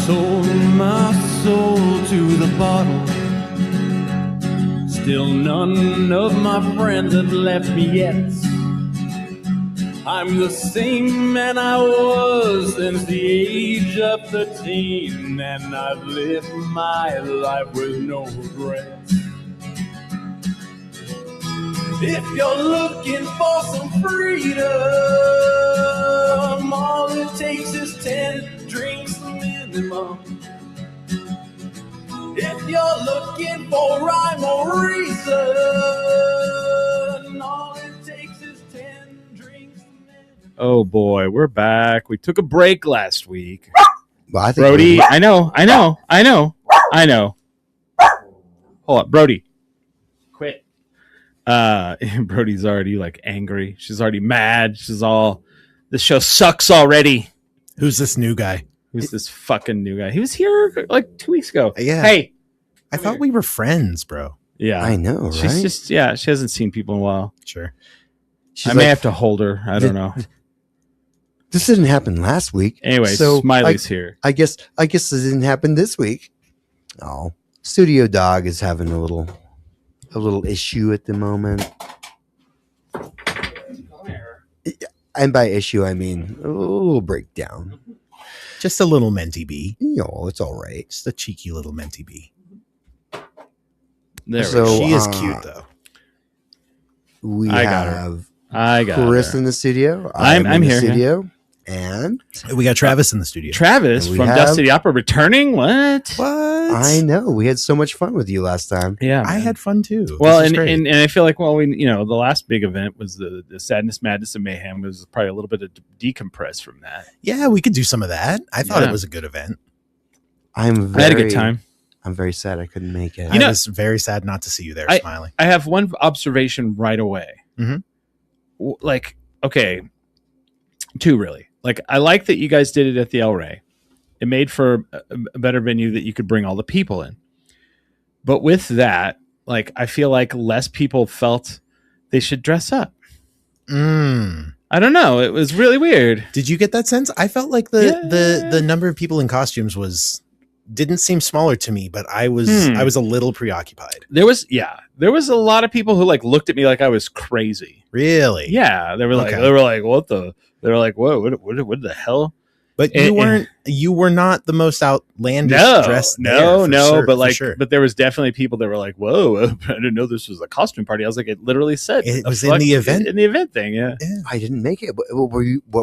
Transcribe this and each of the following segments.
sold my soul to the bottle. Still none of my friends have left me yet. I'm the same man I was since the age of 13, and I've lived my life with no regrets. If you're looking for some freedom, all it takes is 10 drinks minimum. If you're looking for rhyme or reason, all it takes is 10 drinks minimum. Oh boy, we're back. We took a break last week. Well, I think Brody, I know. Hold on, Brody. Quit. Brody's already like angry. She's already mad. She's all, this show sucks already. Who's this new guy? Who's this fucking new guy? He was here like 2 weeks ago. Yeah. Hey. I thought we were friends, bro. Yeah. I know, right? She's just, yeah, she hasn't seen people in a while. Sure. I may have to hold her. I don't know. This didn't happen last week. Anyway, so Smiley's here. I guess this didn't happen this week. Oh, Studio Dog is having a little issue at the moment. And by issue, I mean a little breakdown. Just a little mentee bee. It's all right. Just a cheeky little mentee bee. There So, She is cute, though. We I got have Chris Chris in the studio. I'm in here, the studio. And We got Travis in the studio. Travis And we from have- Dust City Opera returning. What? What? I know we had so much fun with you last time. Yeah, I man. had fun too. Well, This is and, great. and I feel like, well, the last big event was the Sadness, Madness, and Mayhem. Was probably a little bit of decompress from that. yeah, we could do some of that. I thought Yeah. it was a good event. I had a good time. I'm very sad I couldn't make it. I was very sad not to see you there, Smiley. I have one observation right away. Mhm. Like, okay, two really. Like, I like that you guys did it at the El Rey. It made for a better venue that you could bring all the people in. But with that, like, I feel like less people felt they should dress up. I don't know. It was really weird. Did you get that sense? I felt like the number of people in costumes didn't seem smaller to me, but I was a little preoccupied. There was a lot of people who like looked at me like I was crazy. Really? Yeah, they were like, what the? They were like, whoa, what the hell? But you were not the most outlandish dressed. No, for sure. but there was definitely people that were like, whoa, I didn't know this was a costume party. I was like, it literally said it was in the event. In the event thing, yeah. I didn't make it. What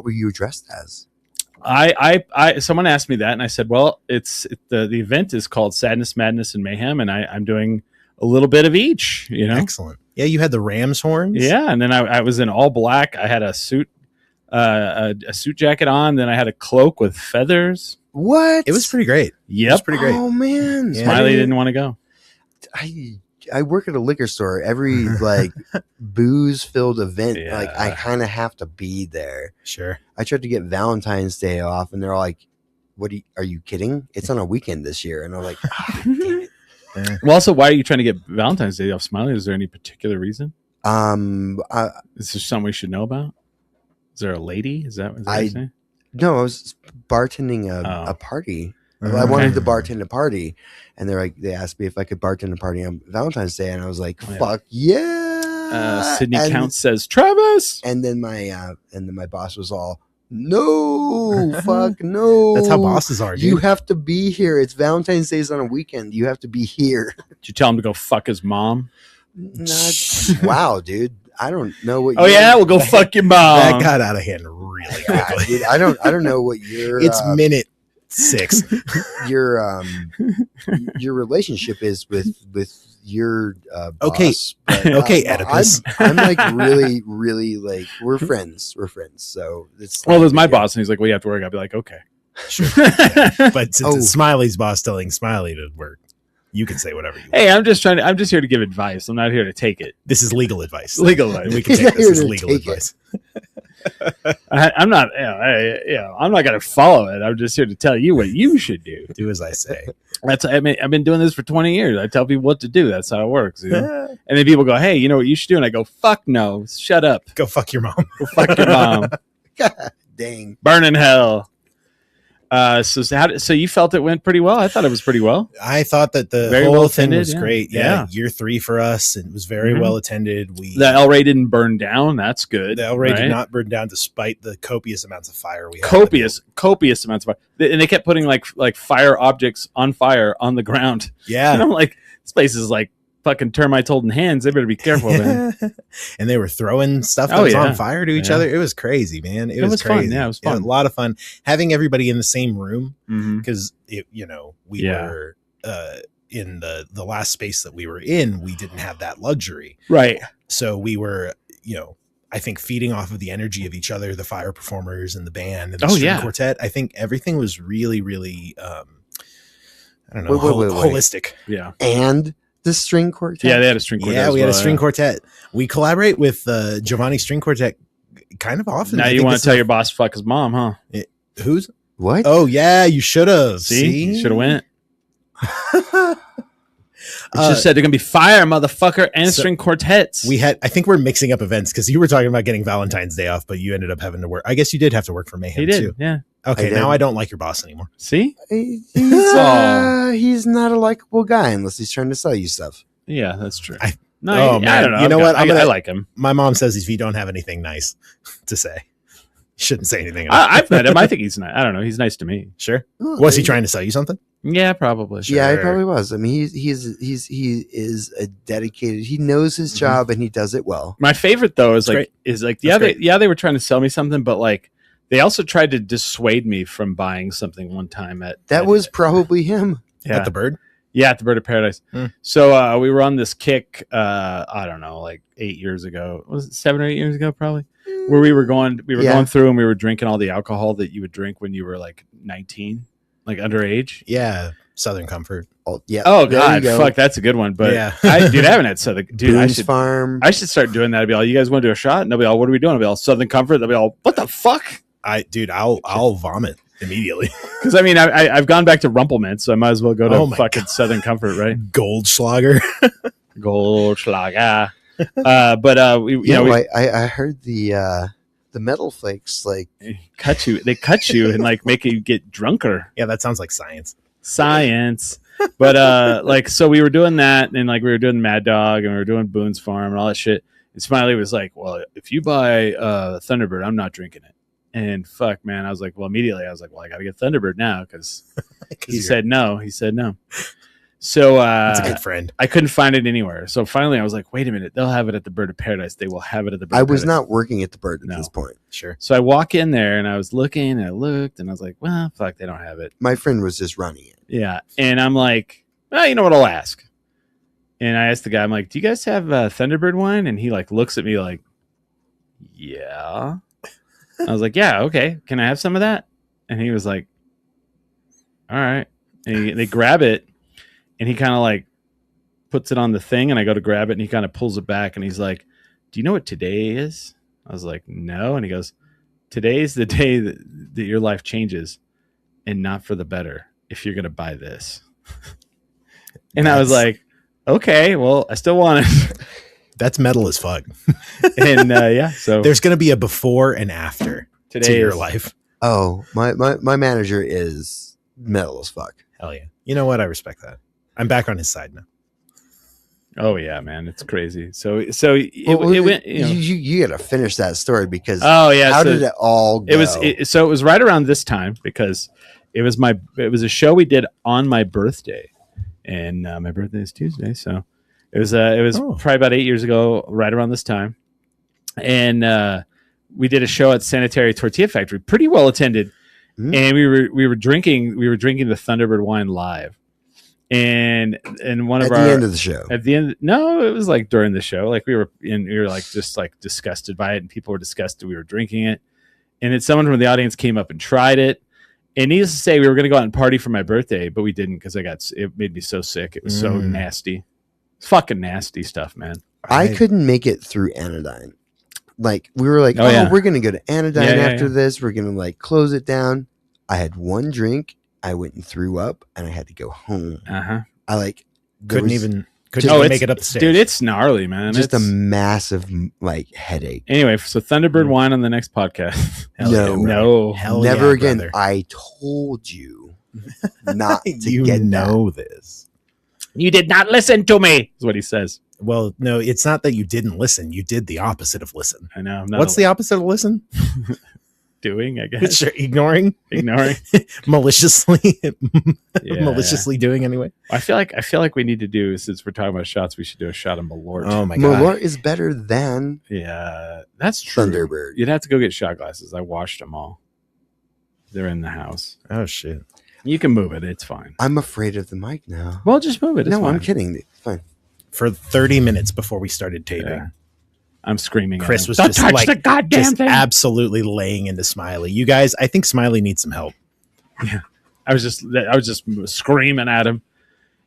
were you dressed as? I someone asked me that, and I said, well, the event is called Sadness, Madness, and Mayhem, and I'm doing a little bit of each. Excellent. Yeah, you had the ram's horns. Yeah, and then I was in all black. I had a suit. A suit jacket on, then I had a cloak with feathers. What? It was pretty great. Yep. It was pretty great. Oh man, Yeah. Smiley didn't want to go. I work at a liquor store. Every like booze filled event, Yeah. like I kind of have to be there. Sure. I tried to get Valentine's Day off, and they're all like, are you kidding? It's on a weekend this year. And I'm like, damn it. Well, also, why are you trying to get Valentine's Day off, Smiley? Is there any particular reason? Is this something we should know about? Is there a lady? Is that what you're saying? No, I was bartending a party. I wanted to bartend a party, and they asked me if I could bartend a party on Valentine's Day, and I was like, "Fuck yeah!" Sydney Count says, "Travis," and then my boss was all, "No, fuck no." That's how bosses are. Dude. You have to be here. It's Valentine's Day's on a weekend. You have to be here. Did you tell him to go fuck his mom? Wow, dude. I don't know what. Oh yeah, we'll go fuck your mom. That got out of hand really quickly. Dude, I don't know what your. It's minute 6. Your relationship is with your boss. Okay, but, okay, Oedipus. I'm like really like we're friends. We're friends. So it's. Well, it was my boss, and he's like, "Well, you have to work." I'd be like, "Okay." Sure. Yeah. But since it's Smiley's boss telling Smiley to work, you can say whatever you want. Hey, I'm just here to give advice. I'm not here to take it. This is legal advice. Legal advice. We can take this as legal advice. I'm not going to follow it. I'm just here to tell you what you should do. Do as I say. I've been doing this for 20 years. I tell people what to do. That's how it works. You know? And then people go, "Hey, you know what you should do?" And I go, "Fuck no. Shut up. Go fuck your mom. Go fuck your mom. God dang. Burn in hell." So you felt it went pretty well? I thought it was pretty well. I thought that the very whole well thing attended, was great. Yeah. Year 3 for us. It was very well attended. The El Rey didn't burn down. That's good. The El Rey did not burn down despite the copious amounts of fire we had. Copious amounts of fire. And they kept putting like fire objects on fire on the ground. Yeah. And I'm like, this place is like fucking termites holding hands. They better be careful, man. And they were throwing stuff that was on fire to each other. It was crazy, man. It was crazy. Fun. Yeah, it was fun. A lot of fun having everybody in the same room because we were in the last space that we were in. We didn't have that luxury, right? So we were, I think feeding off of the energy of each other, the fire performers and the band and the string quartet. I think everything was really, really, I don't know, holistic. Yeah, and the string quartet. Yeah, they had a string quartet. Yeah, we had a string quartet. We collaborate with Giovanni String Quartet kind of often. Now you want to tell your boss fuck his mom, huh? Who's? What? Oh, yeah, you should have. See? You should have went. Just said they're going to be fire, motherfucker, and string quartets. I think we're mixing up events because you were talking about getting Valentine's Day off, but you ended up having to work. I guess you did have to work for Mayhem, too. Yeah. Okay, now I don't like your boss anymore. See? He's not a likable guy unless he's trying to sell you stuff. Yeah, that's true. I don't know. You know what? I like him. My mom says if you don't have anything nice to say, you shouldn't say anything. I've met him. I think he's nice. I don't know. He's nice to me. Sure. Was he trying to sell you something? Yeah, probably. Sure. Yeah, he probably was. I mean, he is a dedicated. He knows his job and he does it well. My favorite though is they were trying to sell me something, but like they also tried to dissuade me from buying something one time was probably him at the Bird. Yeah, at the Bird of Paradise. So we were on this kick. I don't know, like 8 years ago. Was it 7 or 8 years ago? Probably. Where we were going through and we were drinking all the alcohol that you would drink when you were like 19. Like underage? Yeah. Southern Comfort. Oh, yeah. Oh, God. Fuck, that's a good one. But yeah. I haven't had Southern. Dude, I should start doing that. I'd be all, you guys want to do a shot? And they'll be all, what are we doing? I'll be all, Southern Comfort. They'll be all, what the fuck? I'll vomit immediately. Because, I mean, I've gone back to Rumpelman, so I might as well go to fucking Southern Comfort, right? Goldschlager. Goldschlager. I heard the metal flakes like cut you. They cut you and like make you get drunker. Yeah, that sounds like science. But so we were doing that, and like we were doing Mad Dog, and we were doing Boone's Farm and all that shit. And Smiley was like, "Well, if you buy Thunderbird, I'm not drinking it." And fuck, man, I was like, immediately I was like, well, I got to get Thunderbird now because he said no. So that's a good friend. I couldn't find it anywhere. So finally I was like, wait a minute, they'll have it at the Bird of Paradise. They will have it at the Bird of Paradise. I was not working at the Bird at this point. Sure. So I walk in there and I was looking and I looked and I was like, well, fuck, they don't have it. My friend was just running it. Yeah. And I'm like, well, you know what? I'll ask. And I asked the guy, I'm like, do you guys have Thunderbird wine? And he like looks at me like, yeah. I was like, yeah, okay. Can I have some of that? And he was like, all right. And they grab it. And he kind of like puts it on the thing and I go to grab it and he kind of pulls it back and he's like, do you know what today is? I was like, no. And he goes, today is the day that your life changes and not for the better if you're going to buy this. And I was like, okay, well, I still want it. That's metal as fuck. And so there's going to be a before and after to your life. Oh, my manager is metal as fuck. Hell yeah. You know what? I respect that. I'm back on his side now. Oh yeah, man, it's crazy. So it went. You got to finish that story because how did it all go? It was right around this time because it was a show we did on my birthday, and my birthday is Tuesday, so it was probably about 8 years ago, right around this time, and we did a show at Sanitary Tortilla Factory, pretty well attended, and we were drinking the Thunderbird wine live. And one of at the end of the show. At the end, no, it was like during the show. Like we were like just like disgusted by it, and people were disgusted we were drinking it. And then someone from the audience came up and tried it. And needless to say, we were going to go out and party for my birthday, but we didn't because it made me so sick. It was so nasty. It's fucking nasty stuff, man. I couldn't make it through Anodyne. Like we were like, we're going to go to Anodyne after this. We're going to like close it down. I had one drink. I went and threw up, and I had to go home. I I like couldn't even Couldn't make it up the stairs. Dude, it's gnarly, man. Just a massive headache. Anyway, so Thunderbird wine on the next podcast. No. Hell never yeah, again. brother. I told you not to you get know this. You did not listen to me, is what he says. Well, no, it's not that you didn't listen. You did the opposite of listen. I know. What's the opposite of listen? Doing, I guess. Sure, ignoring. Maliciously. Maliciously doing anyway. I feel like we need to do, since we're talking about shots, we should do a shot of Malort. Oh my god. Malort is better than that's true. Thunderbird. You'd have to go get shot glasses. I washed them all. They're in the house. Oh shit. You can move it. It's fine. I'm afraid of the mic now. Well, just move it. It's fine. I'm kidding. It's fine. For 30 minutes before we started taping. Yeah. I'm screaming. Chris was Don't just touch like the goddamn thing. Absolutely laying into Smiley. You guys, I think Smiley needs some help. Yeah, I was just screaming at him.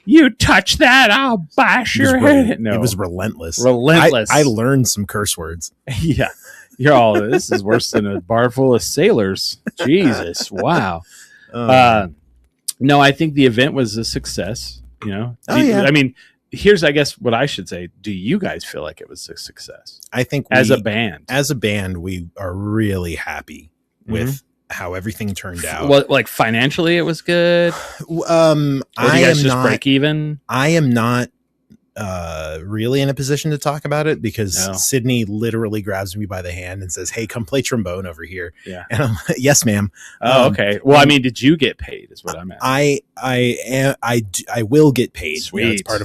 You touch that, I'll bash your head. No, it was relentless. Relentless. I learned some curse words. Yeah, you're all. This is worse than a bar full of sailors. Jesus, wow. No, I think the event was a success. You know, I mean. Here's, I guess, what I should say. Do you guys feel like it was a success? I think as a band, we are really happy with how everything turned out. Well, like financially, it was good. I am just break even. I am not really in a position to talk about it because Sydney literally grabs me by the hand and says, "Hey, come play trombone over here." Yeah, and I'm like, "Yes, ma'am." Oh, okay. Well, I mean, did you get paid? Is what I'm asking. I will get paid. Sweet. You know, it's part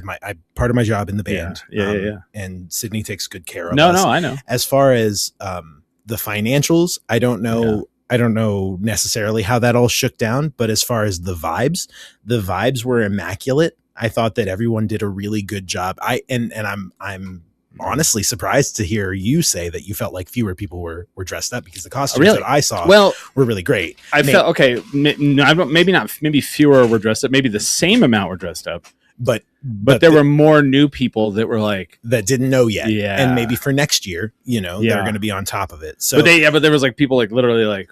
of my job in the band. Yeah. And Sydney takes good care of us. No, I know. As far as the financials, I don't know. Yeah. I don't know necessarily how that all shook down, but as far as the vibes were immaculate. I thought that everyone did a really good job. I'm honestly surprised to hear you say that you felt like fewer people were dressed up because the costumes that I saw were really great. I felt okay. Maybe not. Maybe fewer were dressed up. Maybe the same amount were dressed up. But there were more new people that were like that didn't know yet. Yeah, and maybe for next year, they're going to be on top of it. So, but there was like people like literally like,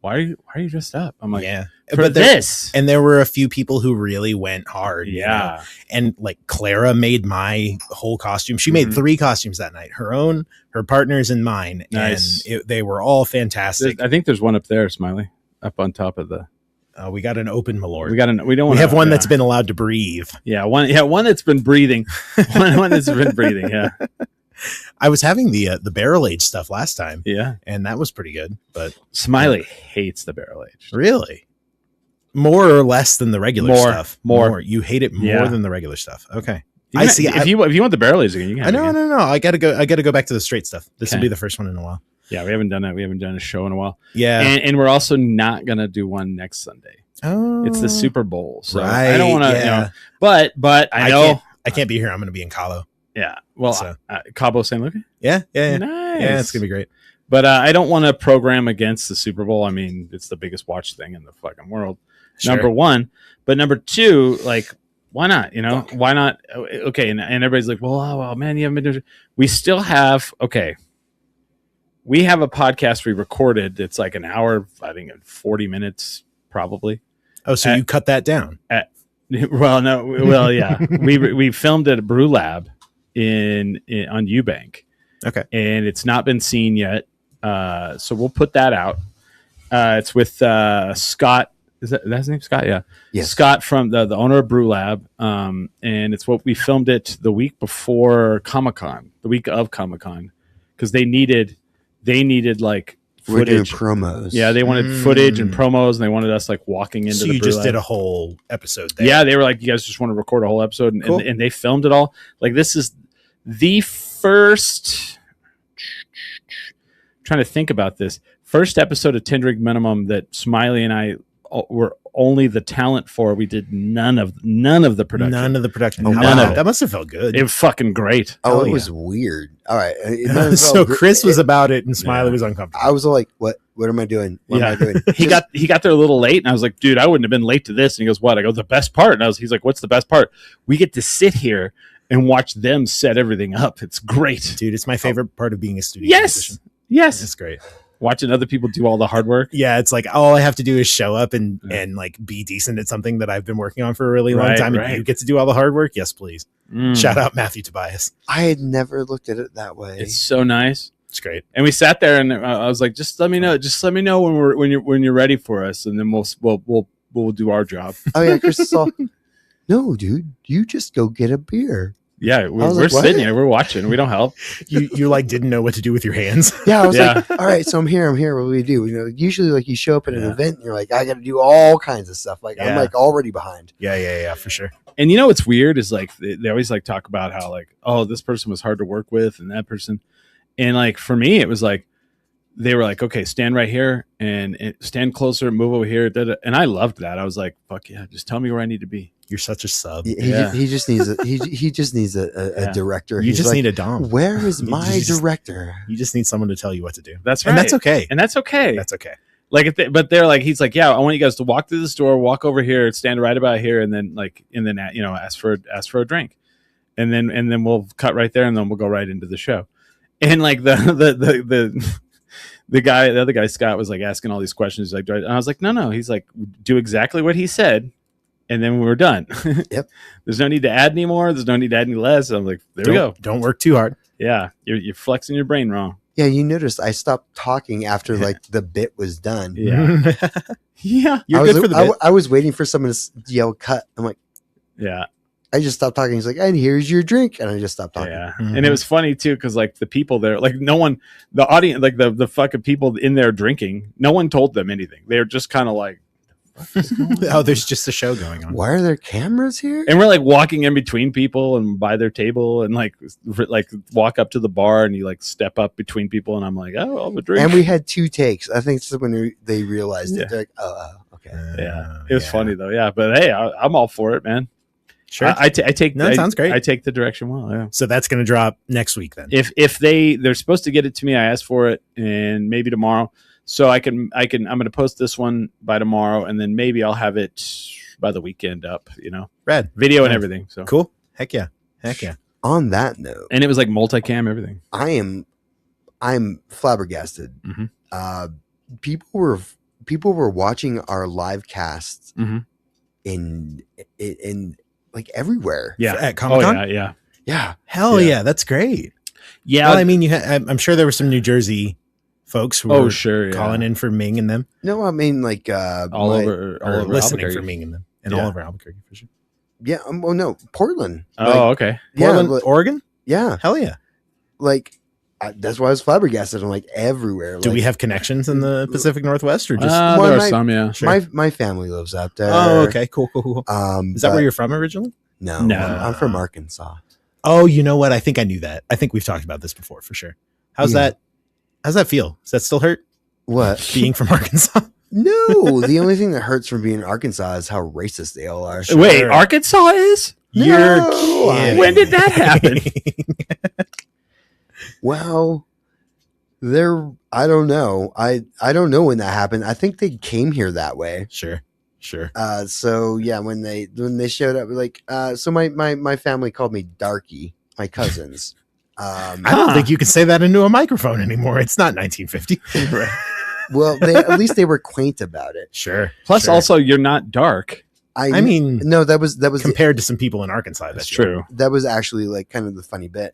why are you dressed up? I'm like, yeah. But this, and there were a few people who really went hard. Yeah. And like Clara made my whole costume. She made 3 costumes that night, her own, her partner's, and mine. Nice. And they were all fantastic. I think there's one up there, Smiley, up on top of the. We got an open Malort. We have one that's been allowed to breathe. Yeah. One that's been breathing. one that's been breathing. Yeah. I was having the barrel age stuff last time. Yeah. And that was pretty good. But Smiley hates the barrel age. Really? More or less than the regular stuff? More. You hate it more than the regular stuff. Okay. I see. If you want the barrel age again, you can. No. I gotta go back to the straight stuff. This will be the first one in a while. Yeah, we haven't done it. We haven't done a show in a while. Yeah. And we're also not gonna do one next Sunday. Oh. It's the Super Bowl. So right. I don't want to but I know I can't be here. I'm gonna be in Cabo. Yeah. Well, Cabo San Lucas? Yeah. Nice. Yeah, it's going to be great. But I don't want to program against the Super Bowl. I mean, it's the biggest watch thing in the fucking world. Sure. Number one. But number two, like, why not? Why not? Okay. And everybody's like, well, man, you haven't been doing. We still have, we have a podcast we recorded. It's like an hour, I think 40 minutes probably. Oh, so you cut that down? Yeah. we filmed at a brew lab in on Eubank. Okay. And it's not been seen yet. So we'll put that out. It's with Scott. Is that his name? Scott? Yeah. Yes. Scott from the owner of Brew Lab. And it's what we filmed it the week before Comic-Con, the week of Comic-Con, because they needed like footage. We're doing promos. Yeah, they wanted footage and promos, and they wanted us like walking into. So you the Brew just Lab. Did a whole episode there. Yeah, they were like, you guys just want to record a whole episode, and, cool. and they filmed it all. Like, this is the first. I'm trying to think about this first episode of 10 Drink Minimum that Smiley and I were only the talent for. We did none of the production. None of the production. Oh, wow. That must have felt good. It was fucking great. Oh, it was weird. All right. So Chris was about it, and Smiley was uncomfortable. I was like, "What am I doing? What am I doing?" he got there a little late, and I was like, "Dude, I wouldn't have been late to this." And he goes, "What?" I go, "The best part." And he's like, "What's the best part?" We get to sit here and watch them set everything up. It's great, dude. It's my favorite part of being a studio musician. Yes, it's great. Watching other people do all the hard work. Yeah, it's like all I have to do is show up and like be decent at something that I've been working on for a really long time. Right. And you get to do all the hard work. Yes, please. Shout out Matthew Tobias. I had never looked at it that way. It's so nice. It's great. And we sat there, and I was like, "Just let me know. Just let me know when you're ready for us, and then we'll do our job." Oh yeah, Chris is all, no, dude, you just go get a beer. Yeah, we're like, sitting here, we're watching. We don't help. You like didn't know what to do with your hands. Yeah, I was like, all right, so I'm here. What do we do? You know, usually like you show up at an event, and you're like, I got to do all kinds of stuff. Like I'm like already behind. Yeah, for sure. And you know what's weird is like they always like talk about how like, oh, this person was hard to work with, and that person. And like for me, it was like they were like, okay, stand right here and stand closer, move over here. And I loved that. I was like, fuck yeah, just tell me where I need to be. You're such a sub. He just needs a director. You just need a dom. Where is my director? You just need someone to tell you what to do. That's right. And that's okay. That's okay. That's okay. Like, but they're like, he's like, yeah, I want you guys to walk through the store, walk over here, stand right about here, and then you know, ask for a drink, and then we'll cut right there, and then we'll go right into the show. And like the other guy Scott was like asking all these questions, like, and I was like, no, he's like, do exactly what he said, and then we're done. Yep. There's no need to add any more. There's no need to add any less. I'm like, we go. Don't work too hard. Yeah, you're flexing your brain wrong. Yeah, you noticed I stopped talking after like the bit was done. Yeah, yeah. You're good for the bit. I was waiting for someone to yell cut. I'm like, yeah. I just stopped talking. He's like, and here's your drink. And I just stopped talking. Yeah. And it was funny too, because like the people there, like no one, the audience, like the fucking people in there drinking, no one told them anything. They're just kind of like, oh, there's just a show going on. Why are there cameras here? And we're like walking in between people and by their table and like walk up to the bar and you like step up between people. And I'm like, oh, I'll have a drink. And we had 2 takes. I think it's when they realized it. They're like, oh, okay. Yeah. It was funny though. Yeah. But hey, I'm all for it, man. Sure. I take that sounds great. I take the direction well. Yeah. So that's going to drop next week then. If they're supposed to get it to me, I asked for it, and maybe tomorrow. So I'm going to post this one by tomorrow, and then maybe I'll have it by the weekend up. You know, Rad video and everything. So cool. Heck yeah. On that note, and it was like multicam everything. I'm flabbergasted. Mm-hmm. People were watching our live casts in like everywhere. Yeah, at Comic-Con? Oh, yeah. Hell yeah, that's great. Yeah. Well, I mean, I'm sure there were some New Jersey folks who were calling in for Ming and them. No, I mean like all over listening for Ming and them, and all over Albuquerque for sure. Yeah. Oh no, Portland. Oh, okay. Portland, Oregon. Yeah. Hell yeah. Like. That's why I was flabbergasted. I'm like everywhere. Do we have connections in the Pacific Northwest or just? There are some, yeah. Sure. My family lives out there. Oh, okay, cool. Is that where you're from originally? No, I'm from Arkansas. Oh, you know what? I think I knew that. I think we've talked about this before for sure. How's that feel? Does that still hurt? What? Being from Arkansas? No, the only thing that hurts from being in Arkansas is how racist they all are. Wait, Arkansas is? You're kidding. When did that happen? Well, I don't know. I don't know when that happened. I think they came here that way. Sure. So yeah, when they showed up, like, so my family called me Darky, my cousins. I don't think you can say that into a microphone anymore. It's not 1950. Right. Well, at least they were quaint about it. Sure. Plus, also, you're not dark. I mean, no, that was compared to some people in Arkansas. That's true. That was actually like kind of the funny bit.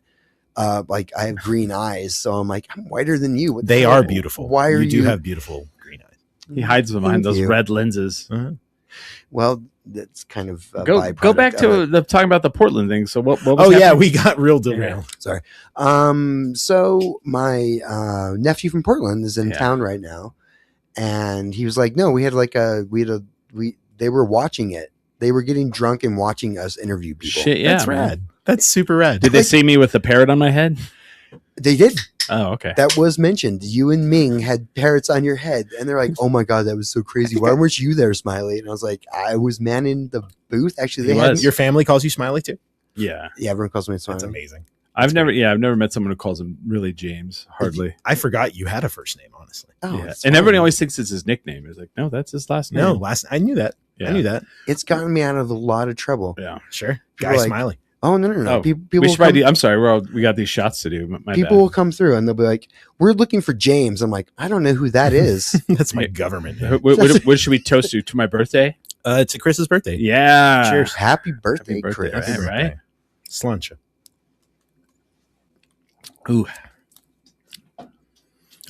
Like I have green eyes, so I'm like, I'm whiter than you. They are beautiful. Why are you? You do have beautiful green eyes. He hides behind those red lenses. Uh-huh. Well, that's kind of go back to talking about the Portland thing. So what was happening? We got real derailed. Sorry. So my nephew from Portland is in town right now, and he was like, no, they were watching it. They were getting drunk and watching us interview people. Shit, yeah, that's rad. That's super rad. Did they see me with the parrot on my head? They did. Oh, okay. That was mentioned. You and Ming had parrots on your head, and they're like, "Oh my god, that was so crazy! Why weren't you there, Smiley?" And I was like, "I was manning the booth." Actually, your family calls you Smiley too. Yeah, everyone calls me Smiley. That's amazing. I've never met someone who calls him really James. Hardly. I forgot you had a first name, honestly. Oh, yeah. And everybody always thinks it's his nickname. It's like, no, that's his last name. No, I knew that. Yeah. I knew that. It's gotten me out of a lot of trouble. Yeah, sure. Guy Smiley. Oh no! Oh, people I'm sorry, we got these shots to do. People will come thugh and they'll be like, "We're looking for James." I'm like, "I don't know who that is." That's my government. What should we toast to my birthday? It's Chris's birthday. Yeah. Cheers! Happy birthday, Chris! Right? Slancha. Ooh.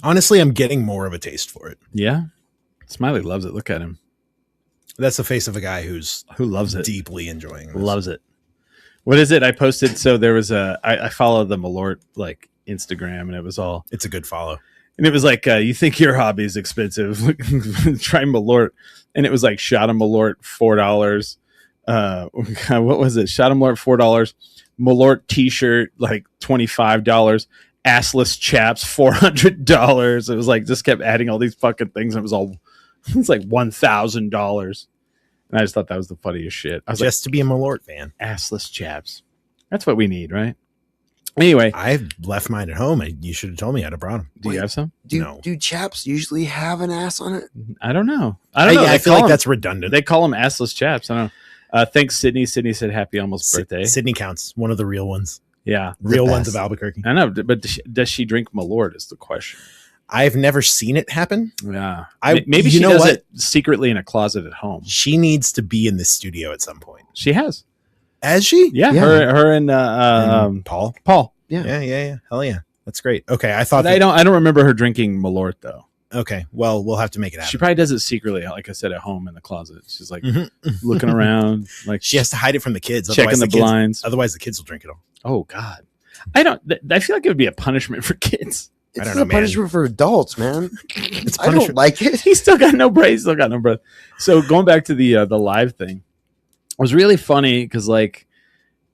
Honestly, I'm getting more of a taste for it. Yeah. Smiley loves it. Look at him. That's the face of a guy who loves it. Deeply enjoying this. Loves it. What is it? I posted. So there was I follow the Malort like Instagram, and it was all. It's a good follow. And it was like, you think your hobby is expensive? Try Malort. And it was like shot of Malort $4. What was it? Shot of Malort $4. Malort T-shirt like $25. Assless chaps $400. It was like just kept adding all these fucking things. And it's like $1,000. And I just thought that was the funniest shit. I was just to be a Malort fan. Assless chaps. That's what we need, right? Anyway, I've left mine at home. You should have told me I'd have brought them. Do you have some? Do chaps usually have an ass on it? I don't know. I feel like that's redundant. They call them assless chaps. I don't know. Thanks, Sydney. Sydney said happy almost birthday. Sydney counts. One of the real ones. Yeah. Real ones of Albuquerque. I know, but does she drink Malort is the question. I've never seen it happen. Yeah. Maybe she does it secretly in a closet at home. She needs to be in the studio at some point. She has. Has she? Yeah. Her and Paul. Yeah. Hell yeah. That's great. Okay. I thought I don't remember her drinking Malort though. Okay. Well, we'll have to make it happen. She probably does it secretly, like I said, at home in the closet. She's like looking around, like she has to hide it from the kids, checking the blinds. Otherwise, the kids will drink it all. Oh God, I feel like it would be a punishment for kids. It's a punishment for adults, man. It's I don't like it. He's still got no brains. Still got no breath. So going back to the live thing, it was really funny because like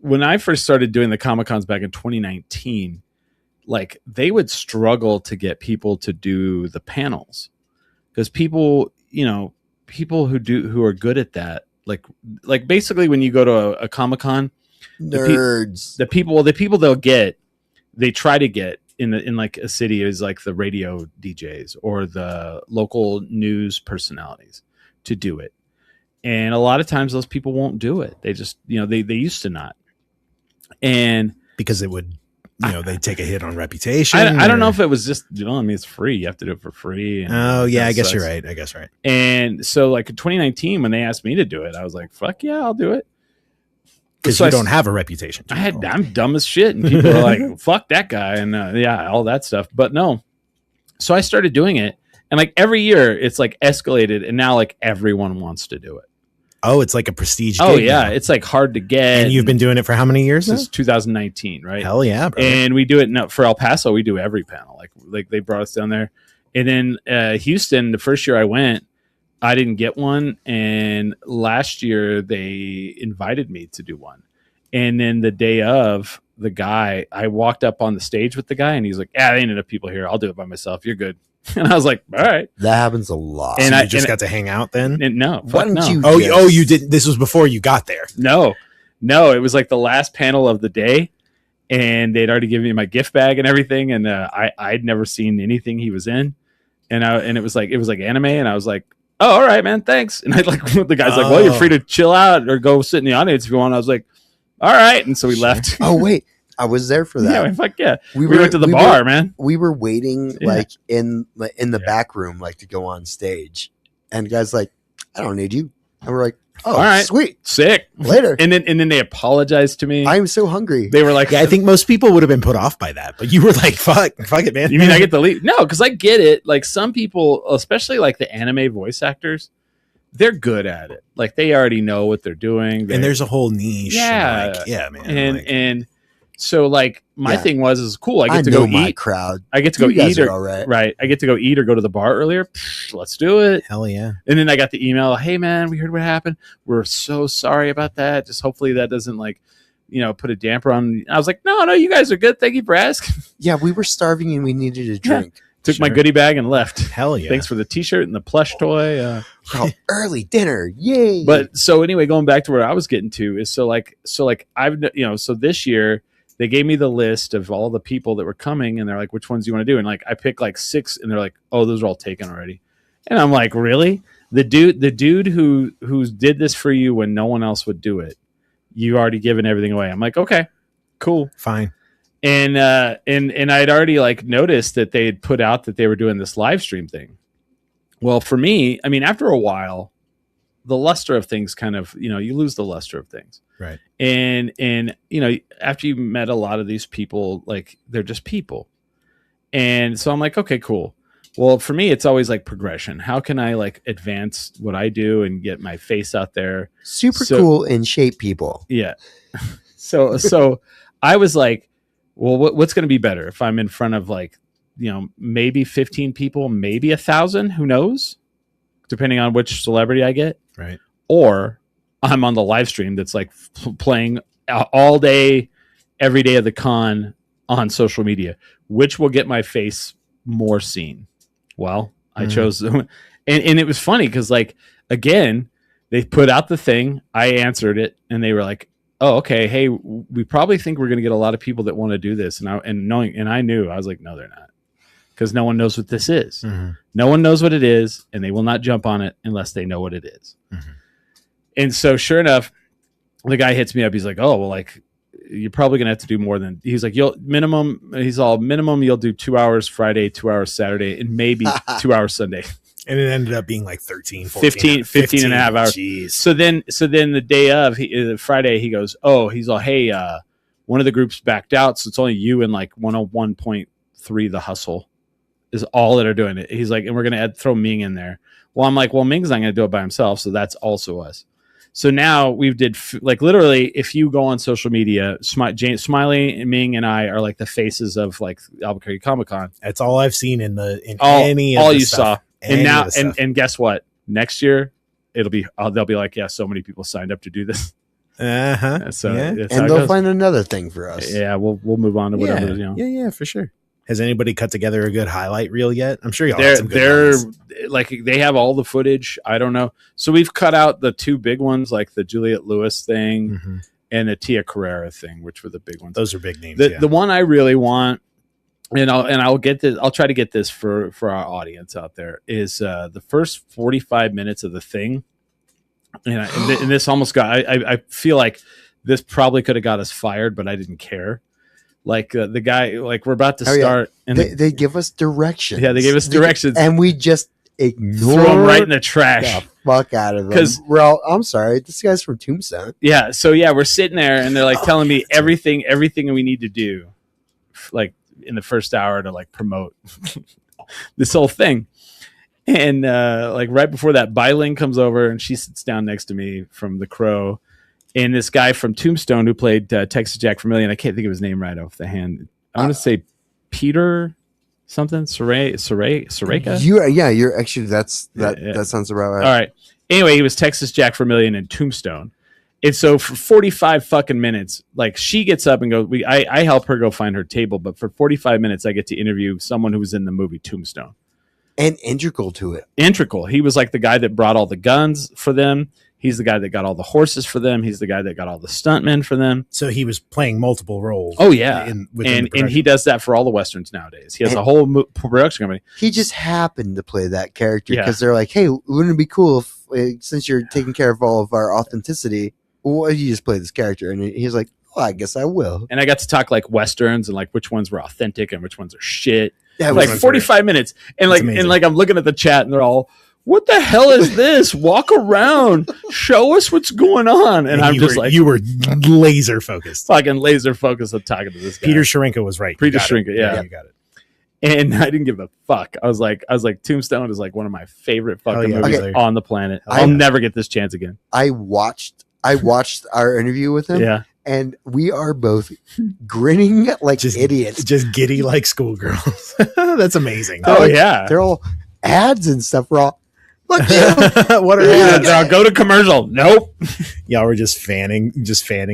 when I first started doing the Comic-Cons back in 2019, like they would struggle to get people to do the panels because people who are good at that, like basically when you go to a Comic-Con, nerds, the people they try to get in like a city is like the radio DJs or the local news personalities to do it. And a lot of times those people won't do it. They just, they used to not. And because it would, they take a hit on reputation. I don't know if it was just, it's free. You have to do it for free. And I guess you're right. And so like in 2019, when they asked me to do it, I was like, fuck yeah, I'll do it. Because you don't have a reputation. I'm dumb as shit. And people are like, fuck that guy. And all that stuff. But no. So I started doing it. And like every year it's like escalated. And now like everyone wants to do it. Oh, it's like a prestige gig. Oh, yeah. Now. It's like hard to get. And you've been doing it for how many years? Since 2019, right? Hell yeah, brother. And we do it now for El Paso. We do every panel. Like they brought us down there. And then Houston, the first year I went, I didn't get one. And last year they invited me to do one. And then the day of, the guy, I walked up on the stage with the guy and he's like, there ain't enough people here. I'll do it by myself. You're good. And I was like, all right. That happens a lot. And I just got to hang out then? No. You didn't. This was before you got there. No, it was like the last panel of the day. And they'd already given me my gift bag and everything. And I'd never seen anything he was in. And it was like anime. And I was like, oh, all right, man, thanks. And the guy's like, well, you're free to chill out or go sit in the audience if you want. I was like, all right. And so we left. Oh, wait. I was there for that. Yeah, fuck yeah. We went to the bar, man. We were waiting like in the back room, like to go on stage. And the guy's like, I don't need you. And we're like, oh, all right, sweet. Sick. Later. And then they apologized to me. I'm so hungry. They were like, I think most people would have been put off by that, but you were like, fuck it, man. You mean I get to leave? No, because I get it. Like some people, especially like the anime voice actors, they're good at it. Like they already know what they're doing. And there's a whole niche. Yeah. Man. And so like my thing is cool. I get to know go my eat. Crowd. I get to go eat. Right. I get to go eat or go to the bar earlier. Let's do it. Hell yeah. And then I got the email. Hey man, we heard what happened. We're so sorry about that. Just hopefully that doesn't put a damper on. I was like, no, you guys are good. Thank you for asking. Yeah, we were starving and we needed a drink. Yeah. Took my goodie bag and left. Hell yeah. Thanks for the t-shirt and the plush toy. Early dinner. Yay. But so anyway, going back to where I was getting to is so this year they gave me the list of all the people that were coming and they're like, which ones do you want to do? And like, I picked like 6 and they're like, oh, those are all taken already. And I'm like, really? The dude who did this for you when no one else would do it, you already given everything away. I'm like, okay, cool. Fine. And I'd already like noticed that they had put out that they were doing this live stream thing. Well, for me, I mean, after a while, the luster of things kind of, you lose the luster of things. Right. And after you met a lot of these people, like they're just people. And so I'm like, okay, cool. Well, for me, it's always like progression. How can I like advance what I do and get my face out there? Super cool in shape people. Yeah. So I was like, well, what's going to be better if I'm in front of like, maybe 15 people, maybe 1,000, who knows? Depending on which celebrity I get. Right. Or I'm on the live stream that's like playing all day, every day of the con on social media, which will get my face more seen. Well, I chose, and it was funny because, like, again, they put out the thing, I answered it, and they were like, "Oh, okay, hey, we probably think we're going to get a lot of people that want to do this," and I knew, I was like, "No, they're not," because no one knows what this is. Mm-hmm. No one knows what it is, and they will not jump on it unless they know what it is. Mm-hmm. And so, sure enough, the guy hits me up. He's like, "Oh, well, like, you're probably gonna have to do more than." He's like, minimum you'll do 2 hours Friday, 2 hours Saturday, and maybe 2 hours Sunday. And it ended up being like 13, 14, 15 and a half hours. Jeez. So then the day of Friday, he goes, he's all, "Hey, one of the groups backed out, so it's only you and like 101.3 The Hustle is all that are doing it." He's like, "And we're gonna throw Ming in there." Well, I'm like, "Well, Ming's not gonna do it by himself, so that's also us." So now we did like literally, if you go on social media, Smiley, Ming, and I are like the faces of like Albuquerque Comic Con. That's all I've seen in any of the stuff. And now, and guess what? Next year, it'll be they'll be like, yeah, so many people signed up to do this. So and they'll find another thing for us. Yeah, we'll move on to whatever. Yeah, for sure. Has anybody cut together a good highlight reel yet? I'm sure y'all had some good ones. Like they have all the footage. I don't know. So we've cut out the two big ones, like the Juliette Lewis thing and the Tia Carrera thing, which were the big ones. Those are big names. The one I really want, and I'll get this. I'll try to get this for our audience out there. Is the first 45 minutes of the thing, and this almost got. I feel like this probably could have got us fired, but I didn't care. Like the guy, like we're about to start, and they give us directions. Yeah, they gave us directions, and we just ignore throw them right in the trash. The fuck out of them. Because I'm sorry, this guy's from Tombstone. Yeah, so we're sitting there, and they're like telling me everything we need to do, like in the first hour to like promote this whole thing. And like right before that, Bailing comes over, and she sits down next to me from The Crow. And this guy from Tombstone who played Texas Jack Vermillion, I can't think of his name right off the hand. I want to say Peter something, Soreka. You're actually that sounds about right. All right. Anyway, he was Texas Jack Vermillion in Tombstone, and so for 45 fucking minutes, like she gets up and goes. I help her go find her table, but for 45 minutes, I get to interview someone who was in the movie Tombstone. And integral to it. Integral. He was like the guy that brought all the guns for them. He's the guy that got all the horses for them. He's the guy that got all the stuntmen for them. So he was playing multiple roles. Oh, yeah. And he does that for all the Westerns nowadays. He has a whole production company. He just happened to play that character because they're like, hey, wouldn't it be cool if, since you're taking care of all of our authenticity, why don't you just play this character? And he's like, well, I guess I will. And I got to talk like Westerns and like which ones were authentic and which ones are shit. That was like 45 minutes. And like, I'm looking at the chat and they're all, what the hell is this? Walk around, show us what's going on. And I'm just like, you were laser focused, fucking laser focused on talking to this guy. Peter Shrenka was right. Peter Shrenka, yeah, you got it. And I didn't give a fuck. I was like, Tombstone is like one of my favorite fucking movies on the planet. I'll never get this chance again. I watched our interview with him. Yeah. And we are both grinning like idiots, just giddy like schoolgirls. That's amazing. Oh yeah, they're all ads and stuff. We're all. What are ads? No, go to commercial. Nope. Y'all were just fanning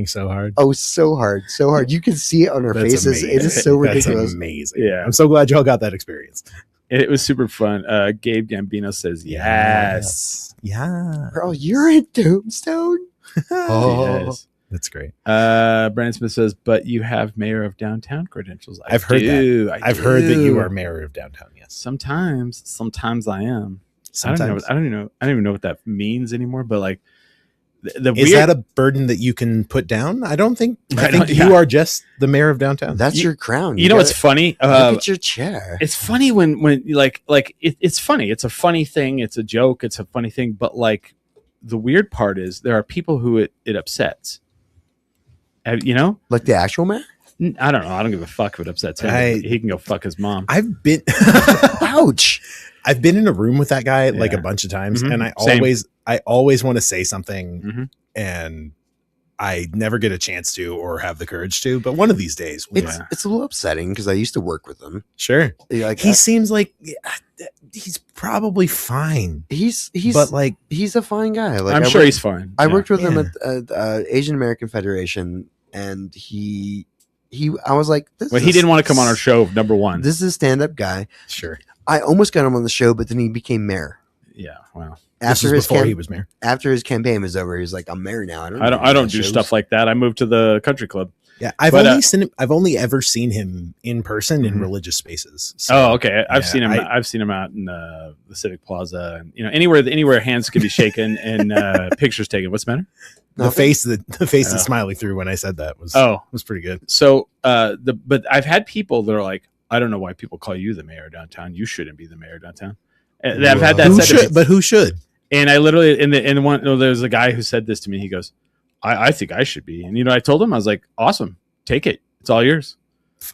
so hard. Oh, so hard. You can see it on our faces. Amazing. It is so ridiculous. That's amazing. Yeah, I'm so glad y'all got that experience. It was super fun. Gabe Gambino says yes. Yeah. Bro, you're in Tombstone. Yes. That's great. Brandon Smith says, but you have mayor of downtown credentials. I've heard that. I've heard that you are mayor of downtown. Yes. Sometimes I am. Sometimes. I don't even know what that means anymore. But like, is that a burden that you can put down? I think you are just the mayor of downtown. That's your crown. You know what's funny? Look at your chair. It's funny when it's funny. It's a funny thing. It's a joke. It's a funny thing. But like, the weird part is there are people who it upsets. You know, Like the actual mayor? I don't know. I don't give a fuck if it upsets him. He can go fuck his mom. I've been Ouch. I've been in a room with that guy like a bunch of times, and I always want to say something, and I never get a chance to or have the courage to. But one of these days, it's a little upsetting because I used to work with him. Sure, Like, he seems like he's probably fine. He's a fine guy. Like, I'm sure he's fine. I worked with him at Asian American Federation, and I was like, he didn't want to come on our show. Number one, this is a stand-up guy. Sure, I almost got him on the show, but then he became mayor. Yeah, wow. Before he was mayor. After his campaign was over, he was like, "I'm mayor now. I don't do stuff like that. I moved to the country club." Yeah, I've only ever seen him in person in religious spaces. So, okay. I've seen him. I've seen him out in the Civic Plaza, and anywhere hands could be shaken and pictures taken. What's the matter? The face that Smiley threw when I said that was pretty good. So but I've had people that are like, I don't know why people call you the mayor downtown. You shouldn't be the mayor downtown. And I've had that said to me. But who should? And I literally there's a guy who said this to me. He goes, I think I should be. And I told him, I was like, awesome, take it. It's all yours.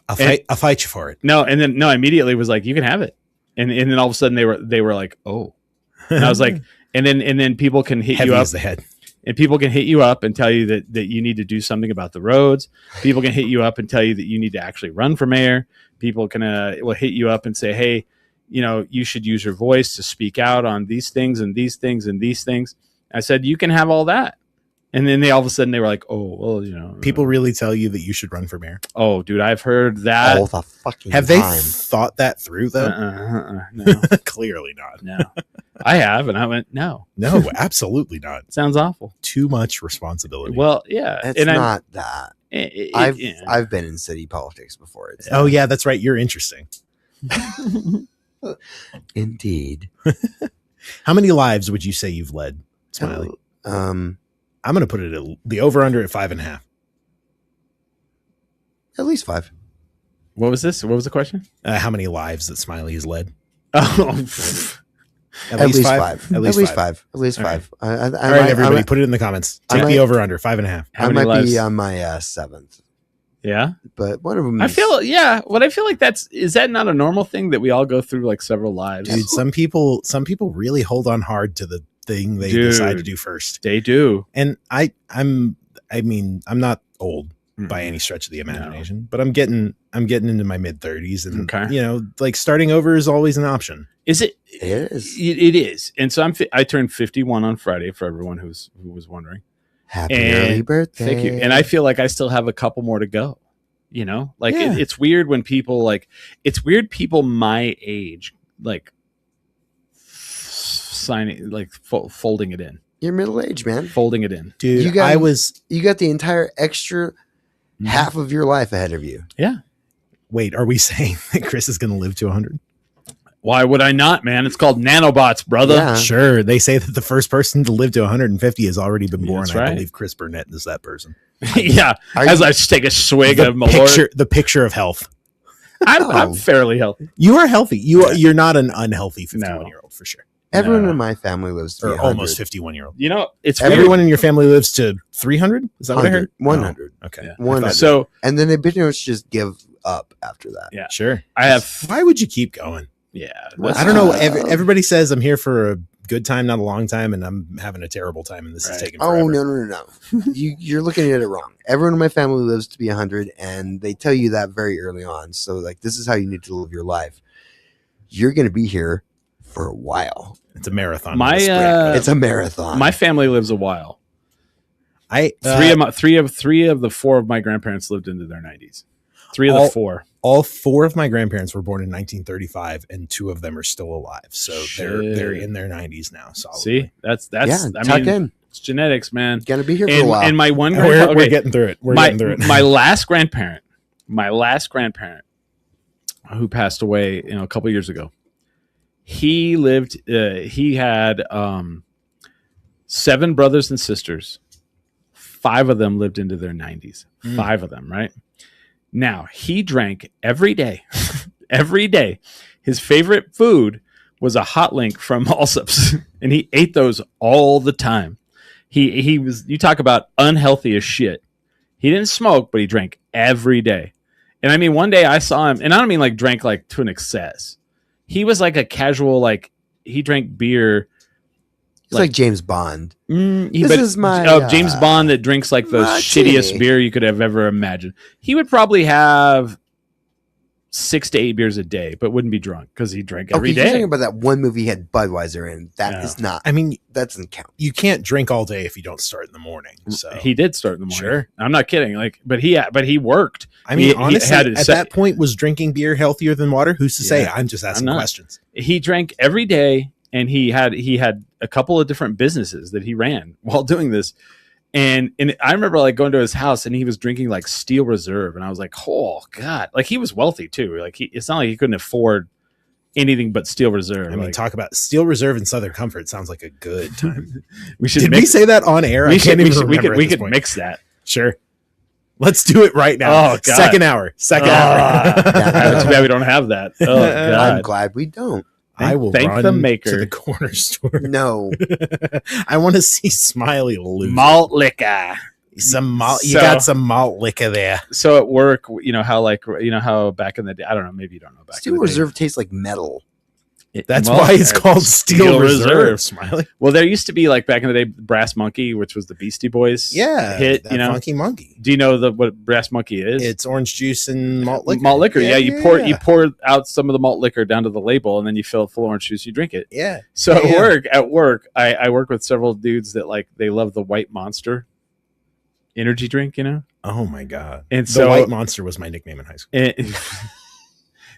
I'll fight you for it. No, and then I immediately was like, you can have it. And then all of a sudden they were like, oh. And I was like, and then people can hit Heavy you up. as the head. And people can hit you up and tell you that you need to do something about the roads. People can hit you up and tell you that you need to actually run for mayor. People can will hit you up and say, hey, you should use your voice to speak out on these things and these things and these things. I said, you can have all that. And then all of a sudden they were like, oh, well, people really tell you that you should run for mayor. Oh, dude, I've heard that all the fucking Have time. They thought that through though? No. Clearly not. No, I have. And I went, no, absolutely not. Sounds awful. Too much responsibility. Well, yeah. It's not that. I've been in city politics before. Yeah, that's right. You're interesting. Indeed. How many lives would you say you've led, Smiley? I'm going to put it at the over-under at 5.5. At least 5. What was this? What was the question? How many lives that Smiley has led? Oh, at least 5. At least 5. At least 5. All right, everybody, put it in the comments. Take the over-under 5.5. I might be on my 7th. Yeah, but one of them. I feel like is that not a normal thing that we all go through like several lives? Dude, some people really hold on hard to the thing they decide to do first. They do, and I'm not old by any stretch of the imagination, but I'm getting into my mid-30s, and like starting over is always an option. Is it? It is. It is, and so I turned 51 on Friday. For everyone who was wondering. Happy early birthday. Thank you. And I feel like I still have a couple more to go. It's weird when people people my age, like signing, like folding it in. You're middle-aged, man. Folding it in. Dude, you got the entire extra half of your life ahead of you. Yeah. Wait, are we saying that Chris is going to live to 100? Why would I not, man? It's called nanobots, brother. Yeah. Sure. They say that the first person to live to 150 has already been born. That's right. I believe Chris Burnett is that person. Yeah. I take a swig of Malort. The picture of health. I'm fairly healthy. You are healthy. You're not an unhealthy 51-year-old for sure. Everyone in my family lives to 100. Almost 51-year-old. It's everyone in your family lives to 300. Is that what I heard? 100. Oh, okay. Yeah. 100. So, and then they pretty much just give up after that. Yeah, sure. Why would you keep going? Yeah, I don't know. Everybody says I'm here for a good time, not a long time, and I'm having a terrible time, and this is taking forever. Oh, no. You're looking at it wrong. Everyone in my family lives to be 100, and they tell you that very early on. So, like, this is how you need to live your life. You're going to be here for a while. It's a marathon. It's a marathon. My family lives a while. Three of the 4 of my grandparents lived into their 90s. 3 of the 4. All 4 of my grandparents were born in 1935, and 2 of them are still alive. So they're in their 90s now. Solidly. See, that's it's genetics, man. Gonna be here for a while. And my one we're getting through it. My last grandparent, who passed away, a couple years ago. He lived. He had 7 brothers and sisters. 5 of them lived into their 90s. 5 of them, right? Now, he drank every day. Every day. His favorite food was a hot link from Allsup's, and he ate those all the time. He was. You talk about unhealthy as shit. He didn't smoke, but he drank every day. And I mean, one day I saw him, and I don't mean like drank like to an excess. He was like a casual, like he drank beer. It's like James Bond. This is my James Bond that drinks like the martini. shittiest beer you could have ever imagined. He would probably have 6 to 8 beers a day, but wouldn't be drunk because he drank every You're day. talking about that one movie he had Budweiser in. That is not. I mean, that doesn't count. You can't drink all day if you don't start in the morning. So He did start in the morning. Sure. I'm not kidding. Like, but he worked. I mean, honestly, had at that point, was drinking beer healthier than water? Who's to say? I'm just asking questions. He drank every day, and he had a couple of different businesses that he ran while doing this. And I remember like going to his house, and he was drinking like Steel Reserve, and I was like, oh God, like he was wealthy too. Like it's not like he couldn't afford anything but Steel Reserve. I mean, talk about Steel Reserve and Southern Comfort. Sounds like a good time. we should. Did we say that on air? We could mix that. Sure. Let's do it right now. Oh, God. Second hour. Too bad we don't have that. Oh God. I'm glad we don't. I will thank run the maker to the corner store. No. I want to see Smiley lose. Malt liquor. Some malt. You got some malt liquor there. So at work, you know how back in the day, I don't know, maybe you don't know back Steel in the Reserve tastes like metal. That's why it's called Steel Reserve, Smiley. Well, there used to be like back in the day, Brass Monkey, which was the Beastie Boys hit. That Funky Monkey. Do you know what Brass Monkey is? It's orange juice and malt liquor. Malt liquor, yeah. You pour out some of the malt liquor down to the label, and then you fill it full of orange juice. You drink it. Yeah. So at work, I work with several dudes that like they love the White Monster energy drink. You know. Oh my God. And the White Monster was my nickname in high school.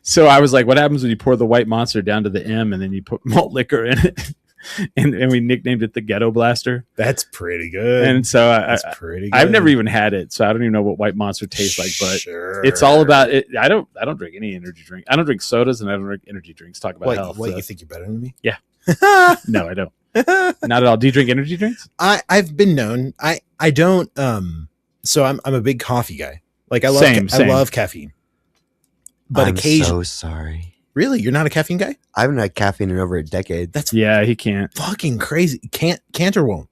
So I was like, what happens when you pour the White Monster down to the M and then you put malt liquor in it? and we nicknamed it the Ghetto Blaster. That's pretty good. And so That's pretty good. I've never even had it, so I don't even know what White Monster tastes like, but Sure. it's all about it. I don't drink any energy drink. I don't drink sodas and I don't drink energy drinks. Talk about health. What, you think you're better than me? Yeah. No, I don't. Not at all. Do you drink energy drinks? I've been known. I don't so I'm a big coffee guy. Like I love I love caffeine. But I'm so sorry. Really? You're not a caffeine guy? I haven't had caffeine in over a decade. That's he can't. Fucking crazy. Can't or won't?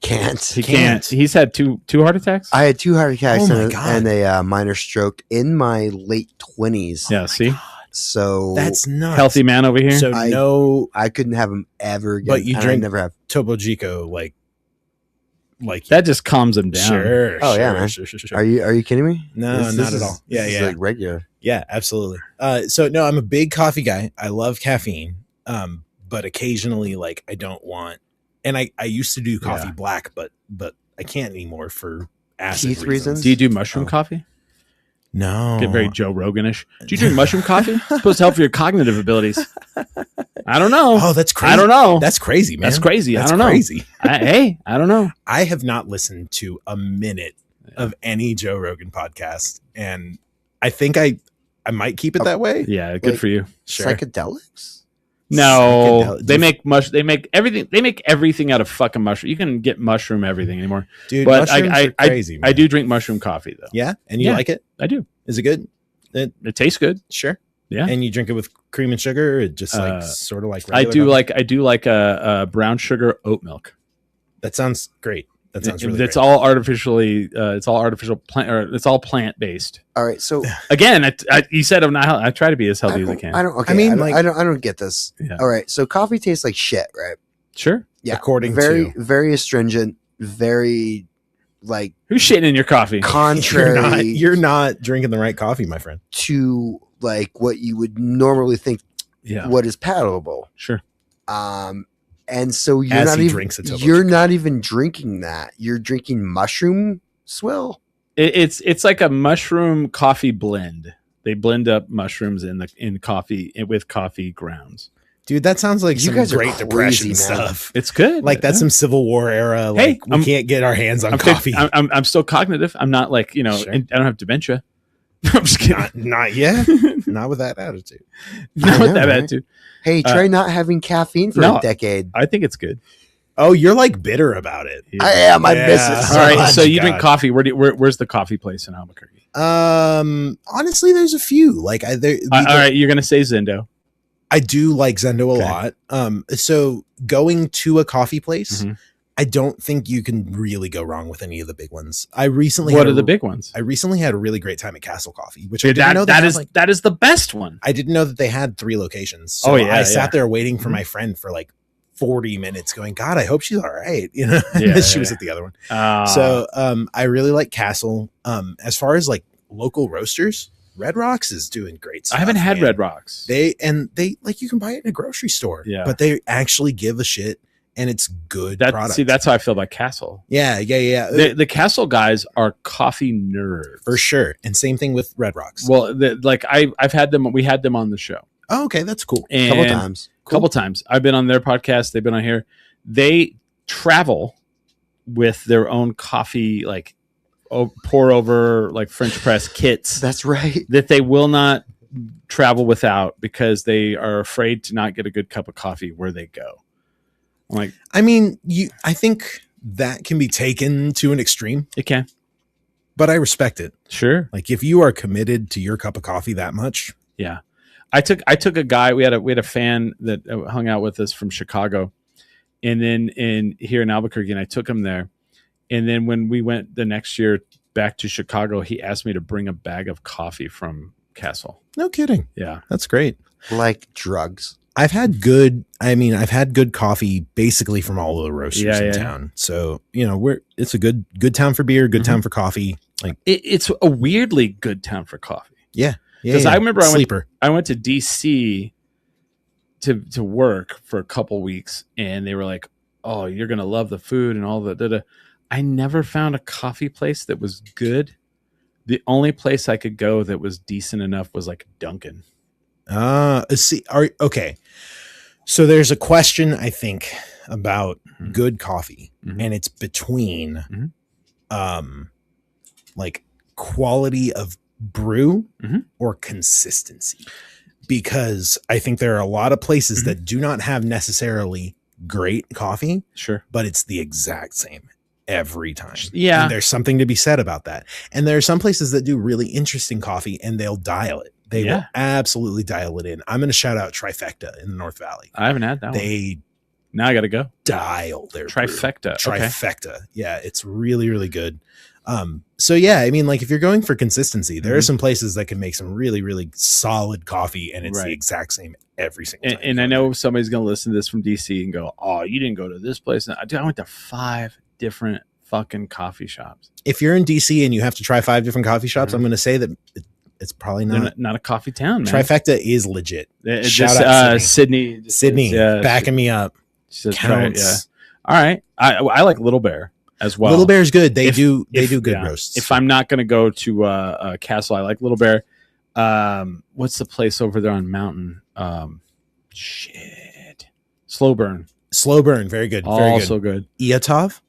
Can't. He can't. He's had two heart attacks. I had 2 heart attacks and a minor stroke in my late 20s. Yeah, see? God. So that's nuts. Healthy man over here. So I couldn't have them ever again. But you drink never have Topo Chico like that just calms him down. Sure. Oh yeah, man. Sure. Are you kidding me? No, not at all. Yeah. Like regular. Yeah, absolutely. So no, I'm a big coffee guy. I love caffeine. But occasionally like I don't want, and I used to do coffee black, but I can't anymore for acid reasons. Do you do mushroom coffee? No. Get very Joe Roganish. Do you drink mushroom coffee? It's supposed to help for your cognitive abilities. I don't know. Oh, that's crazy. I don't know. That's crazy, man. That's crazy. That's I don't know. Crazy. I don't know. I have not listened to a minute of any Joe Rogan podcast, and I think I might keep it that way. Yeah, good for you. Sure. Psychedelics? No, they make everything. They make everything out of fucking mushroom. You can get mushroom everything anymore, dude. But mushrooms are crazy. I do drink mushroom coffee though. Yeah, and you like it? I do. Is it good? It tastes good. Sure. Yeah. And you drink it with cream and sugar, or just like sort of like I do like a brown sugar oat milk. That sounds great. That sounds really It's great. all artificially. It's all artificial plant, or it's all plant based. All right. So again, you said I'm not. I try to be as healthy as I can. I don't. Okay. I mean, I don't get this. Yeah. All right. So coffee tastes like shit, right? Sure. Yeah. According very, to very astringent. Very like who's shitting in your coffee? Contrary. You're not drinking the right coffee, my friend. To like what you would normally think. Yeah. What is palatable? Sure. And so you're not even drinking that. You're drinking mushroom swill. It's like a mushroom coffee blend. They blend up mushrooms in coffee with coffee grounds. Dude, that sounds like you some guys Great crazy, Depression man. stuff. It's good. Like that's some Civil War era. Like we can't get our hands on coffee. I'm still cognitive. I'm not like sure. I don't have dementia. I'm just kidding. Not yet. Not with that attitude. Not with that attitude. Hey, try not having caffeine for a decade. I think it's good. Oh, you're like bitter about it. Yeah. I am. I miss it. So all right. So you drink coffee. Where's the coffee place in Albuquerque? Honestly, there's a few. Like all right, you're gonna say Zendo. I do like Zendo a lot. So going to a coffee place, I don't think you can really go wrong with any of the big ones. I recently What are the big ones? I recently had a really great time at Castle Coffee, which Dude, I didn't know that is the best one. I didn't know that they had 3 locations. So I sat there waiting for Mhm. my friend for like 40 minutes going, God, I hope she's all right. You know, she was at the other one. So I really like Castle. As far as like local roasters, Red Rocks is doing great stuff. I haven't had Red Rocks. They like, you can buy it in a grocery store, but they actually give a shit. And it's good product. See, that's how I feel about Castle. Yeah. The Castle guys are coffee nerds for sure, and same thing with Red Rocks. Well, I've had them. We had them on the show. Oh, okay, that's cool. And couple times. I've been on their podcast. They've been on here. They travel with their own coffee, like pour over, like French press kits. That's right. That they will not travel without because they are afraid to not get a good cup of coffee where they go. Like, I mean, I think that can be taken to an extreme. It can, but I respect it. Sure. Like if you are committed to your cup of coffee that much. Yeah. I took a guy, we had a fan that hung out with us from Chicago, and then here in Albuquerque, and I took him there. And then when we went the next year back to Chicago, he asked me to bring a bag of coffee from Castle. No kidding. Yeah. That's great. Like drugs. I've had good coffee basically from all of the roasters in town. So, you know, it's a good town for beer, good town for coffee. Like it's a weirdly good town for coffee. Yeah. Because I remember I went to DC to work for a couple weeks, and they were like, "Oh, you're gonna love the food and all that." I never found a coffee place that was good. The only place I could go that was decent enough was like Dunkin'. Okay. So there's a question, I think, about good coffee, and it's between like quality of brew or consistency, because I think there are a lot of places that do not have necessarily great coffee, but it's the exact same every time. Yeah. And there's something to be said about that. And there are some places that do really interesting coffee and they'll dial it. They will absolutely dial it in. I'm going to shout out Trifecta in the North Valley. I haven't had that one. Now I got to go. Dial their Trifecta. Trifecta. Okay. Yeah, it's really, really good. So yeah, I mean, like if you're going for consistency, there are some places that can make some really, really solid coffee, and it's the exact same every single time. And I know somebody's going to listen to this from DC and go, "Oh, you didn't go to this place." I went to 5 different fucking coffee shops. If you're in DC and you have to try 5 different coffee shops, I'm going to say that it's probably not a coffee town, man. Trifecta is legit. Shout out Sydney. Sydney, backing me up. Counts. All right. I like Little Bear as well. Little Bear's good. They do good roasts. If I'm not going to go to Castle, I like Little Bear. What's the place over there on Mountain? Slow Burn. Slow Burn, very good. Very also good. Iatov?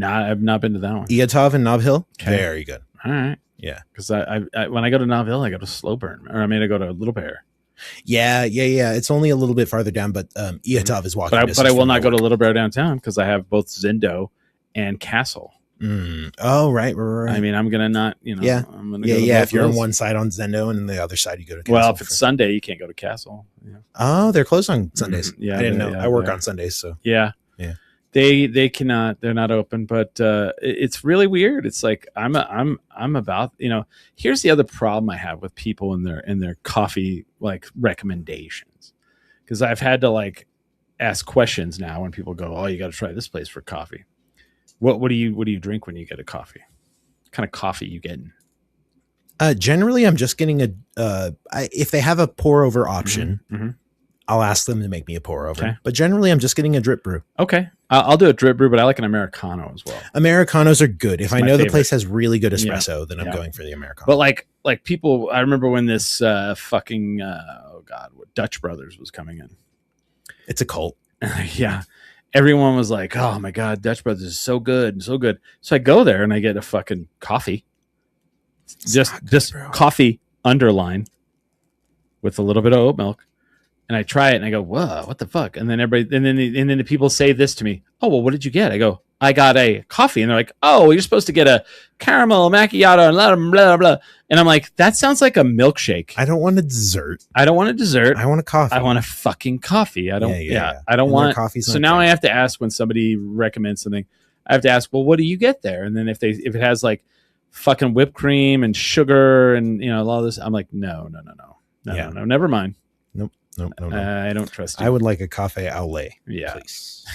I've not been to that one. Iatov and Nob Hill? Okay. Very good. All right. Yeah. Because I when I go to Nob Hill, I go to Slow Burn. Or I go to Little Bear. Yeah. It's only a little bit farther down, but Iatov is walking distance. But I will not go to Little Bear downtown because I have both Zendo and Castle. Oh, right. I mean, I'm gonna not, Yeah. I'm gonna go if you're on one side on Zendo and then the other side you go to Castle. Well, if it's Sunday, you can't go to Castle. Yeah. Oh, they're closed on Sundays. Yeah, I didn't know. I work on Sundays, so yeah. They cannot. They're not open. But it's really weird. It's like I'm about. Here's the other problem I have with people in their coffee like recommendations, because I've had to like ask questions now when people go, "Oh, you got to try this place for coffee." What do you drink when you get a coffee? What kind of coffee you getting? Generally, I'm just getting if they have a pour over option, I'll ask them to make me a pour over. Okay. But generally, I'm just getting a drip brew. Okay, I'll do a drip brew, but I like an Americano as well. Americanos are good. If I know the place has really good espresso, then I'm going for the Americano. But like people, I remember when this fucking Dutch Brothers was coming in. It's a cult. Yeah. Everyone was like, "Oh my God, Dutch Brothers is so good, so good." So I go there and I get a fucking coffee, just coffee underline with a little bit of oat milk, and I try it and I go, "Whoa, what the fuck?" And then the people say this to me, "Oh well, what did you get?" I go, I got a coffee. And they're like, oh, you're supposed to get a caramel macchiato and blah, blah, blah. And I'm like, that sounds like a milkshake. I don't want a dessert. I don't want a dessert. I want a coffee. I want a fucking coffee. I don't, I don't and want coffee. So now I have to ask when somebody recommends something, I have to ask, well, what do you get there? And then if it has like fucking whipped cream and sugar and, you know, all this, I'm like, no, never mind. No. I don't trust you. I would like a cafe au lait. Yeah. Please.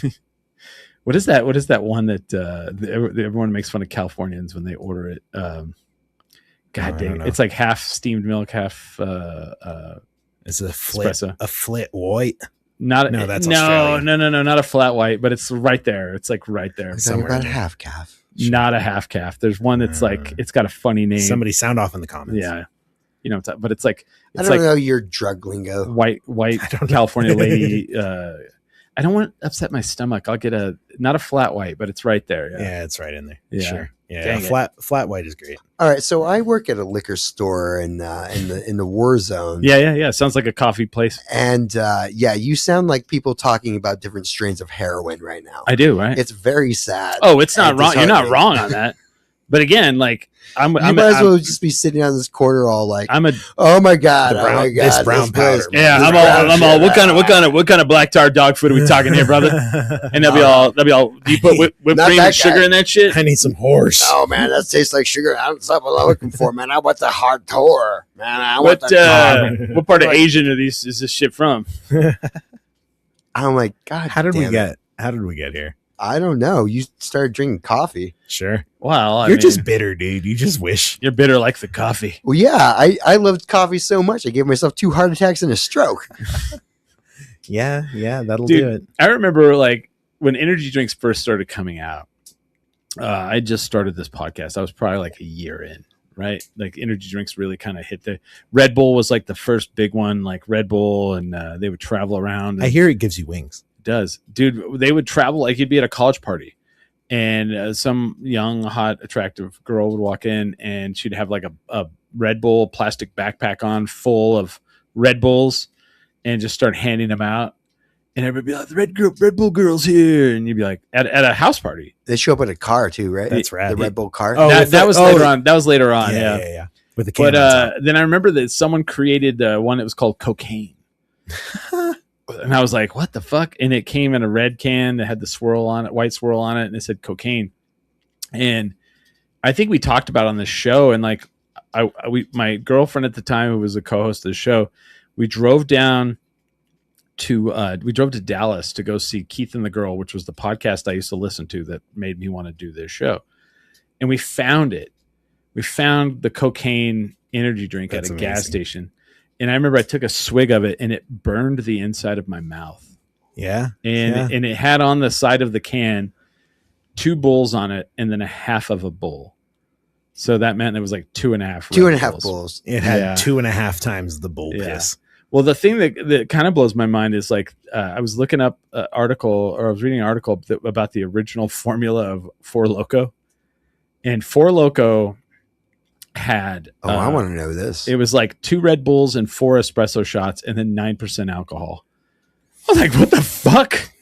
What is that? What is that one that everyone makes fun of Californians when they order it? God dang it. It's like half steamed milk, half it's a flat espresso. A flat white. That's Australian. No, not a flat white, but it's right there. It's like right there. About a half calf. Not a half calf. There's one that's like, it's got a funny name. Somebody sound off in the comments. Yeah. You know, but it's like, I don't know your drug lingo. White California lady. I don't want to upset my stomach. I'll get not a flat white, but it's right there. Yeah, it's right in there. Yeah. Sure. Yeah, flat white is great. All right, so I work at a liquor store in the war zone. Yeah. Sounds like a coffee place. And you sound like people talking about different strains of heroin right now. I do, right? It's very sad. Oh, it's not wrong. You're not wrong on that. But again, like you might as well just be sitting on this corner all like, oh my god, this brown powder. Yeah, I'm all. What kind of black tar dog food are we talking here, brother? And they'll be all. Do you put whipped cream and sugar in that shit? I need some horse. Oh man, that tastes like sugar. That's what I'm looking for, man. I want the hard tor, man. What part of Asian is this shit from? Oh my god! How did we get here? I don't know. You started drinking coffee. Sure. Well, you're just bitter, dude. You just wish. You're bitter like the coffee. Well, yeah. I loved coffee so much. I gave myself 2 heart attacks and a stroke. Yeah, that'll do it. I remember like when energy drinks first started coming out, I just started this podcast. I was probably like a year in, right? Like energy drinks really kind of hit the Red Bull was like the first big one, like Red Bull, and they would travel around. I hear it gives you wings. Does, dude. They would travel like you'd be at a college party and some young hot attractive girl would walk in and she'd have like a Red Bull plastic backpack on full of Red Bulls and just start handing them out and everybody be like, the Red Bull girl's here, and you'd be like at a house party. They show up in a car too, right? That's rad. The Red Bull car. That was later on. That was later on. Yeah. With the can. But then I remember that someone created one that was called cocaine. And I was like, what the fuck? And it came in a red can that had the swirl on it, white swirl on it, and it said cocaine. And I think we talked about it on the show, and like my girlfriend at the time, who was the co-host of the show, we drove to Dallas to go see Keith and the Girl, which was the podcast I used to listen to that made me want to do this show. And we found it. We found the cocaine energy drink at a gas station. And I remember I took a swig of it and it burned the inside of my mouth. Yeah. And it had on the side of the can 2 bulls on it and then a half of a bull. So that meant it was like 2.5. 2.5 bulls. It had 2.5 times the bull piss. Well, the thing that kind of blows my mind is like I was looking up I was reading an article about the original formula of Four Loko. And Four Loko had I want to know this. It was like 2 Red Bulls and 4 espresso shots and then 9% alcohol. I was like, what the fuck?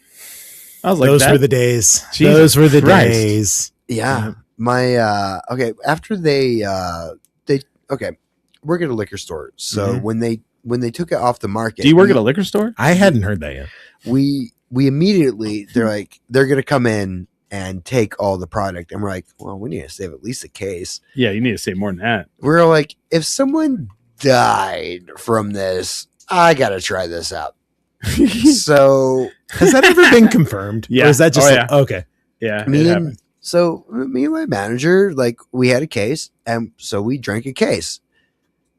I was like, those were the days. Jesus those were the Christ. days. Yeah. My after they work at a liquor store. So when they took it off the market. Do you work at a liquor store? I hadn't heard that yet. We immediately they're gonna come in and take all the product. And we're like, well, we need to save at least a case. Yeah, you need to save more than that. We're like, if someone died from this, I got to try this out. So has that ever been confirmed? Yeah. Or is that just okay? Yeah. Me and my manager, like we had a case and so we drank a case.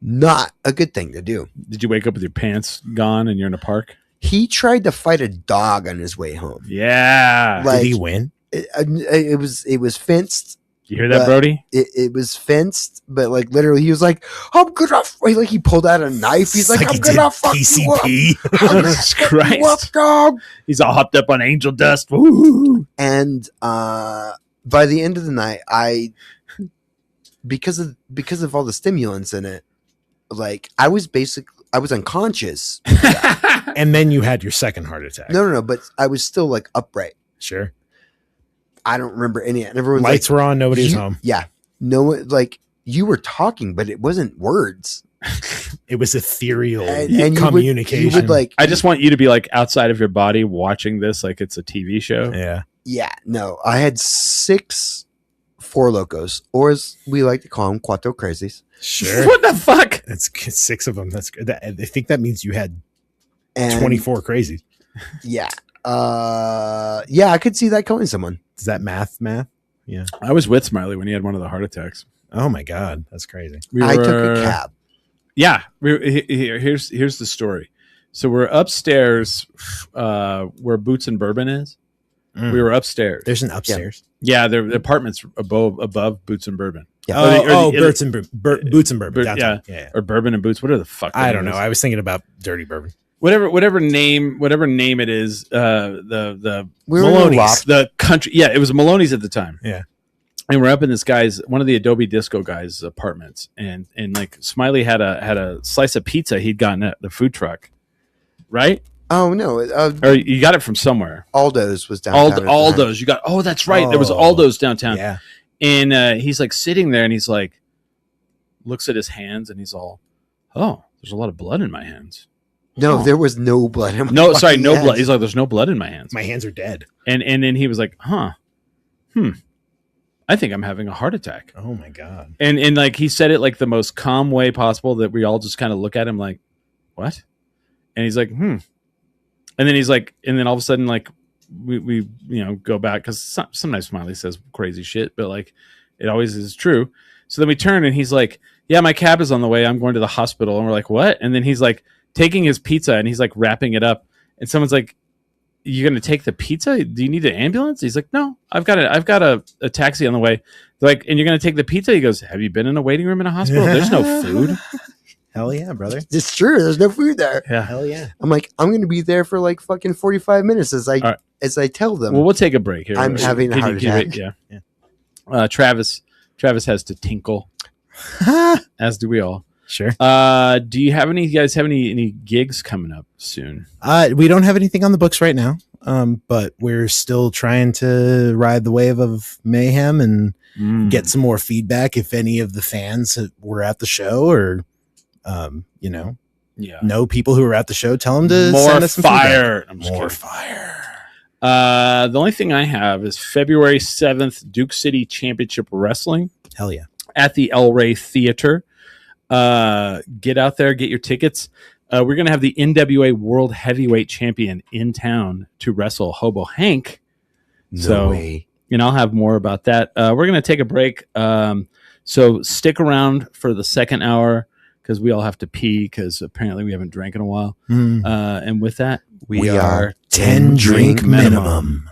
Not a good thing to do. Did you wake up with your pants gone and you're in a park? He tried to fight a dog on his way home. Yeah. Like, did he win? It was fenced. You hear that, Brody? It was fenced, but like literally, he was like, "I'm gonna," like he pulled out a knife. He's like, "I'm gonna fuck PCP. you up. Jesus Christ, up, dog." He's all hopped up on angel dust. Woo! And by the end of the night, because of all the stimulants in it, like I was unconscious. And then you had your second heart attack. No, but I was still like upright. Sure. I don't remember any. And everyone's Lights like, were on. Nobody was you- home. Yeah, no one like you were talking, but it wasn't words. It was ethereal And communication. You would like. I just want you to be like outside of your body watching this like it's a TV show. Yeah. Yeah, no. I had 6 Four Locos, or as we like to call them, Cuatro Crazies. Sure. What the fuck? That's 6 of them. That's good. I think that means you had And 24 crazy. Yeah. Yeah, I could see that killing someone. Is that math? Yeah. I was with Smiley when he had one of the heart attacks. Oh my God. That's crazy. I took a cab. Yeah. Here's the story. So we're upstairs where Boots and Bourbon is. Mm. We were upstairs. There's an upstairs. Yeah, the apartment's above Boots and Bourbon. Yeah. Boots and Bourbon. Yeah. Yeah. Or Bourbon and Boots. What are the fuck? I don't know. is? I was thinking about Dirty Bourbon. Whatever name it is. The We were in a Maloney's, loft. the country. Yeah, it was Maloney's at the time. Yeah. And we're up in this guy's, one of the Adobe Disco guys' apartments, and like Smiley had a slice of pizza he'd gotten at the food truck, right? Oh no, Or you got it from somewhere. Aldo's was downtown. at the time. Aldo's. You got. Oh, that's right. There was Oh, Aldo's downtown. Yeah. And he's like sitting there, and he's like, looks at his hands, and he's all, "Oh, there's a lot of blood in my hands." No, Huh. there was no blood in my No, sorry, fucking no hands. blood. He's like, "There's no blood in my hands." My hands are dead. And then he was like, "Huh, I think I'm having a heart attack." Oh my God. And like he said it like the most calm way possible that we all just kind of look at him like, "What?" And he's like, "Hmm." And then he's like, and then all of a sudden like we go back because sometimes Smiley says crazy shit, but like it always is true. So then we turn and he's like, "Yeah, my cab is on the way. I'm going to the hospital." And we're like, "What?" And then he's like taking his pizza and he's like wrapping it up. And someone's like, "You're going to take the pizza? Do you need an ambulance?" He's like, "No, I've got a taxi on the way." They're like, "And you're going to take the pizza?" He goes, "Have you been in a waiting room in a hospital? There's no food." Hell yeah, brother. It's true. There's no food there. Yeah. Hell yeah. I'm like, I'm going to be there for like fucking 45 minutes as I tell them. Well, we'll take a break here. I'm having a heart attack. Yeah. Travis has to tinkle, as do we all. Sure. Do you guys have any gigs coming up soon? We don't have anything on the books right now, but we're still trying to ride the wave of mayhem and get some more feedback if any of the fans were at the show or, know people who were at the show. Tell them to more send us some fire. feedback. I'm just More kidding. fire. The only thing I have is February 7th, Duke City Championship Wrestling Hell yeah. at the El Rey Theater. Get out there, get your tickets. We're going to have the NWA World Heavyweight Champion in town to wrestle Hobo Hank. No way. And I'll have more about that. We're going to take a break. So stick around for the second hour because we all have to pee because apparently we haven't drank in a while. And with that, we are 10 drink minimum.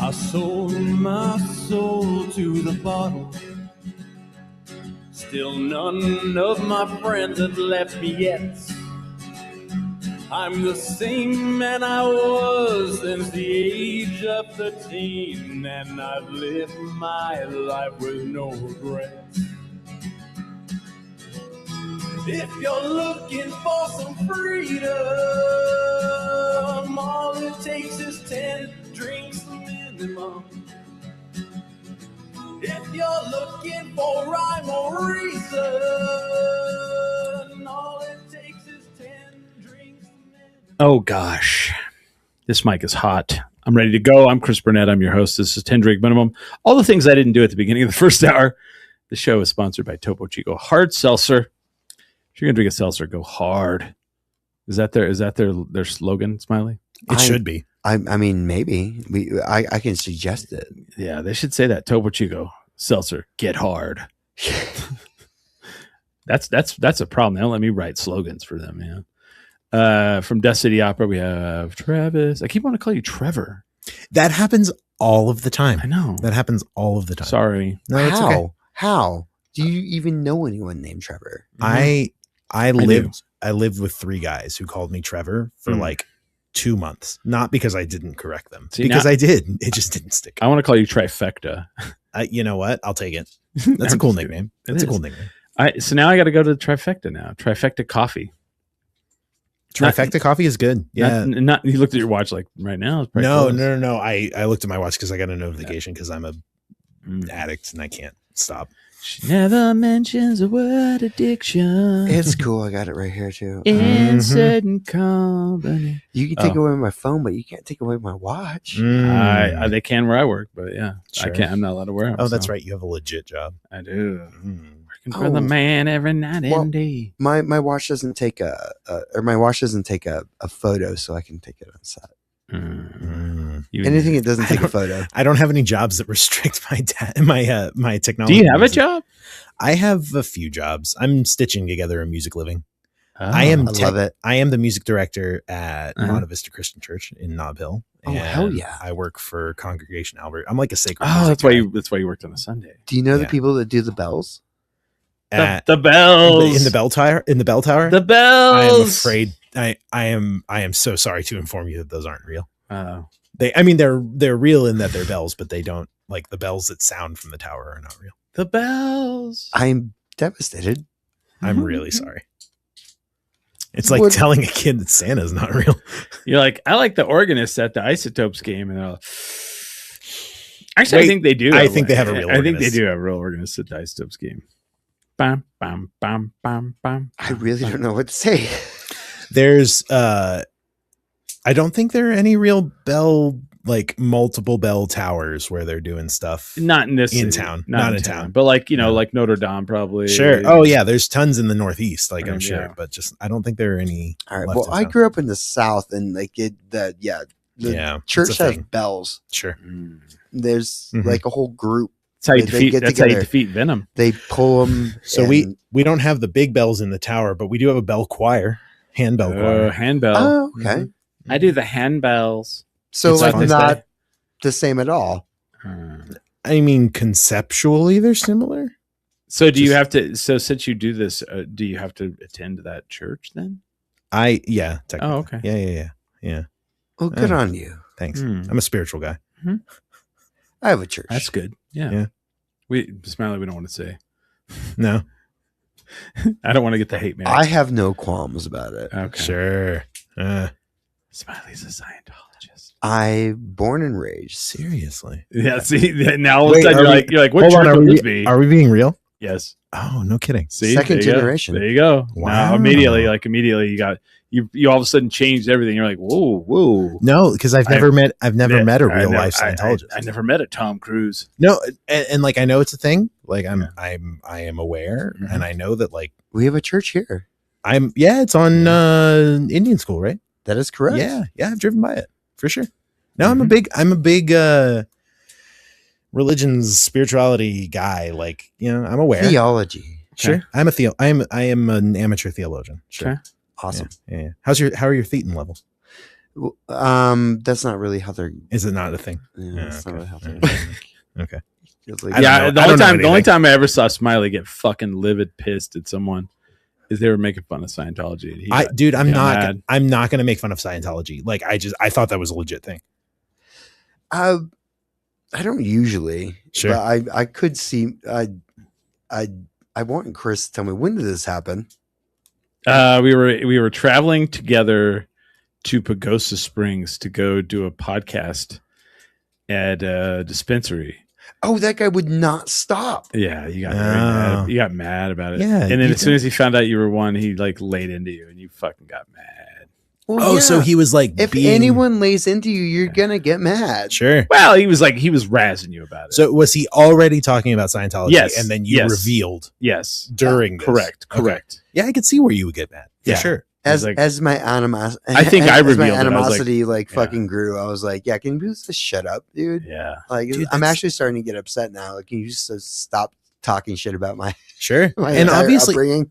I sold my soul to the bottle. Still none of my friends have left me yet. I'm the same man I was since the age of 13, and I've lived my life with no regrets. If you're looking for some freedom, all it takes is 10 drinks minimum. If you're looking for rhyme or reason, all it takes is 10 drinks minimum. Oh, gosh. This mic is hot. I'm ready to go. I'm Chris Burnett. I'm your host. This is 10 Drink Minimum. All the things I didn't do at the beginning of the first hour. The show is sponsored by Topo Chico Hard Seltzer. If you're going to drink a seltzer, go hard. Is that their slogan, Smiley? It should be. I mean, maybe I can suggest it. Yeah, they should say that. Topo Chico Seltzer, get hard. That's a problem. They don't let me write slogans for them, man. From Death City Opera, we have Travis. I keep wanting to call you Trevor. That happens all of the time. I know. That happens all of the time. Sorry. No, it's okay. How? Do you even know anyone named Trevor? I lived with 3 guys who called me Trevor for like 2 months. Not because I didn't correct them. See, because I did. It just didn't stick. I want to call you Trifecta. You know what? I'll take it. That's a cool nickname. That's a cool nickname. So now I got to go to the Trifecta now. Trifecta Coffee. Trifecta coffee is good. Yeah. Not you looked at your watch like right now. It's No. I looked at my watch because I got a notification because I'm a addict and I can't stop. She never mentions the word addiction. It's cool. I got it right here too. In certain company. You can take away my phone, but you can't take away my watch. They can where I work, but yeah, Sure. I can't. I'm not allowed to wear them. Oh, that's right. You have a legit job. I do. Working for the man every night and day. My watch doesn't take a photo, so I can take it on set. Anything it doesn't take a photo. I don't have any jobs that restrict my technology. Do you have a job? I have a few jobs. I'm stitching together a music living. Oh, I love it. I am the music director at Monte Vista Christian Church in Nob Hill. Oh, hell yeah! I work for Congregation Albert. I'm like a sacred. Oh, music that's why you worked on a Sunday. Do you know the people that do the bells? The bells in the bell tower. In the bell tower. The bells. I am afraid. I am so sorry to inform you that those aren't real. They're real in that they're bells, but they don't, like, the bells that sound from the tower are not real. The bells. I'm devastated. I'm really sorry. It's like telling a kid that Santa's not real. You're like, I like the organist at the Isotopes game, and they're like, actually, I think they do. I think they have a real organist. I think they do have a real organist at the Isotopes game. Bam, bam, bam, bam, bam. I really don't know what to say. There's I don't think there are any real multiple bell towers where they're doing stuff. Not in this in city. town. Not in town. But like Notre Dame probably. Sure. Oh yeah, there's tons in the Northeast, like I'm sure, yeah. but just I don't think there are any. All right. Well, I grew up in the South, and the church has bells. Sure. There's like a whole group. That's how you defeat Venom. They pull them. So we don't have the big bells in the tower, but we do have a bell choir, handbell choir. Handbell. Oh, okay. I do the handbells. So it's not the same at all. I mean, conceptually, they're similar. So do you have to? So since you do this, do you have to attend that church then? Yeah. Technically. Oh, okay. Yeah. Well, good on you. Thanks. I'm a spiritual guy. I have a church. That's good. Yeah. Smiley, we don't want to say. No. I don't want to get the hate mail. I have no qualms about it. Okay. Sure. Smiley's a Scientologist. I born and raised. Seriously. Yeah. See, now all of a sudden you're like, what church would this be? Are we being real? Yes. Oh, no kidding. See, second generation. There you go. Wow. Now, immediately you all of a sudden changed everything. You're like, whoa. No, because I've never met a real life Scientologist. I never met a Tom Cruise. No, and like I know it's a thing. Like I am aware, and I know that like we have a church here. It's on Indian School, right? That is correct. Yeah, I've driven by it for sure. No, I'm a big religions, spirituality guy. Like, I'm aware. Theology. Sure. Okay. I am an amateur theologian. Sure. Okay. Awesome. Yeah. How are your thetan levels? That's not really how they're. Is it not a thing? Yeah, that's not okay. really how they're. Okay. It's like- I don't know. The I only don't know time anything. I ever saw Smiley get fucking livid pissed at someone is they were making fun of Scientology. And he got I'm not going to make fun of Scientology. Like I thought that was a legit thing. I don't usually. Sure. But I could see. I want Chris to tell me, when did this happen? we were traveling together to Pagosa Springs to go do a podcast at a dispensary. Oh, that guy would not stop. Yeah, you got very mad. You got mad about it. Yeah, and then as soon as he found out you were one, he like laid into you, and you fucking got mad. Well, so he was like, if anyone lays into you, you're gonna get mad. Sure. Well, he was razzing you about it. So was he already talking about Scientology? Yes. And then you revealed yes during this? correct. Okay. Yeah, I could see where you would get mad. For Yeah. sure. As my animosity, I think I revealed it. I was animosity like, fucking grew. I was like, yeah, can you just shut up, dude? Yeah. Like, Dude, I'm that's- actually starting to get upset now. Like, can you just stop talking shit about my Sure. my And entire obviously upbringing?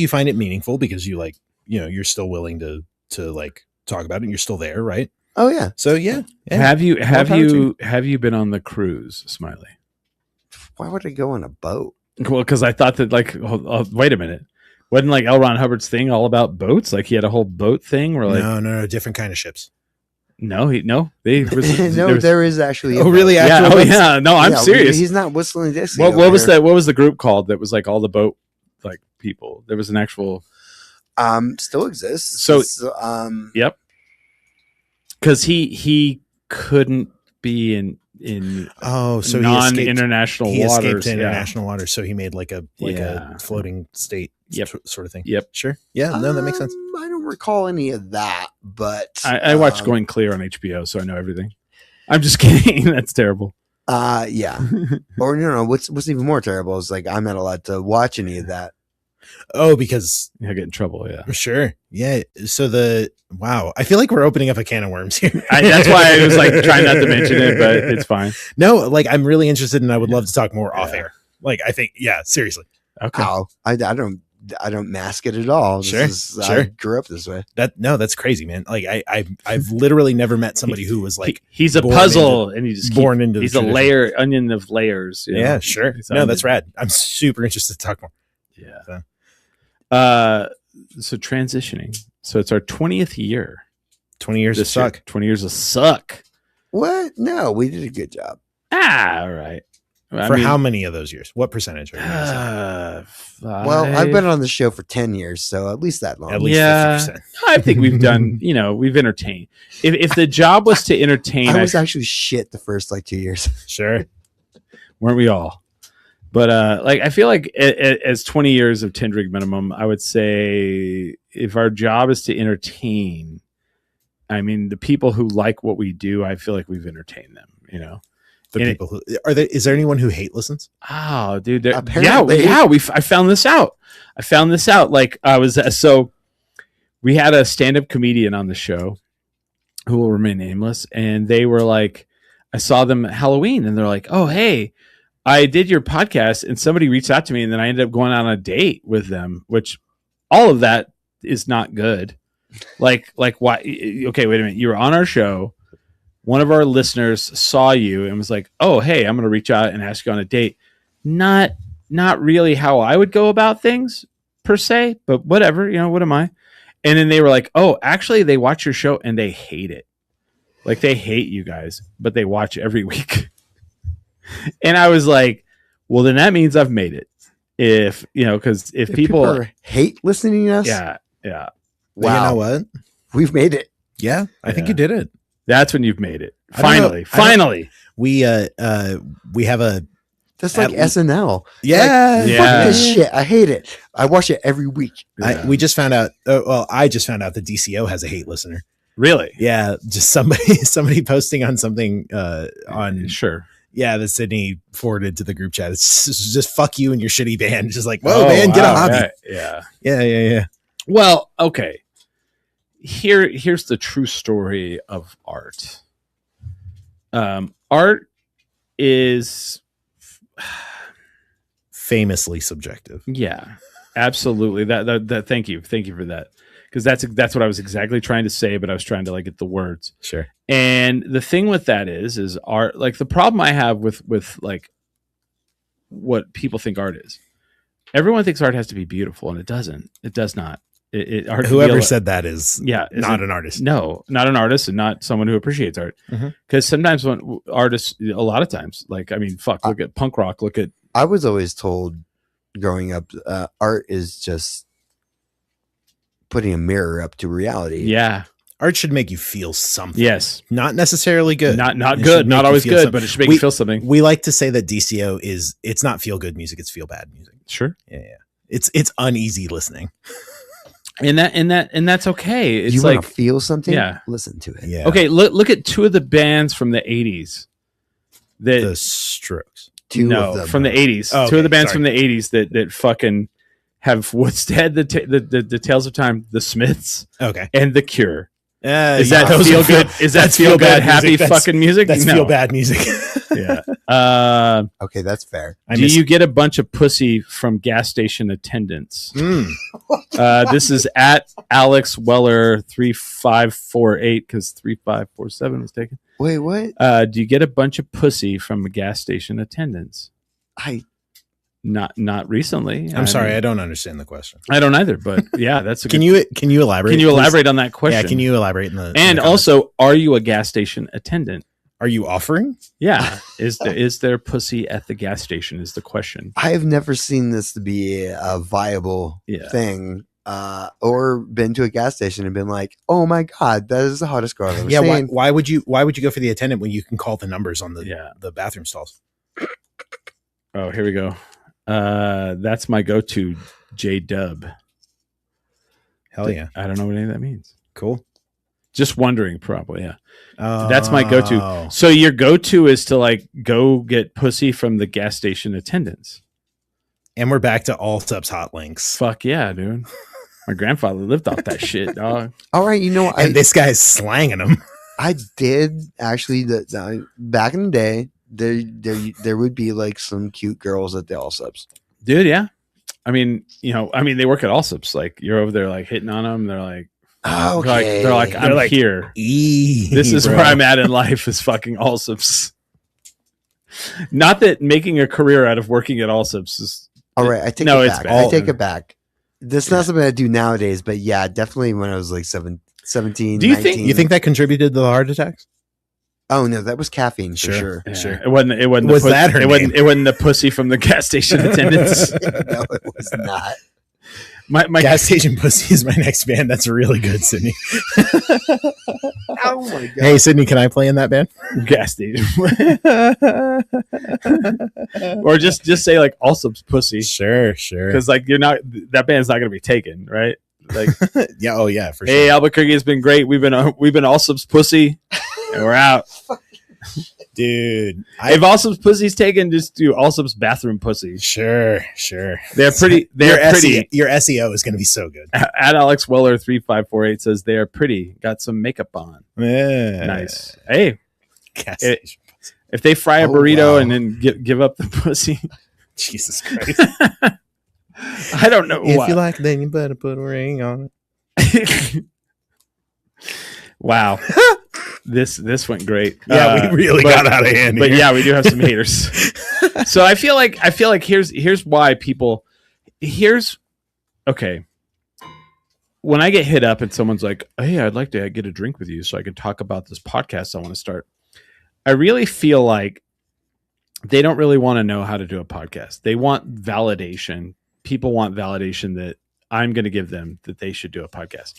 you find it meaningful because you like, you're still willing to like talk about it and you're still there, right? Oh yeah. So yeah. Have you power have you been on the cruise, Smiley? Why would I go on a boat? Well, because I thought that wait a minute, wasn't like L. Ron Hubbard's thing all about boats? Like he had a whole boat thing where like no, different kind of ships. No, there is actually. Oh, really? Yeah. Actual Oh, boats? yeah. No, I'm serious. He's not whistling this. What was that? What was the group called? That was like all the boat like people. There was an actual. Still exists. So- It's, Yep. Because he couldn't be in Oh, so non-international he escaped waters. to international waters, so he made like a Yeah. floating state Yep. sort of thing. Yep. Sure. Yeah, no, that makes sense. I don't recall any of that, but I watched Going Clear on HBO, so I know everything. I'm just kidding. That's terrible. Yeah. Or no. What's even more terrible is like I'm not allowed to watch any of that. Oh, because I get in trouble. Yeah. sure. Yeah. So wow. I feel like we're opening up a can of worms here. That's why I was like trying not to mention it, but it's fine. No, like I'm really interested and I would love to talk more off Yeah. air. Like I think, yeah, seriously. Okay. Oh, I don't mask it at all. Sure, Sure. sure. I grew up this way. That's crazy, man. Like I've literally never met somebody who was like He's a born puzzle, and you just born into the He's a tradition. onion of layers. you know? Yeah, sure. He's No, onion. that's rad. I'm super interested to talk more. Yeah. So transitioning. So it's our 20th year. 20 years of This year. suck. 20 years of suck. What? No, we did a good job. All right. For how many of those years? What percentage are you gonna Well, I've been on the show for 10 years, so at least that long. say? At least Yeah. 50%. I think we've done, we've entertained. If the job was to entertain, I was actually shit the first 2 years. Sure. weren't we all? But I feel like as 20 years of 10 drink minimum, I would say if our job is to entertain, I mean, the people who like what we do, I feel like we've entertained them, The And people who is there anyone who hate listens? Oh, dude. Apparently. I found this out. Like I was, so we had a stand-up comedian on the show who will remain nameless. And they were like, I saw them at Halloween and they're like, oh, hey, I did your podcast and somebody reached out to me and then I ended up going on a date with them, which all of that is not good. Like why? Okay, wait a minute. You were on our show. One of our listeners saw you and was like, oh, hey, I'm going to reach out and ask you on a date. Not really how I would go about things per se, but whatever, what am I? And then they were like, oh, actually they watch your show and they hate it. Like they hate you guys, but they watch every week. And I was like, well, then that means I've made it. Because if people hate listening to us, yeah. Wow. wow, You know what? we've made it. Yeah, I think Yeah. you did it. That's when you've made it. I don't know. Finally. We have a That's like At- SNL. yeah. Like, Yeah. fuck this shit. I hate it. I watch it every week. We just found out. I just found out the DCO has a hate listener. Really? Yeah, just somebody posting on something on Sure. yeah that Sydney forwarded to the group chat. It's just fuck you and your shitty band. Just like whoa man, get a wow. hobby. Yeah. Well, okay. Here's the true story of art. Art is Famously subjective. absolutely. That thank you for that. because that's what I was exactly trying to say, but I was trying to like get the words. Sure. And the thing with that is art. Like the problem I have with like what people think art is. Everyone thinks art has to be beautiful, and it doesn't. It does not. Art Whoever said that is not an artist. No, not an artist, and not someone who appreciates art. Because sometimes when artists, a lot of times, like I mean, fuck, look at punk rock. Look at. I was always told growing up, art is just putting a mirror up to reality. Yeah, art should make you feel something. Yes, not necessarally good. Not good. Not always good, but it should make you feel something. We like to say that DCO it's not feel good music; it's feel bad music. Sure. Yeah. It's uneasy listening. And that's okay. It's you like want to feel something. Yeah, listen to it. Yeah. Okay. Look at two of the bands from the 80s. The Strokes. From the 80s. Oh, two of the bands sorry. from the 80s that fucking have withstood the tales of time. The Smiths. Okay. And the Cure. Is that feel good? Is that feel good? Happy fucking music? That's feel bad music. Yeah. Okay, that's fair. Do you get a bunch of pussy from gas station attendants? This is at Alex Weller 3548 because 3547 was taken. Wait, what? Do you get a bunch of pussy from gas station attendants? Not recently. I'm sorry, I don't understand the question. I don't either, but yeah, that's a Can you elaborate? Can you elaborate on that question? Yeah, can you elaborate and also, are you a gas station attendant? Are you offering? Yeah. Is there pussy at the gas station is the question. I have never seen this to be a viable thing. Or been to a gas station and been like, oh my God, that is the hottest girl I've ever seen. Why would you go for the attendant when you can call the numbers on the bathroom stalls? Oh, here we go. That's my go-to, J-Dub. Hell yeah. I don't know what any of that means. Cool. Just wondering, probably, yeah. That's my go-to. So your go-to is to like go get pussy from the gas station attendants. And we're back to all subs hot links. Fuck yeah, dude. My grandfather lived off that shit, dog. All right, and this guy's slanging them. I did actually. Back in the day, there would be like some cute girls at the all subs. Dude, yeah. I mean, they work at all subs. Like you're over there, like hitting on them. They're like, okay. They're like, I'm here. This is where I'm at in life. Is fucking all subs. Not that making a career out of working at all subs is. All right, I take it back. I take it back. This is not something I do nowadays, but yeah, definitely when I was like 17, do you 19. You think that contributed to the heart attacks? Oh no, that was caffeine for sure. Yeah. Sure. It wasn't. It wasn't. Was that her name? It wasn't the pussy from the gas station attendants. No, it was not. My gas station pussy is my next band. That's really good, Sydney. Oh my God. Hey, Sydney, can I play in that band? Gas station. Or just say like all subs pussy. Sure. Because like that band's not gonna be taken, right? Like yeah, oh yeah, for sure. Hey, Albuquerque has been great. We've been all subs pussy, and we're out. Dude, if all subs pussy's taken, just do all subs bathroom pussy. Sure. They're pretty. They're pretty. Your SEO is going to be so good. At Alex Weller 3548 says they are pretty. Got some makeup on. Yeah. Nice. Hey, if they fry a Oh, burrito wow. and then give up the pussy, Jesus Christ. I don't know. If you like, then you better put a ring on it. Wow. This went great. Yeah, we really got out of hand. But yeah, we do have some haters. So I feel like here's why people okay. When I get hit up and someone's like, "Hey, I'd like to get a drink with you so I can talk about this podcast I want to start." I really feel like they don't really want to know how to do a podcast. They want validation. People want validation that I'm going to give them that they should do a podcast.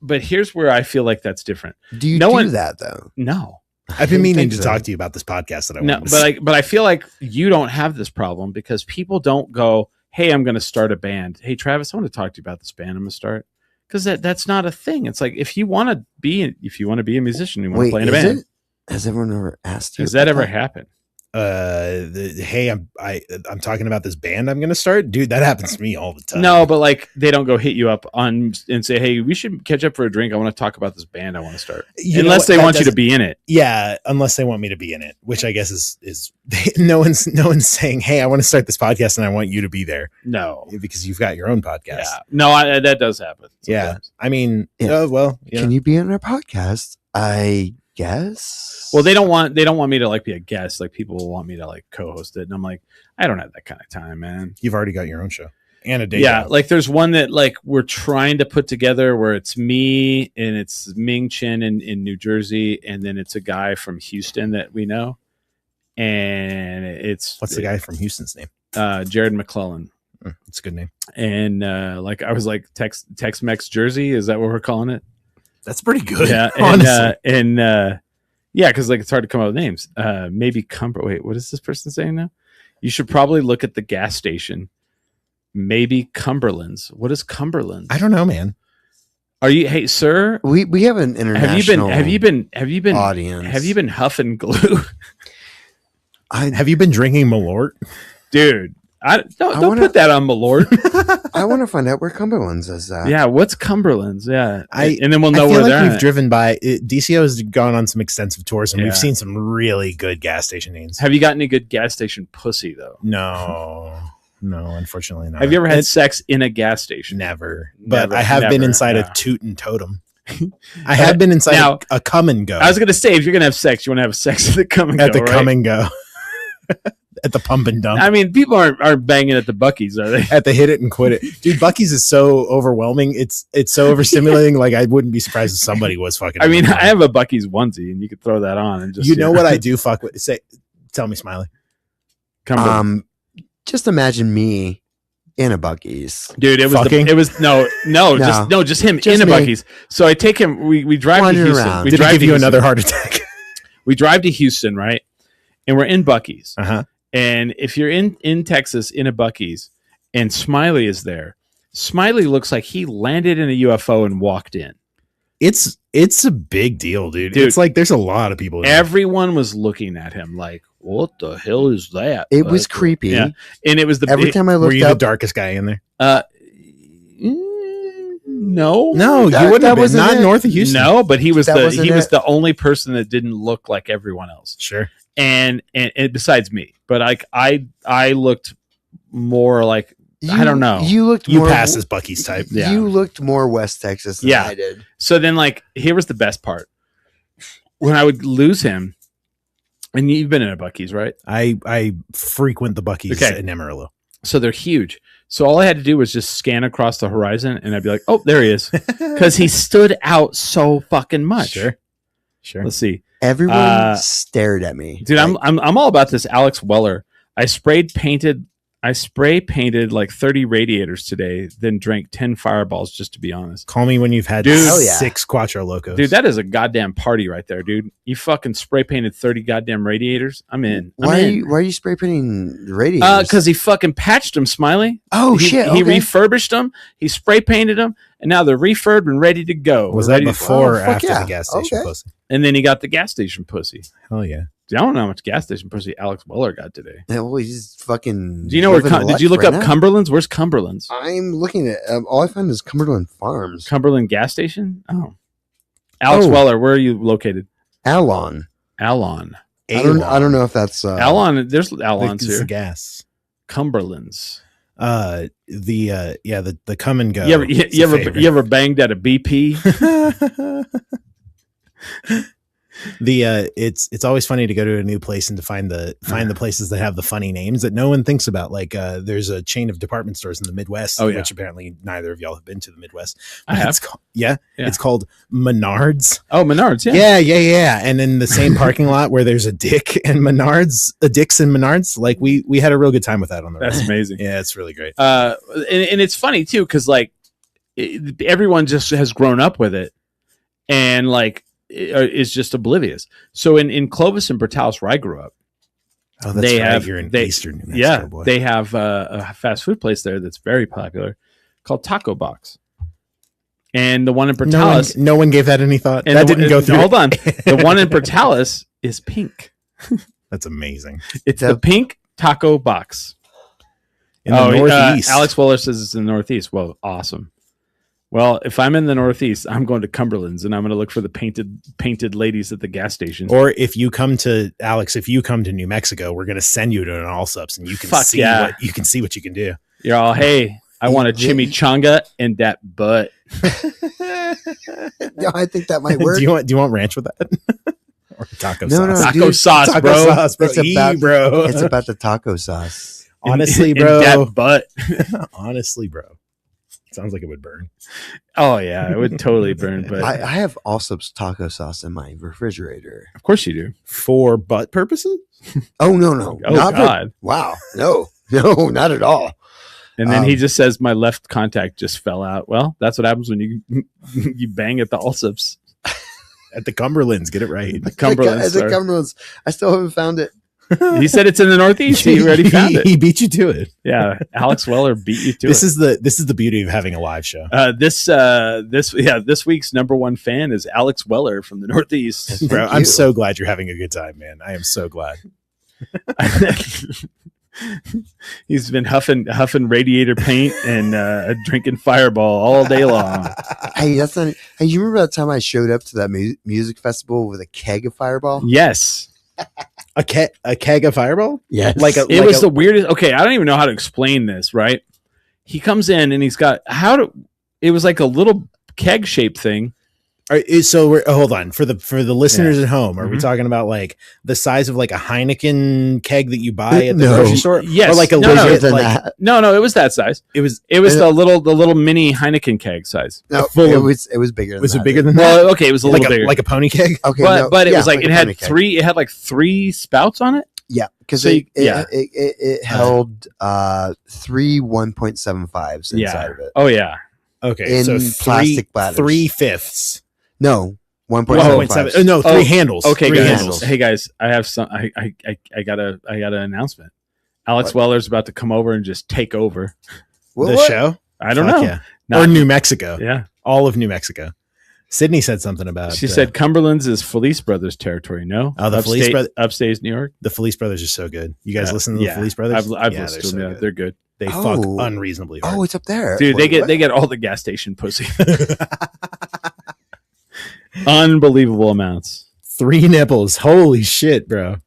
But here's where I feel like that's different. Do you do that though? No. I've been meaning to talk to you about this podcast that I want to but I feel like you don't have this problem because people don't go, "Hey, I'm going to start a band. Hey, Travis, I want to talk to you about this band I'm going to start." Because that's not a thing. It's like if you want to be a musician, you want to play in a band. Has everyone ever asked you? Has that ever happened? Hey, I'm talking about this band I'm gonna start, dude. That happens to me all the time. No, but like they don't go hit you up on and say, "Hey, we should catch up for a drink. I want to talk about this band I want to start." Unless they want you to be in it. Yeah, unless they want me to be in it, which I guess is no one's saying, "Hey, I want to start this podcast and I want you to be there." No, because you've got your own podcast. Yeah, no, that does happen. Sometimes. Yeah, I mean, can you be on our podcast? I guess. Well, they don't want me to like be a guest. Like people will want me to like co-host it, and I'm like, I don't have that kind of time, man. You've already got your own show and a day. Yeah, job. like there's one that like we're trying to put together where it's me and it's Ming Chen in New Jersey, and then it's a guy from Houston that we know, and what's the guy from Houston's name? Jared McClellan. It's a good name. And like I was like Tex-Mex Jersey, is that what we're calling it? That's pretty good. Yeah, and yeah, because like it's hard to come up with names. Maybe Wait, what is this person saying now? You should probably look at the gas station. Maybe Cumberland's. What is Cumberland's? I don't know, man. Are you? Hey, sir. We have an international. Have you been audience? Have you been huffing glue? Have you been drinking Malort, dude? Don't put that on Malort. I want to find out where Cumberland's is at. Yeah, what's Cumberland's? Yeah, and then we'll know where they're we've at. driven by. DCO has gone on some extensive tours, and we've seen some really good gas station names. Have you got any good gas station pussy though? No, unfortunately not. Have you ever had sex in a gas station? Never. But I have been inside a Toot and Totem. I have been inside a Come and Go. I was going to say, if you're going to have sex, you want to have sex at the Come and Go. At the Come and Go. At the Pump and Dump. I mean, people aren't banging at the Buc-ee's, are they? At the Hit It and Quit It. Dude, Buc-ee's is so overwhelming. It's so overstimulating. Like, I wouldn't be surprised if somebody was fucking. I mean, I have a Buc-ee's onesie, and you could throw that on. And just, you know what I do fuck with? Tell me, Smiley. Just imagine me in a Buc-ee's. Dude, just him in a Buc-ee's. So I take him, we drive to Houston. Did it give you another heart attack? We drive to Houston, right? And we're in Buc-ee's. Uh-huh. And if you're in Texas in a Buc-ee's and Smiley is there, Smiley looks like he landed in a UFO and walked in. It's a big deal, dude. It's like there's a lot of people. Everyone was looking at him like, what the hell is that? It was creepy. Yeah. And it was every time I looked were you the darkest guy in there? No, you wouldn't have been. Not north of Houston. No, but he was the only person that didn't look like everyone else. Sure. And besides me, but I looked more like I don't know. You passed as Buc-ee's type. Yeah. You looked more West Texas than I did. So then, like, here was the best part. When I would lose him, and you've been in a Buc-ee's, right? I frequent the Buc-ee's in Amarillo. So they're huge. So all I had to do was just scan across the horizon, and I'd be like, "Oh, there he is," because he stood out so fucking much. Sure. Let's see. Everyone stared at me, dude. Like, I'm all about this Alex Weller. I spray painted like 30 radiators today, then drank 10 Fireballs, just to be honest. Call me when you've had 6 Quattro Locos. Dude, that is a goddamn party right there, dude. You fucking spray painted 30 goddamn radiators. I'm in. Why are you spray painting radiators? Because he fucking patched them, Smiley. He refurbished them. He spray painted them, and now they're refurbed and ready to go. Was that before or after the gas station pussy? And then he got the gas station pussy. Hell yeah. Dude, I don't know how much gas station pussy Alex Weller got today. Yeah, well, he's fucking. Do you know where? Did you look up Cumberland's? Where's Cumberland's? I'm looking at. All I found is Cumberland Farms. Cumberland gas station. Oh, Alex Weller. Where are you located? Alon. I don't know if that's Alon. There's Alon's here. The gas. Cumberland's. The Come and Go. You ever banged at a BP? It's always funny to go to a new place and to find the places that have the funny names that no one thinks about. Like there's a chain of department stores in the Midwest, which apparently neither of y'all have been to the Midwest. I have. It's called Menards. Oh, Menards, yeah. Yeah. And in the same parking lot where there's a Dick and Menards, Dick's and Menards, like we had a real good time with that on the road. That's amazing. Yeah, it's really great. And it's funny too, because like everyone just has grown up with it, and like is just oblivious. So in Clovis and Portales, where I grew up, you're in Eastern New Mexico, boy. They have a fast food place there that's very popular called Taco Box. And the one in Portales, no one gave that any thought. That didn't go through. Hold on, the one in Portales is pink. That's amazing. It's the pink taco box. In the Northeast. Alex Weller says it's in the Northeast. Well, awesome. Well, if I'm in the Northeast, I'm going to Cumberland's and I'm going to look for the painted ladies at the gas station. Or if you come to New Mexico, we're going to send you to an Allsups and you can see what you can do. You're all, hey, I want a chimichanga and that butt. No, I think that might work. Do you want ranch with that? Or taco sauce? No, Taco dude, sauce, taco bro. Sauce, bro. Bro. It's about the taco sauce. Honestly, and bro. that butt. Honestly, bro. Sounds like it would burn. Oh yeah, it would totally burn. But I have Allsup's taco sauce in my refrigerator. Of course you do. For butt purposes? Oh no. Oh God. Wow. No, not at all. And then he just says my left contact just fell out. Well, that's what happens when you bang at the Allsups. At the Cumberlands, get it right. At the Cumberlands. I still haven't found it. He said it's in the Northeast. He already found it. He beat you to it. Yeah, Alex Weller beat you to This it. is the beauty of having a live show. This week's number one fan is Alex Weller from the Northeast. Bro, I'm so glad you're having a good time, man. I am so glad. He's been huffing radiator paint and drinking Fireball all day long. Hey, that's not. Hey, you remember that time I showed up to that music festival with a keg of Fireball? Yes. A keg of Fireball? Yes. It was the weirdest. Okay, I don't even know how to explain this, right? He comes in and he's got it was like a little keg shaped thing. All right, so hold on for the listeners at home. Are we talking about like the size of like a Heineken keg that you buy at the grocery store? Yes, or like a no, it was that size. It was the little mini Heineken keg size. No, it was bigger. Than was that. It bigger than that? Well, okay, it was a little bigger, like a pony keg. Okay, but it was like it had three. It had like 3 spouts on it. Yeah, because So it held 3 1.75s inside of it. Oh yeah. Okay, in so plastic bladders. 3/5. No, 1.7. No, 3 handles. Okay, 3 guys. handles. Hey guys, I have some. I got an announcement. Alex Weller's about to come over and just take over The show. I don't know. Yeah. Or New Mexico. Yeah, all of New Mexico. Sydney said something about. She said Cumberland's is Felice Brothers territory. No, the Felice Brothers, upstate New York. The Felice Brothers are so good. You guys listen to the Felice Brothers? I've listened to them. Yeah, they're good. They fuck unreasonably hard. Oh, it's up there, dude. They get all the gas station pussy. Unbelievable amounts. 3 nipples. Holy shit, bro.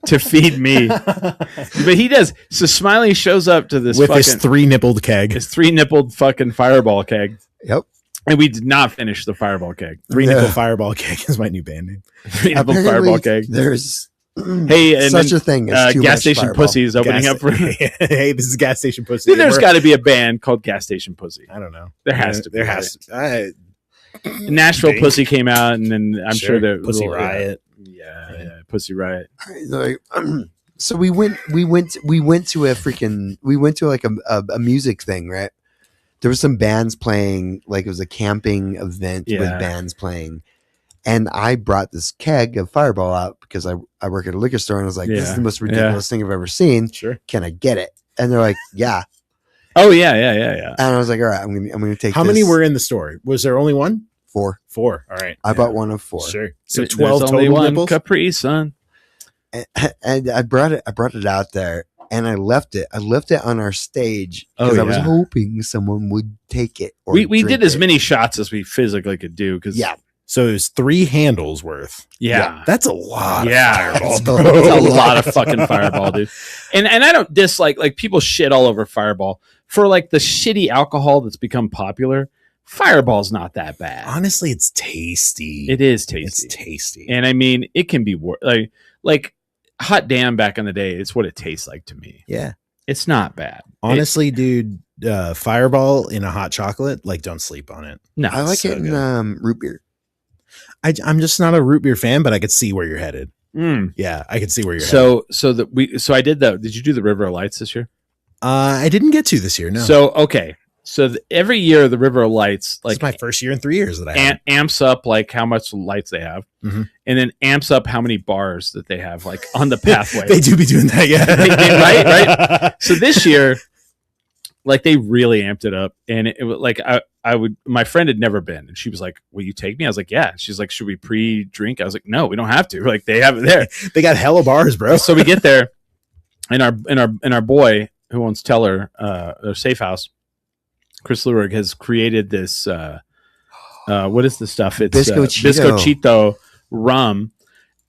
To feed me. But he does. So Smiley shows up to this with his 3-nippled keg. His 3-nippled fucking Fireball keg. Yep. And we did not finish the Fireball keg. 3-nipple Fireball keg is my new band name. 3-nipple Fireball keg. There's and such a thing as Gas Station Pussy is opening up for. Hey, this is Gas Station Pussy. Dude, there's got to be a band called Gas Station Pussy. I don't know. There has to be. There has to. Nashville Pussy came out, and then I'm sure there Pussy Riot. Yeah, Pussy Riot. So we went to like a music thing, right? There was some bands playing, like it was a camping event with bands playing. And I brought this keg of Fireball out because I work at a liquor store, and I was like, this is the most ridiculous thing I've ever seen. Sure. Can I get it? And they're like, yeah. Oh, yeah. And I was like, all right, I'm gonna take How many were in the store? Was there only one? 4. 4. All right. I bought one of 4. Sure. So There's 12 only total one nipples? Capri Sun. And I brought it out there, and I left it on our stage because I was hoping someone would take it. Or We did as many shots as we physically could do. So it was 3 handles worth. Yeah. That's a lot of Fireball, bro. It's a lot of fucking Fireball, dude. And I don't dislike, like, people shit all over Fireball. For, like, the shitty alcohol that's become popular, Fireball's not that bad. Honestly, it's tasty. It is tasty. It's tasty. And I mean, it can be like Hot Damn back in the day. It's what it tastes like to me. Yeah. It's not bad. Honestly, dude, Fireball in a hot chocolate, like, don't sleep on it. No. I like it in root beer. I'm just not a root beer fan, but I could see where you're headed. Yeah, I could see where you're headed. So I did that. Did you do the River of Lights this year? I didn't get to this year, no. So, okay. So every year the River of Lights, like, it's my first year in 3 years that I have. Amps up like how much lights they have, and then amps up how many bars that they have, like, on the pathway. They do be doing that, yeah. Right. So this year Like they really amped it up, and it was like my friend had never been, and she was like, "Will you take me?" I was like, "Yeah." She's like, "Should we pre-drink?" I was like, "No, we don't have to." Like they have it there. They got hella bars, bro. So we get there, and our boy who owns Teller, their safe house, Chris Lurig, has created this. What is the stuff? It's Biscochito rum.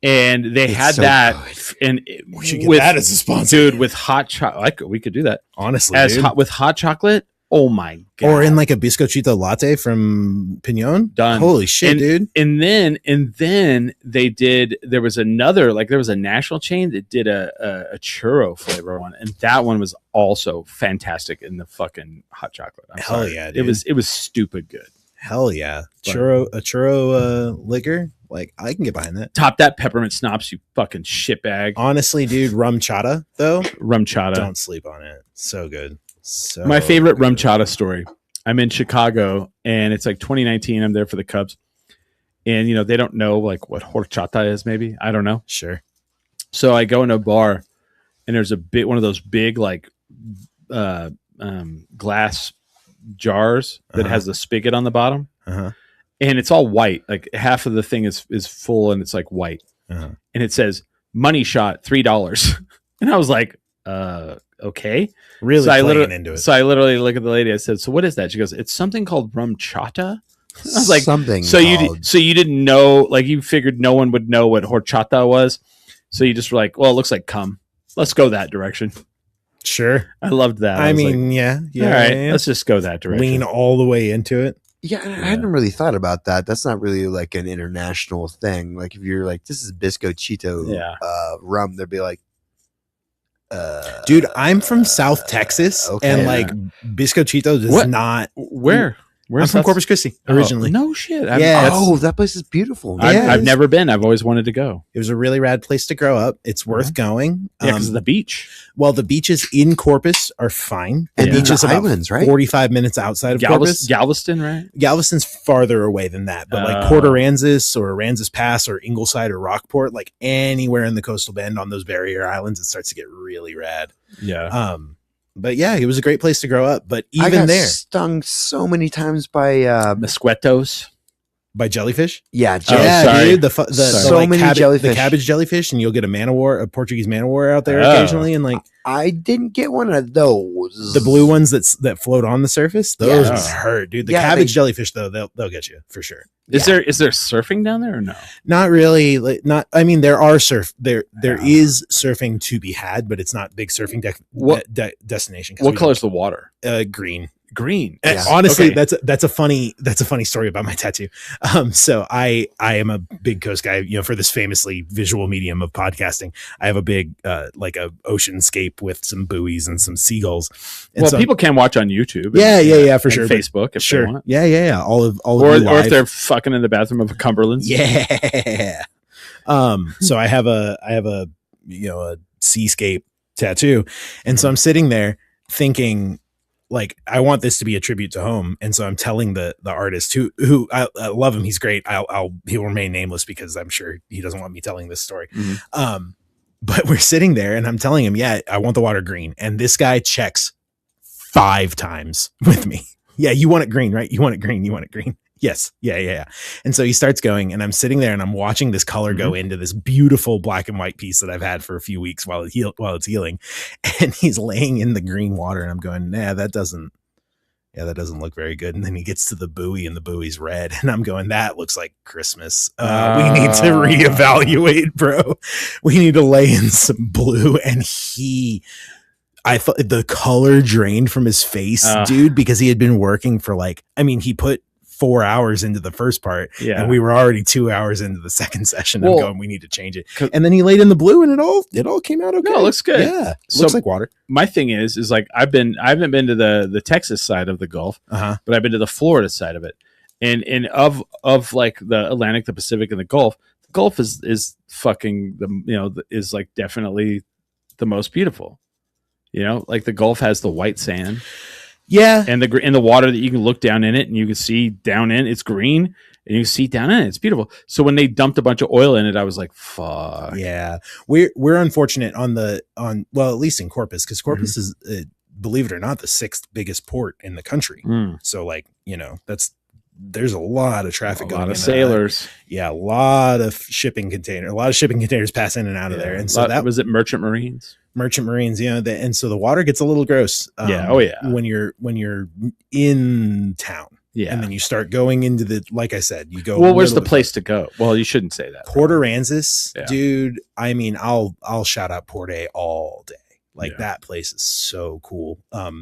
And they had so that, and we should get that as a sponsor, dude. With hot chocolate, we could do that honestly. With hot chocolate. Oh my god! Or in like a biscochito latte from Pinon. Done. Holy shit, dude! And then they did. There was another, like there was a national chain that did a churro flavor one, and that one was also fantastic in the fucking hot chocolate. Hell yeah, dude. It was stupid good. Hell yeah, churro liquor. Like I can get behind that. Top that peppermint schnapps, you fucking shitbag. Honestly, dude, rum chata though. Rum chata. Don't sleep on it. So good. So my favorite rum chata story. I'm in Chicago and it's like 2019. I'm there for the Cubs, and they don't know like what horchata is. Maybe I don't know. Sure. So I go in a bar, and there's one of those big like glass jars that has the spigot on the bottom. And it's all white. Like half of the thing is full, and it's like white. And it says money shot $3. And I was like, okay. Really so playing into it. So I literally look at the lady. I said, so what is that? She goes, it's something called rum chata. I was like, something. So you didn't know, like you figured no one would know what horchata was. So you just were like, well, it looks like cum. Let's go that direction. Sure. I loved that. I mean, yeah. All right. Let's just go that direction. Lean all the way into it. Yeah, I hadn't really thought about that. That's not really like an international thing. Like if you're like, this is Biscochito rum, they'd be like, dude, I'm from South Texas, and like Biscochito does not. Where? I'm from Corpus Christi originally. No shit. That place is beautiful. I've never been. I've always wanted to go. It was a really rad place to grow up. It's worth going. Yeah, because of the beach. Well, the beaches in Corpus are fine. The beach is about islands, right? 45 minutes outside of Corpus. Galveston, right? Galveston's farther away than that. But like Port Aransas or Aransas Pass or Ingleside or Rockport, like anywhere in the coastal bend on those barrier islands, it starts to get really rad. Yeah. But yeah, it was a great place to grow up. But even I got there, stung so many times by mosquitoes. By jellyfish? Yeah, dude. Jellyfish. The cabbage jellyfish, and you'll get a Portuguese man-o-war out there occasionally, and like I didn't get one of those. The blue ones that float on the surface, those hurt, dude. The cabbage jellyfish though, they'll get you for sure. Is there surfing down there or no? Not really. I mean, there is surfing to be had, but it's not big surfing destination. What color's the water? Green. Green. Yeah. Honestly, that's a funny story about my tattoo. So I am a big coast guy, for this famously visual medium of podcasting. I have a big like a oceanscape with some buoys and some seagulls. And people can watch on YouTube. Yeah, for sure. Facebook, if they want. Yeah. Or if they're fucking in the bathroom of a Cumberland's. Yeah. So I have a seascape tattoo, and so I'm sitting there thinking, like, I want this to be a tribute to home. And so I'm telling the artist who I love him. He's great. He'll remain nameless because I'm sure he doesn't want me telling this story. Mm-hmm. But we're sitting there and I'm telling him, yeah, I want the water green. And this guy checks 5 times with me. Yeah. You want it green, right? You want it green. You want it green. Yes. Yeah. And so he starts going, and I'm sitting there and I'm watching this color go into this beautiful black and white piece that I've had for a few weeks while it's healing. And he's laying in the green water, and I'm going, nah, that doesn't look very good. And then he gets to the buoy, and the buoy's red. And I'm going, that looks like Christmas. We need to reevaluate, bro. We need to lay in some blue. And I thought the color drained from his face, dude, because he had been working for he put 4 hours into the first part, and we were already 2 hours into the second session. I'm going, we need to change it. And then he laid in the blue, and it all came out okay. No, it looks good. Yeah, looks like water. My thing is like I haven't been to the Texas side of the Gulf, but I've been to the Florida side of it, and of like the Atlantic, the Pacific, and the Gulf is fucking is like definitely the most beautiful. Like the Gulf has the white sand. Yeah. And the water that you can look down in it, and you can see down in it's green, and you can see down in it. It's beautiful. So when they dumped a bunch of oil in it, I was like, fuck. Yeah. We're unfortunate at least in Corpus, because Corpus is believe it or not, the 6th biggest port in the country. So like, there's a lot of traffic going. A lot of sailors. Yeah, a lot of shipping containers pass in and out of there. And so that was it. Merchant Marines, and so the water gets a little gross. When you're in town. Yeah. And then you start going into like I said, you go. Well, where's the place to go? Well, you shouldn't say that. Port Aransas, dude. I mean, I'll shout out Port A all day. Like that place is so cool.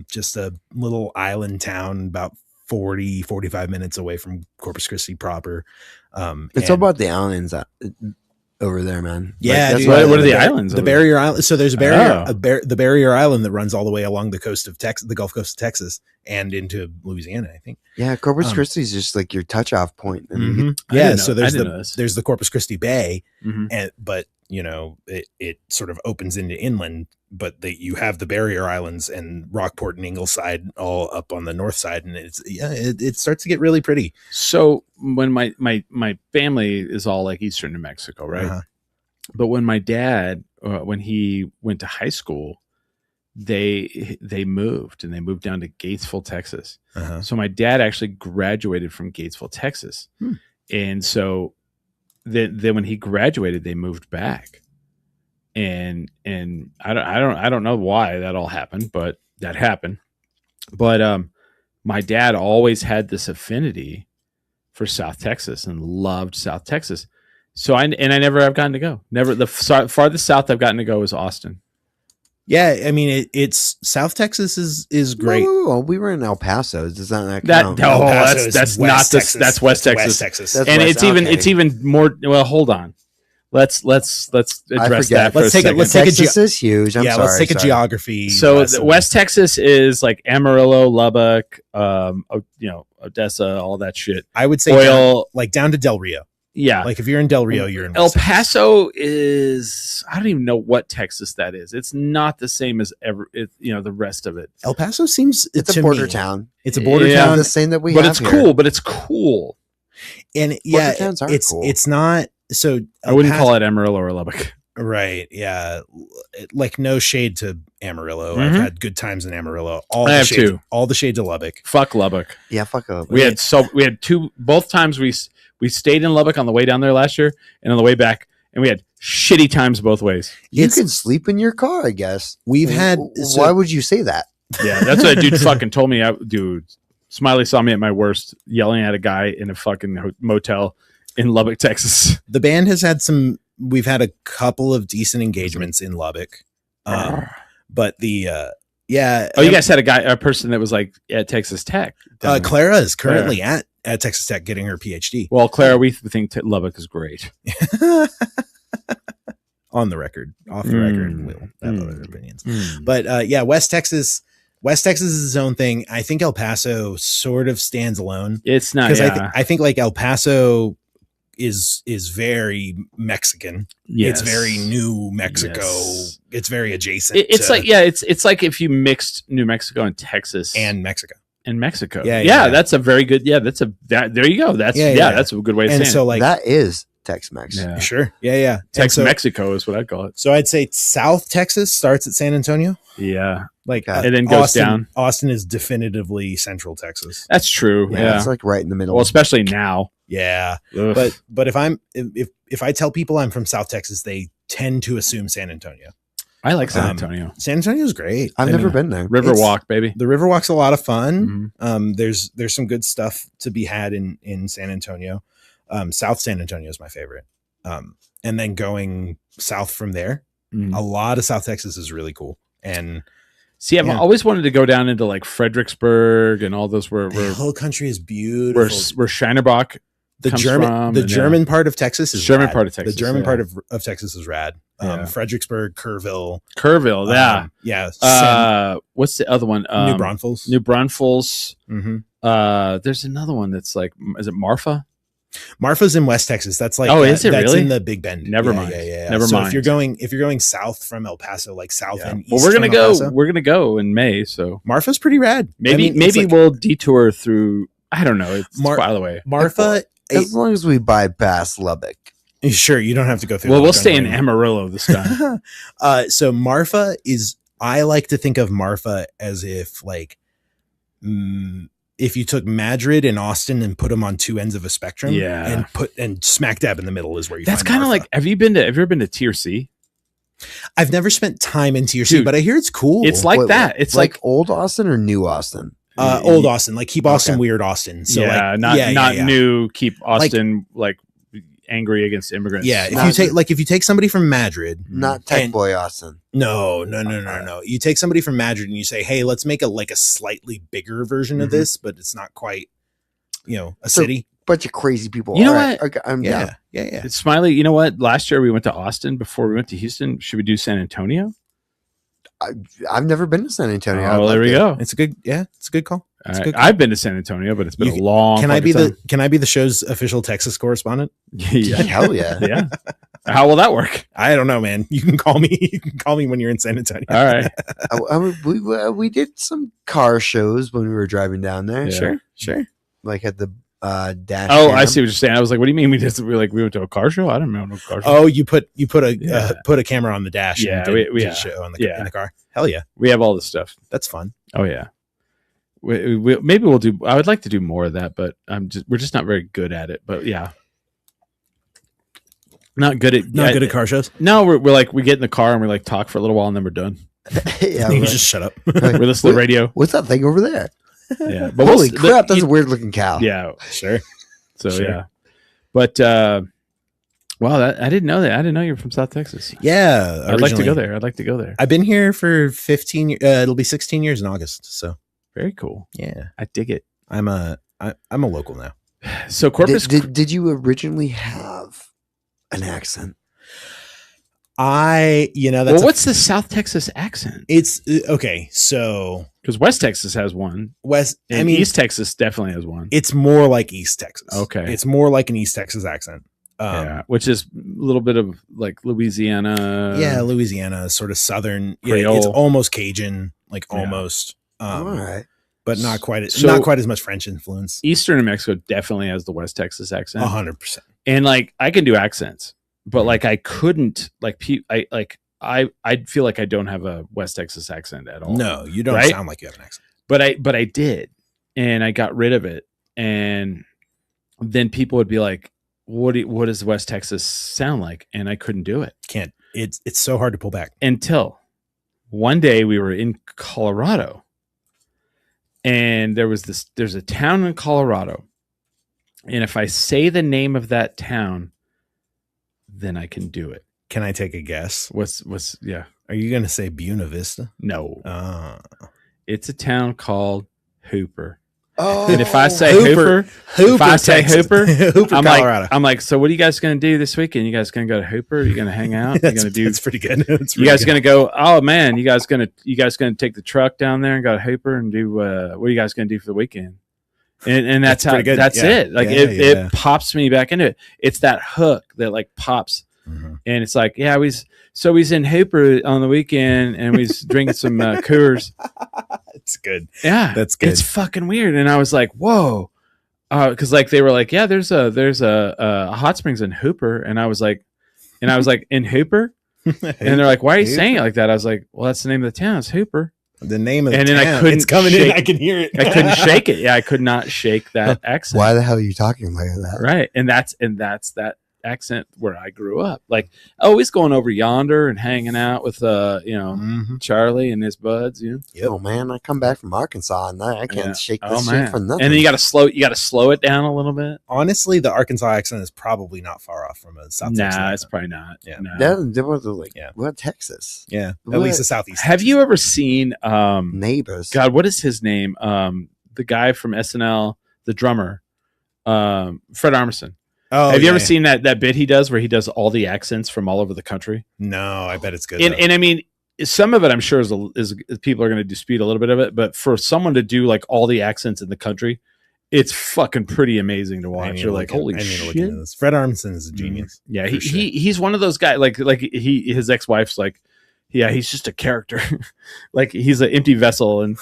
Just a little island town about 45 minutes away from Corpus Christi proper. It's all about the islands over there, man. Yeah, like, what are the islands? The Barrier Island. So there's a barrier, the Barrier Island that runs all the way along the coast of Texas, the Gulf Coast of Texas, and into Louisiana, I think. Yeah, Corpus Christi is just like your touch-off point. So there's the Corpus Christi Bay, but it sort of opens into inland. But you have the Barrier Islands and Rockport and Ingleside all up on the north side, and it starts to get really pretty. So when my family is all like Eastern New Mexico, right? But when my dad, when he went to high school, they moved down to Gatesville, Texas. So my dad actually graduated from Gatesville, Texas, and so then when he graduated, they moved back. And I don't know why that all happened, but that happened. But my dad always had this affinity for South Texas and loved South Texas. So I never have gotten to go. Never. The farthest south I've gotten to go is Austin. Yeah, I mean it's South Texas is great. Whoa, we were in El Paso. Does that count? That's not this. That's West Texas. And it's even more. Well, hold on. Let's address that. Let's take Texas is huge. Let's take a geography. So West Texas is like Amarillo, Lubbock, Odessa, all that shit. I would say down to Del Rio. Yeah, like if you're in Del Rio, you're in El Paso. I don't even know what Texas that is. It's not the same as the rest of it. El Paso seems it's a border town. It's a border town. The same that we have, it's here. Cool. But it's cool. And it's not. So I wouldn't call it Amarillo or Lubbock. Right. Yeah. Like no shade to Amarillo. I've had good times in Amarillo. All the shades of Lubbock. Fuck Lubbock. Yeah. Fuck Lubbock. We had both times we stayed in Lubbock on the way down there last year and on the way back, and we had shitty times both ways. You can sleep in your car, I guess. Why would you say that? Yeah. That's what a dude fucking told me. Dude, Smiley saw me at my worst yelling at a guy in a fucking motel in Lubbock, Texas. The band has had we've had a couple of decent engagements in Lubbock. But you guys had a person that was like at Texas Tech. Clara is currently at Texas Tech getting her PhD. Well, Clara, we think Lubbock is great. On the record, off the record, we'll have other opinions. But West Texas is its own thing. I think El Paso sort of stands alone. It's not, because I think like El Paso is very Mexican. Yes. It's very New Mexico. Yes. It's very adjacent. It's like if you mixed New Mexico and Texas and Mexico. Yeah. That's a very good. Yeah. There you go. That's that's a good way to say it. So like that is Tex-Mex. Yeah. Sure. Yeah. Tex-Mexico is what I call it. So I'd say South Texas starts at San Antonio. Yeah. And then goes down. Austin is definitively Central Texas. That's true. Yeah. It's like right in the middle. Well, especially now. Yeah. Ugh. But if I tell people I'm from South Texas, they tend to assume San Antonio. I like San Antonio. San Antonio's great. I've never been there. Riverwalk, baby. The Riverwalk's a lot of fun. Mm-hmm. There's some good stuff to be had in San Antonio. South San Antonio is my favorite. And then going south from there, a lot of South Texas is really cool. And see, I've always wanted to go down into like Fredericksburg and all those where the whole country is beautiful. Where Scheinerbach the German part of Texas is German rad. part of Texas. The German part of Texas is rad. Fredericksburg, Kerrville, what's the other one? New Braunfels. Mm-hmm. There's another one that's like, is it Marfa? Marfa's in West Texas. That's like, is it that's really? in the Big Bend. Never mind. Never mind. If you're going south from El Paso, like south and east, we're gonna go in May. So Marfa's pretty rad. Maybe we'll detour through. I don't know. It's by the way, Marfa. As long as we bypass Lubbock. Sure, you don't have to go through. Well, we'll stay in Amarillo this time. So Marfa is I like to think of Marfa as if like if you took Madrid and Austin and put them on two ends of a spectrum, and smack dab in the middle is where you. That's kind of like. Have you ever been to Tier C? I've never spent time in Tier C, but I hear it's cool. It's like that. It's like old Austin or new Austin. Old Austin, like keep Austin weird Austin. So not new. Keep Austin like angry against immigrants. Yeah, if you take somebody from Madrid, not Tech Boy Austin. No. You take somebody from Madrid and you say, hey, let's make a slightly bigger version of this, but it's not quite, a city. Bunch of crazy people. You know what? Okay, yeah. It's Smiley. You know what? Last year we went to Austin before we went to Houston. Should we do San Antonio? I've never been to San Antonio. Oh, there we go. It's a good call. I've been to San Antonio, but it's been a long. Can I be the show's official Texas correspondent? Yeah, hell yeah. Yeah. How will that work? I don't know, man. You can call me. You can call me when you're in San Antonio. All right. We did some car shows when we were driving down there. Yeah. Sure. Like at the dash. Oh, I see what you're saying. I was like, what do you mean we went to a car show? I don't know no car show. Oh, you put a camera on the dash. Yeah, and did a show in the car. Hell yeah, we have all this stuff. That's fun. Oh yeah. Maybe we'll do. I would like to do more of that, but we're just not very good at it. But yeah, not good at car shows. No, we're like we get in the car and we like talk for a little while and then we're done. Yeah, you just shut up. We listen to the radio. What's that thing over there? Yeah, but holy crap, that's a weird looking cow. Yeah, sure. So yeah, but wow, I didn't know that. I didn't know you're from South Texas. Yeah, I'd like to go there. I'd like to go there. I've been here for 15. It'll be 16 years in August. So very cool. Yeah, I dig it. I'm a local now. So Corpus, did you originally have an accent? That's what's the South Texas accent? It's okay. So because West Texas has one, East Texas definitely has one. It's more like East Texas. Okay, it's more like an East Texas accent. Which is a little bit of like Louisiana. Yeah, Louisiana, sort of Southern. Creole. Yeah, it's almost Cajun, almost. All right, but not quite as much French influence. Eastern New Mexico definitely has the West Texas accent. 100%. And like I can do accents. But like I couldn't I feel like I don't have a West Texas accent at all. No, you don't sound like you have an accent. But I did, and I got rid of it, and then people would be like, "What does West Texas sound like?" And I couldn't do it. Can't. It's so hard to pull back. Until one day we were in Colorado, and there's a town in Colorado, and if I say the name of that town, then I can do it. Can I take a guess? What's yeah? Are you going to say Buena Vista? No. It's a town called Hooper. Oh, and if I say Hooper, Colorado. I'm like, so what are you guys going to do this weekend? You guys going to go to Hooper? Are you going to hang out? That's pretty good. You guys going to go? Oh man, you guys going to take the truck down there and go to Hooper and do? What are you guys going to do for the weekend? And that's how good. That's it. Like it pops me back into it. It's that hook that like pops, and it's like, yeah, he's in Hooper on the weekend, and we's drinking some Coors. It's good. Yeah, that's good. It's fucking weird. And I was like, whoa, because like they were like, yeah, there's a hot springs in Hooper, and I was like, in Hooper, and they're like, why are you saying it like that? I was like, well, that's the name of the town. It's Hooper. The name of the and then town. I couldn't it's coming in. I can hear it. I couldn't shake it. Yeah, I could not shake that accent. Why the hell are you talking like that? Right, and that's that accent where I grew up. Like always going over yonder and hanging out with Charlie and his buds. Yep. Oh man, I come back from Arkansas and I can't shake this shit for nothing. And then you got to slow it down a little bit. Honestly, the Arkansas accent is probably not far off from a South Texas. Nah, it's probably not. Yeah, what Texas? Yeah, at least the Southeast. Have you ever seen Neighbors? God, what is his name? The guy from SNL, the drummer, Fred Armisen. Oh, have you ever seen that bit he does where he does all the accents from all over the country? No, I bet it's good. And I mean, some of it I'm sure is people are going to dispute a little bit of it, but for someone to do like all the accents in the country, it's fucking pretty amazing to watch. You're like, holy shit! Fred Armisen is a genius. Yeah, he's one of those guys. Like his ex-wife's like, yeah, he's just a character. Like he's an empty vessel, and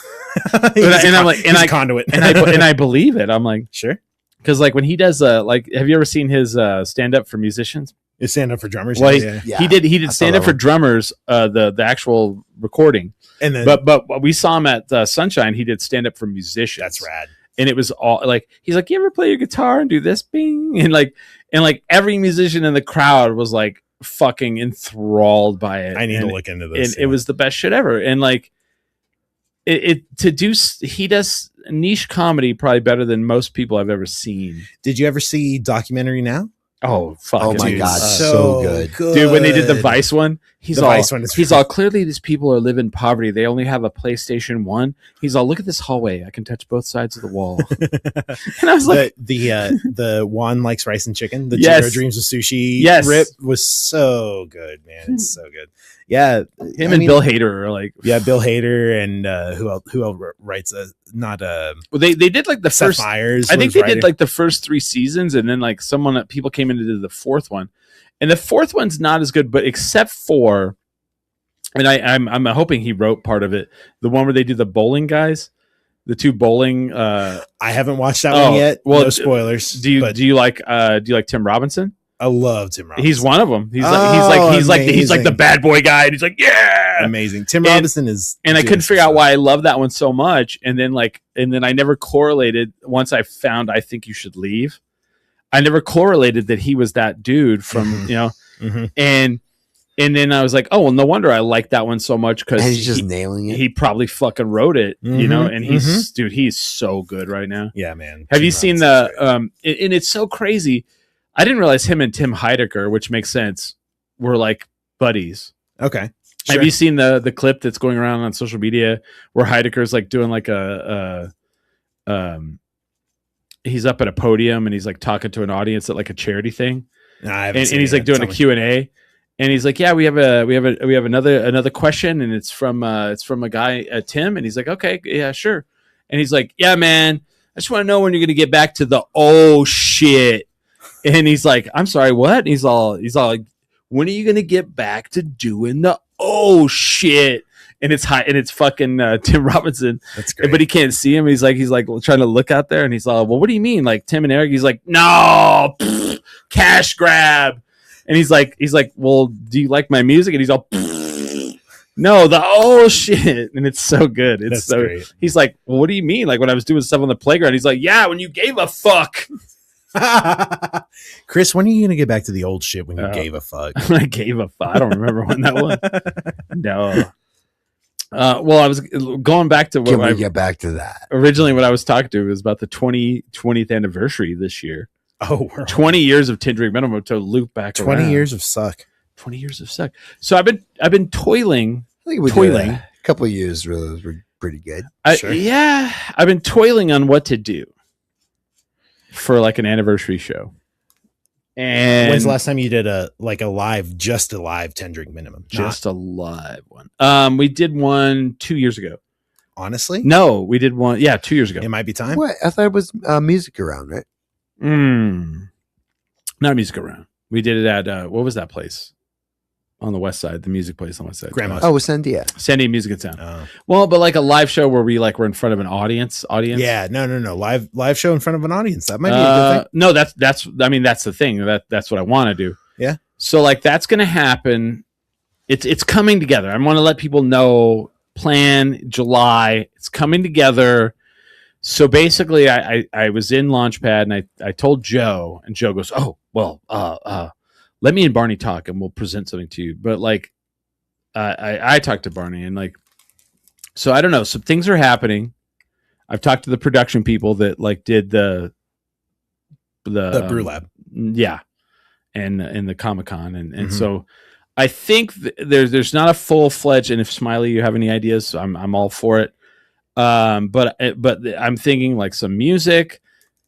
I'm like, and I conduit, and I believe it. I'm like, sure. Because like when he does like, have you ever seen his stand up for musicians? Stand Up for Drummers. Well, yeah. he did Stand Up for Drummers, the actual recording. And then, but we saw him at Sunshine. He did Stand Up for Musicians. That's rad. And it was all like, he's like, you ever play your guitar and do this, bing, and like every musician in the crowd was like fucking enthralled by it. I need to look into this. And it was the best shit ever. And like he does niche comedy probably better than most people I've ever seen. Did you ever see Documentary Now? Oh fuck! Oh my god, so good, dude. When they did the Vice one, he's Vice all clearly these people are living in poverty. They only have a PlayStation 1. He's all, look at this hallway. I can touch both sides of the wall. And I was like, the Juan Likes Rice and Chicken, the Yes. Jiro Dreams of Sushi Yes. rip was so good, man. It's so good. Yeah, him and Bill Hader are like, Bill Hader and who else writes well, they did like the Seth first. Meyers. I think they writer. did like the first 3 seasons, and then like people came in to do the 4th one, and the 4th one's not as good, but except for, and I'm hoping he wrote part of it, the one where they do the bowling guys, the 2 bowling. I haven't watched that one yet. Well, no spoilers. Do you like Tim Robinson? I love Tim Robinson. He's one of them. He's like the bad boy guy, and he's like, yeah, amazing. Tim Robinson is, and I couldn't figure out why I love that one so much, and then I never correlated. Once I found I Think You Should Leave, I never correlated that he was that dude from and then I was like, oh well, no wonder I like that one so much, because he's just nailing it. He probably fucking wrote it, and he's so good right now. Yeah, man. Have you seen the and it's so crazy. I didn't realize him and Tim Heidecker, which makes sense, were like buddies. Okay. Sure. Have you seen the clip that's going around on social media where Heidecker's like doing like he's up at a podium and he's like talking to an audience at like a charity thing, and he's like doing a Q&A, and he's like, yeah, we have another question, and it's from a guy, Tim, and he's like, okay, yeah, sure, and he's like, yeah, man, I just want to know when you're gonna get back to the oh shit. And he's like, I'm sorry, what? And he's all like, when are you gonna get back to doing the oh shit? And it's fucking Tim Robinson. That's great. But he can't see him. He's like trying to look out there, and he's all, well, what do you mean? Like Tim and Eric? He's like, no, cash grab. And he's like, well, do you like my music? And he's all, no, the oh shit. And it's so good. It's so great. He's like, well, what do you mean? Like when I was doing stuff on the playground? He's like, yeah, when you gave a fuck. Chris, when are you gonna get back to the old shit when you gave a fuck? I gave a fuck. I don't remember when that was. No. Well, I was going back to what I get back to that. Originally, what I was talking to was about the 20th anniversary this year. Oh, 20 years of 10 Drink Minimum to loop back 20 around. years of suck. 20 years of suck. So I've been toiling. I think we toiling. A couple of years were pretty good. Yeah, I've been toiling on what to do for like an anniversary show. And when's the last time you did a live 10 Drink Minimum? Just a live one. We did one 2 years ago. Honestly? No, we did one. Yeah, 2 years ago. It might be time. What? I thought it was Music Around, right? Not Music Around. We did it at what was that place on the west side? The music place on the west side. Grandma's. Oh, it was Sandia. Sandia Music and Sound. Well, but like a live show where we were in front of an audience. Yeah, no. Live show in front of an audience. That might be a good thing. No, that's the thing. That's what I want to do. Yeah. So like that's gonna happen. It's coming together. I want to let people know. Plan July. It's coming together. So basically, I was in Launchpad and I told Joe, and Joe goes, "Oh well, let me and Barney talk, and we'll present something to you." But like, I talked to Barney, and like, so I don't know. Some things are happening. I've talked to the production people that like did the Brew Lab, yeah, and in the Comic-Con, and so I think there's not a full-fledged. And if Smiley, you have any ideas, I'm all for it. But I'm thinking like some music,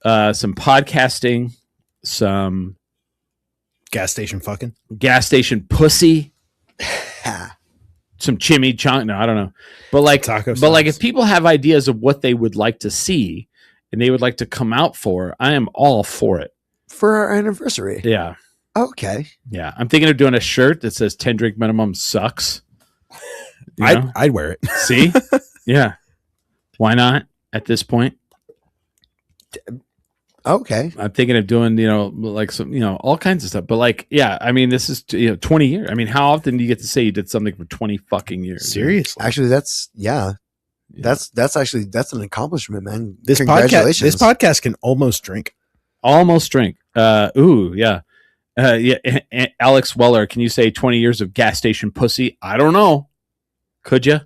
some podcasting, some gas station pussy, some chimichanga. No, I don't know. But like taco but like if people have ideas of what they would like to see and they would like to come out for, I am all for it. For our anniversary. Yeah. Okay. Yeah. I'm thinking of doing a shirt that says 10 Drink Minimum sucks. I'd wear it. See? Yeah. Why not at this point? Okay. I'm thinking of doing, like some, all kinds of stuff. But like, yeah, I mean, this is 20 years. I mean, how often do you get to say you did something for 20 fucking years? Seriously. Actually, that's an accomplishment, man. This podcast can almost drink. Almost drink. Ooh, yeah. Alex Weller, can you say 20 years of gas station pussy? I don't know. Could you?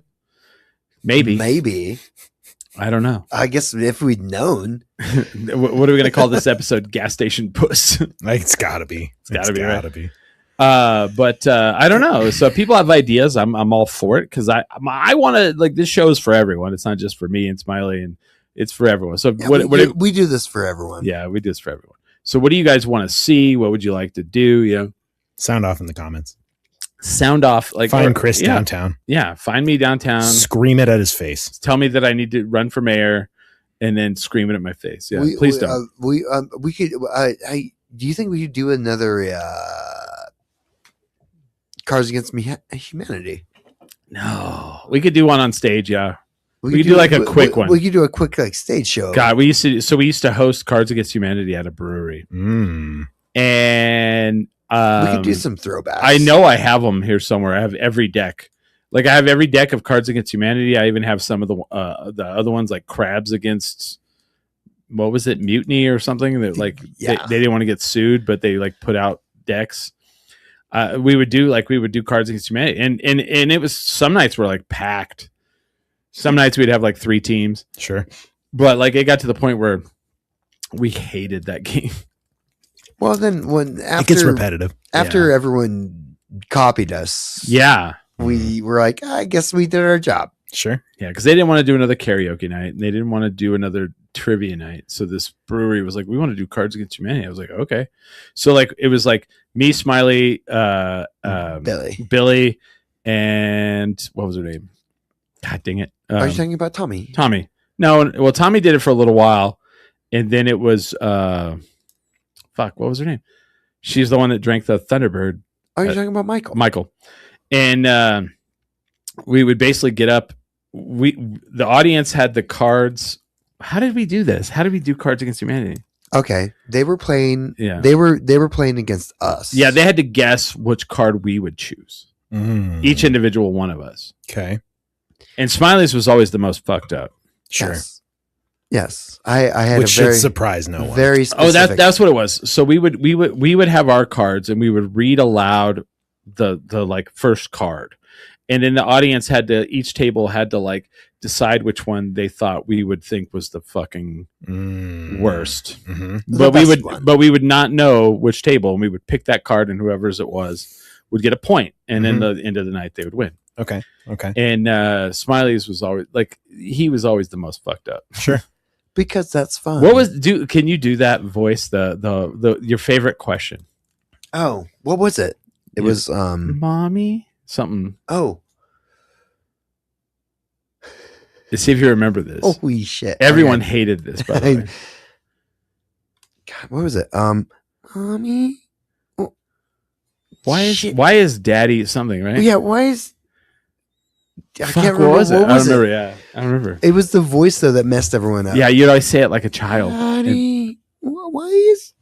Maybe. I don't know. I guess if we'd known. What are we going to call this episode? Gas station puss. It's gotta be. It's gotta be. But I don't know. So if people have ideas, I'm all for it, because I want to, like, this show is for everyone. It's not just for me and Smiley, and it's for everyone. So Yeah, we do this for everyone. Yeah, we do this for everyone. So what do you guys want to see? What would you like to do? Sound off in the comments. Sound off. Like, find Chris downtown. Yeah, find me downtown. Scream it at his face. Tell me that I need to run for mayor, and then scream it at my face. Yeah, please don't. We could. Do you think we could do another Cards Against Humanity? No, we could do one on stage. Yeah, we could do like a quick one. We could do a quick like stage show. God, we used to host Cards Against Humanity at a brewery, and we could do some throwbacks. I know I have them here somewhere. I have every deck. Like, I have every deck of Cards Against Humanity. I even have some of the other ones, like Crabs Against, what was it, Mutiny or something. That like they didn't want to get sued, but they like put out decks. We would do Cards Against Humanity, and it was, some nights were like packed. Some nights we'd have like 3 teams. Sure, but like it got to the point where we hated that game. Well, then it gets repetitive after everyone copied us. Yeah, we were like, I guess we did our job. Sure. Yeah, because they didn't want to do another karaoke night, and they didn't want to do another trivia night. So this brewery was like, we want to do Cards Against Humanity. I was like, okay. So like it was like me, Smiley, Billy, and what was her name? God dang it! Are you talking about Tommy? Tommy. No, well, Tommy did it for a little while, and then it was what was her name? She's the one that drank the Thunderbird. Are you talking about Michael? Michael. And we would basically get up. The audience had the cards. How did we do this? How did we do Cards Against Humanity? Okay, they were playing. Yeah, they were playing against us. Yeah, they had to guess which card we would choose. Each individual one of us. Okay. And Smiley's was always the most fucked up. Sure. Yes. I had which should surprise no one. Very specific. That's what it was. So we would have our cards, and we would read aloud the like first card, and then the audience each table had to like decide which one they thought we would think was the fucking worst. But we would not know which table, and we would pick that card, and whoever's it was would get a point, and then the end of the night they would win. Okay. And Smiley's was always like, he was always the most fucked up. Sure. Because that's fun. Can you do that voice, the your favorite question? Oh, what was it? It was mommy something. Oh. Let's see if you remember this. Holy shit. Everyone hated this, by the way. God, what was it? Mommy. Oh, why is daddy something, right? Yeah, why is I can't remember. What was it? I don't remember. Yeah, I don't remember. It was the voice though that messed everyone up. Yeah, you'd always say it like a child. Daddy, why is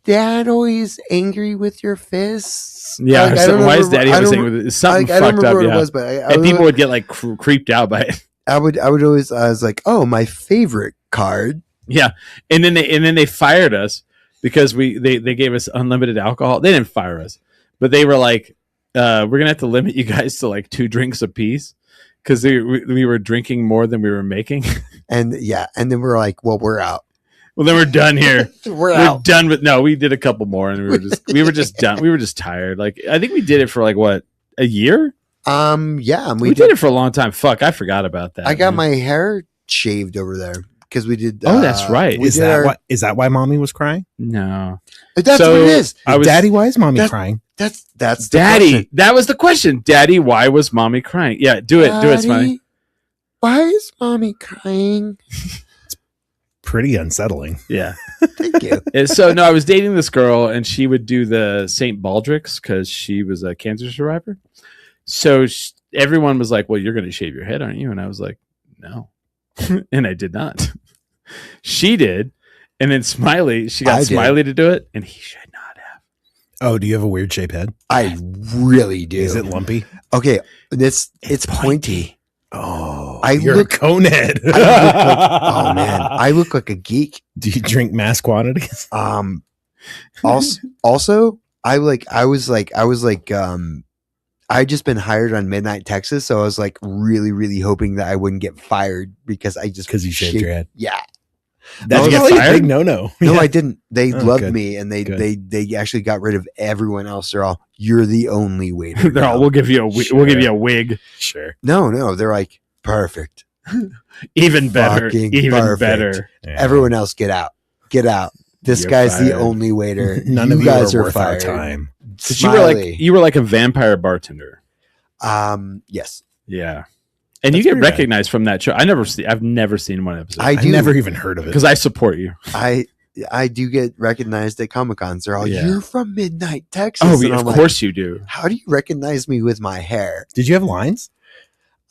Dad always angry with your fists? Yeah, why is Daddy always angry with it? Something fucked up. I don't remember what it was, but and people would get like creeped out by it. I was like, oh, my favorite card. Yeah, and then they fired us because they gave us unlimited alcohol. They didn't fire us, but they were like, we're gonna have to limit you guys to like 2 drinks apiece because we were drinking more than we were making. And then we're like, well, we're out. Well, then we're done here. we're done with. No, we did a couple more, and we were just done. We were just tired. Like, I think we did it for like what, a year? Yeah, we did it for a long time. Fuck, I forgot about that. I got my hair shaved over there because we did. Oh, that's right. Is that why Mommy was crying? No, that's what it is. Daddy, why is Mommy crying? That's Daddy. That was the question. Daddy, why was Mommy crying? Yeah, do it. Do it. It's funny. Why is Mommy crying? Pretty unsettling. Yeah. Thank you. So no, I was dating this girl, and she would do the St. Baldrick's because she was a cancer survivor. So everyone was like, well, you're going to shave your head, aren't you? And I was like, no. And I did not. She did. And then Smiley, she got I did. Smiley to do it, and he should not have. Oh, do you have a weird shaped head? I really do. Is it lumpy? Okay, it's pointy. Oh, I you're look- a conehead. I look like, oh man, I look like a geek. Do you drink mass quantities? Also, I just been hired on Midnight Texas, so I was like really, really hoping that I wouldn't get fired because Because you shaved your head. Yeah. That's get probably a fired? big no. No, I didn't. They Oh, loved good. me, and they Good. actually got rid of everyone else. They're all, you're the only waiter. They're all, now." we'll give you a wig. Sure. No, they're like, perfect. Even better. Fucking Even perfect. better. Yeah. Everyone else, get out. Get out. This You're guy's the fired. only waiter. None you of guys you are are worth fired. our time. 'Cause Smiley. you were like a vampire bartender. Yes. Yeah. And That's you get pretty bad. recognized from that show. I've never seen one episode. I I've do. never even heard of it. because I support you. I do get recognized at Comic Cons. They're all, Yeah. you're from Midnight Texas. Oh, And of I'm like, course you do. how do you recognize me with my hair? Did you have lines?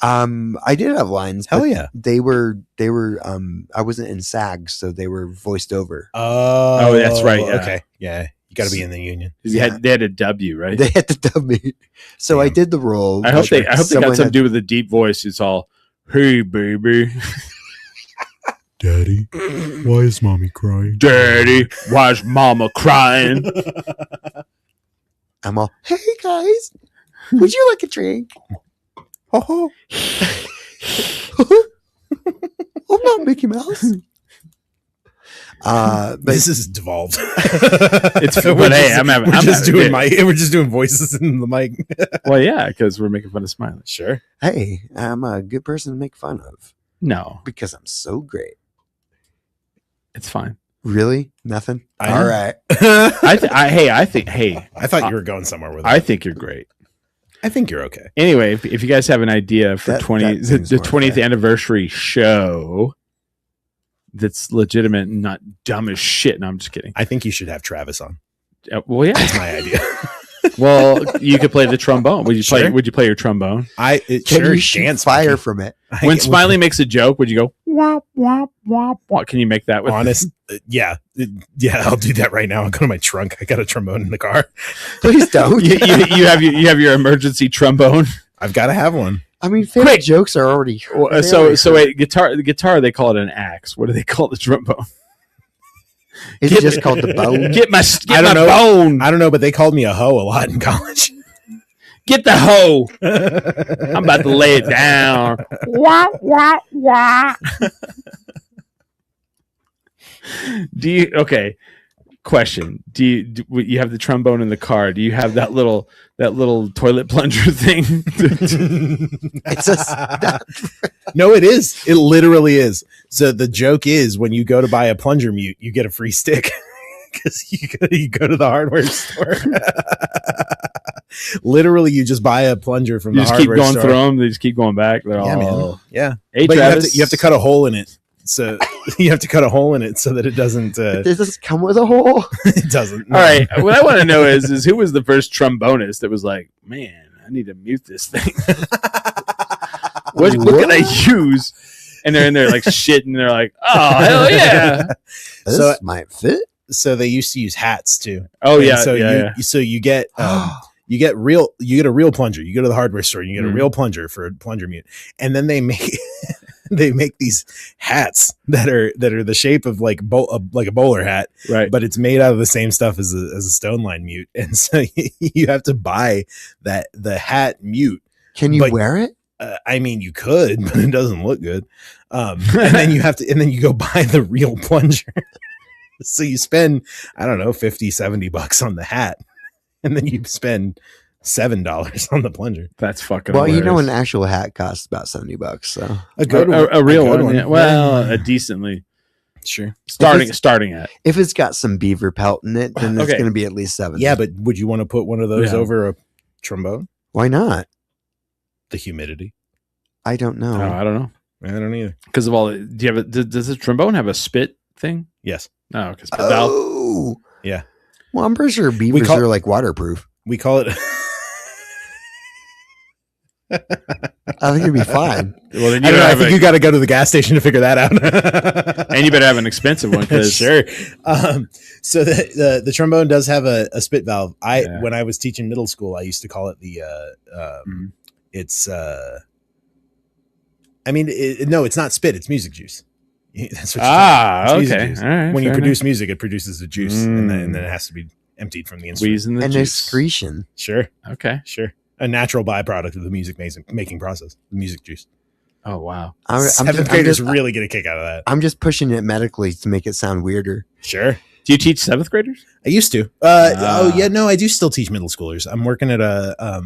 I did have lines. Hell but yeah. They were I wasn't in SAG, so they were voiced over. Oh, that's right, yeah. Okay. Yeah. You got to be in the union. They had a W, right? They had to dub me. So I Damn. did the role. I hope they got Someone something had- to do with the deep voice. It's all, hey baby, Daddy, why is mommy crying? daddy, why's mama crying? I'm all, hey guys, would you like a drink? Oh, I'm not Mickey Mouse. But this is devolved. It's We're but hey, just- we're just doing voices in the mic. Well, yeah, because we're making fun of Smiley. Sure. hey, I'm a good person to make fun of No, because I'm so great. it's fine. Really? Nothing? I All know. right. I think I thought you were going somewhere with it. I think you're great. I think you're okay. Anyway, if you guys have an idea for That 20 seems the more 20th fair. anniversary show that's legitimate and not dumb as shit, no, I'm just kidding. I think you should have Travis on. Well, yeah. That's my idea. Well, you could play the trombone. Would you play? Sure. Would you play your trombone? Can Sure you shoot dance fire monkey. from it? When Smiley makes a joke, would you go wop wop wop wop? Can you make that with honest, yeah, I'll do that right now. I'll go to my trunk. I got a trombone in the car. Please don't. you have your emergency trombone. I've got to have one. I mean, favorite Quick. jokes are already. So wait, the guitar they call it an axe. What do they call the trombone? It's Get- just called the bone. Get my I don't know. bone. I don't know, but they called me a hoe a lot in college. Get the hoe. I'm about to lay it down. Wah, wah, wah. Question. Do you have the trombone in the car? Do you have that little toilet plunger thing? It's a No, it is. It literally is. So the joke is when you go to buy a plunger mute, you get a free stick because you go to the hardware store. Literally, you just buy a plunger from You the just keep hardware going store. through them. They just keep going back. They're Yeah, all. man. Yeah, Hey, but Travis. you have to cut a hole in it. So you have to cut a hole in it so that it doesn't. Does this come with a hole? It doesn't. All right. What I want to know is who was the first trombonist that was like, man, I need to mute this thing. what can I use? And they're in there like shit, and they're like, oh hell yeah. This So- might fit. So they used to use hats too. Oh And yeah. So yeah. you get you get a real plunger. You go to the hardware store and you get Mhm. a real plunger for a plunger mute, and then they make they make these hats that are the shape of like a bowler hat, Right. but it's made out of the same stuff as a stone line mute, and so you have to buy the hat mute. Can you But- wear it? I mean, you could, but it doesn't look good. And then you go buy the real plunger. So you spend, I don't know, $50-$70 on the hat, and then you spend $7 on the plunger. That's fucking. Well, you know, an hilarious. actual hat costs about $70. So A good a real good one. Yeah. Well, a decently sure. starting at. if it's got some beaver pelt in it, then it's Okay. going to be at least $70. Yeah, but would you want to put one of those Yeah. over a trombone? Why not? The humidity. I don't know. Oh, I don't know I don't either. because of all. Do you have does the trombone have a spit thing? Yes, No, because valve. Oh, yeah. well, I'm pretty sure beavers call- are like waterproof. We call it. I think it'd be fine. Well, then I don't know. I think you you got to go to the gas station to figure that out. and you better have an expensive one because Sure. So the trombone does have a spit valve. When I was teaching middle school, I used to call it the it's I mean no, it's not spit, it's music juice. That's what okay. Juice. All right, when you fair produce enough. music, it produces a juice, and then it has to be emptied from the instrument. Wheezing the And juice. excretion. Sure, Okay. sure. A natural byproduct of the music making process, the music juice. Oh wow. Seventh graders really get a kick out of that. I'm just pushing it medically to make it sound weirder. Sure. Do you teach 7th graders? I used to. Oh yeah, no, I do still teach middle schoolers. I'm working at a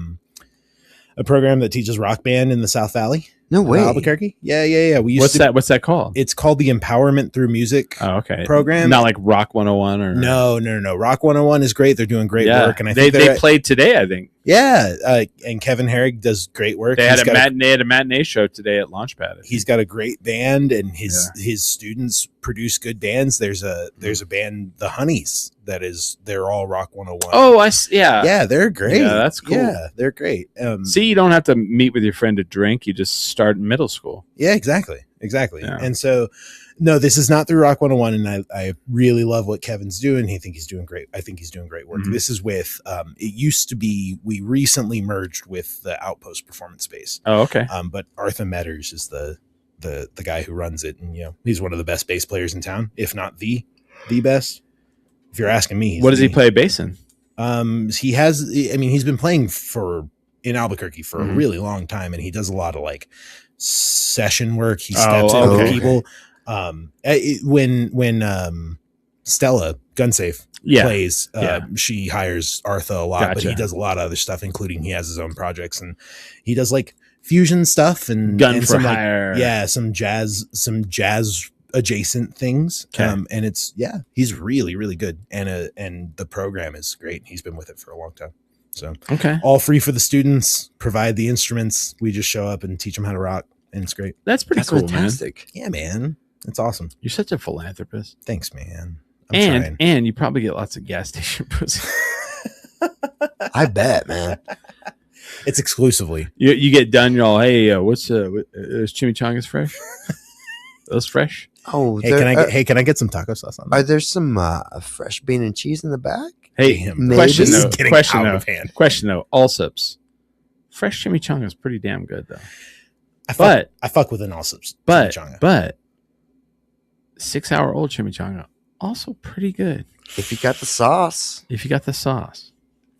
program that teaches rock band in the South Valley. No way. Albuquerque. Yeah. We used What's that called? It's called the Empowerment Through Music okay. program. Not like Rock 101 or No. Rock 101 is great. They're doing great work, and I think they played today. I think. Yeah, and Kevin Herrig does great work. They had a matinee show today at Launchpad. He's got a great band, and his students produce good bands. There's a band, the Honeys, they're all Rock 101. Oh, yeah, they're great. Yeah, that's cool. Yeah, they're great. See, you don't have to meet with your friend to drink. You just start in middle school. Yeah, exactly. Yeah. And so, no, this is not through Rock 101, and I really love what Kevin's doing. I think he's doing great work. Mm-hmm. This is with, it used to be, we recently merged with the Outpost Performance Space. Oh, okay. But Arthur Metters is the guy who runs it, and he's one of the best bass players in town, if not the best. If you're asking me, what does he play bass in? He's been playing in Albuquerque for a really long time, and he does a lot of like session work. He steps in with people. When Stella Gunsafe plays, she hires Arthur a lot, but he does a lot of other stuff, including he has his own projects, and he does like fusion stuff and for hire. Some jazz adjacent things. And it's he's really, really good, and the program is great. He's been with it for a long time. So all free for the students, provide the instruments. We just show up and teach them how to rock, and it's great. That's pretty cool, fantastic. Man. Yeah, man. It's awesome. You're such a philanthropist. Thanks, man. I'm trying. And you probably get lots of gas station pussy. I bet, man. It's exclusively. You get done, you're all, hey, what's is chimichangas fresh? Those fresh? Oh, can I get some taco sauce on that? Are there some fresh bean and cheese in the back? Hey, question though. Allsup's fresh chimichanga is pretty damn good though. I fuck with an Allsup's chimichanga. But 6-hour-old chimichanga also pretty good if you got the sauce. I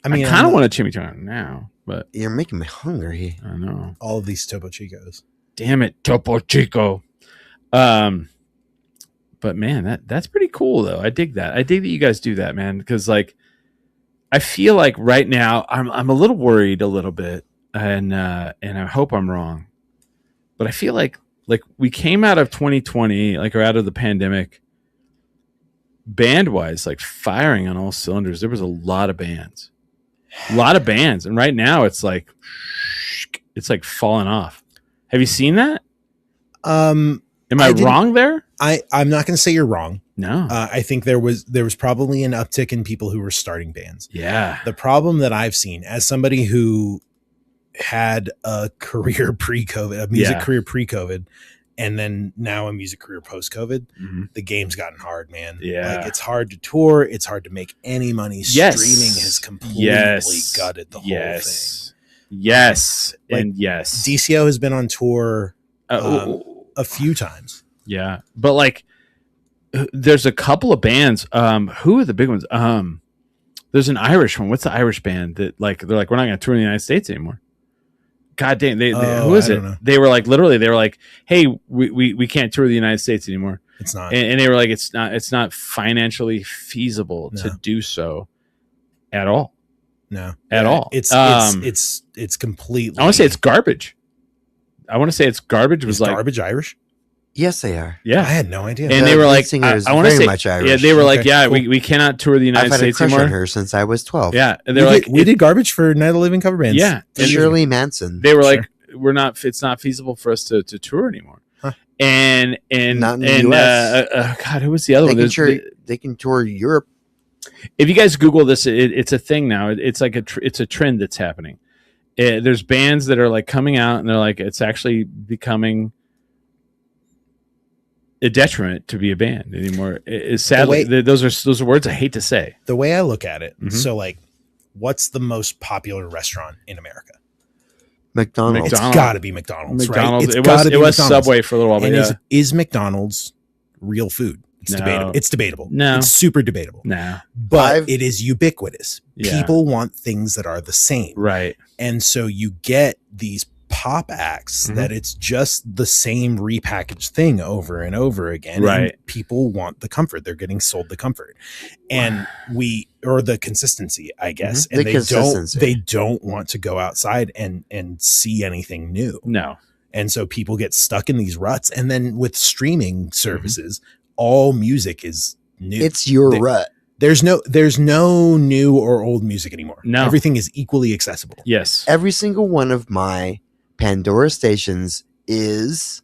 mean, I kind of want a chimichanga now, but you're making me hungry. I know all of these Topo Chicos. Damn it, Topo Chico. But man, that's pretty cool though. I dig that. I dig that you guys do that, man. Because like, I feel like right now I'm a little worried a little bit, and I hope I'm wrong, but I feel like we came out of 2020, or out of the pandemic, band wise, like firing on all cylinders. There was a lot of bands, and right now it's like falling off. Have you seen that? Am I wrong there? I'm not going to say you're wrong. No. I think there was probably an uptick in people who were starting bands. Yeah. The problem that I've seen as somebody who had a career pre-COVID, a music career pre-COVID, and then now a music career post-COVID, the game's gotten hard, man. Yeah. Like it's hard to tour. It's hard to make any money. Yes. Streaming has completely gutted the whole thing. Yes. Like, and yes. DCO has been on tour a few times. Yeah. But like, there's a couple of bands. Who are the big ones? There's an Irish one. What's the Irish band that like they're like, we're not going to tour in the United States anymore? God damn! Who is it? They were like, literally, they were like, hey, we can't tour the United States anymore. It's not, and they were like, it's not financially feasible to do so at all. No, at all. It's completely. I want to say it's garbage. Was like garbage Irish. Yes, they are. Yeah, I had no idea. And they were like, I want to say, much Irish. Yeah, they were like, we cannot tour the United States anymore. I've had a crush on her since I was 12. Yeah, and they were like, we did Garbage for Night of the Living cover bands. Yeah, Shirley Manson. They were like, it's not feasible for us to tour anymore. Huh. And not in the US. God, who was the other one? They can tour Europe. If you guys Google this, it's a thing now. It's like it's a trend that's happening. there's bands that are like coming out and they're like, it's actually becoming a detriment to be a band anymore. It's sadly, those are words I hate to say. The way I look at it, so like, what's the most popular restaurant in America? McDonald's. It's got to be McDonald's, right? It was Subway for a little while, but and is McDonald's real food? It's debatable. It's debatable. No. It's super debatable. No. But it is ubiquitous. Yeah. People want things that are the same. Right. And so you get these pop acts that it's just the same repackaged thing over and over again. Right. And people want the comfort. They're getting sold the comfort. And or the consistency, I guess. And they don't want to go outside and see anything new. No. And so people get stuck in these ruts. And then with streaming services, all music is new. It's your rut. There's no new or old music anymore. No. Everything is equally accessible. Yes. Every single one of my Pandora stations is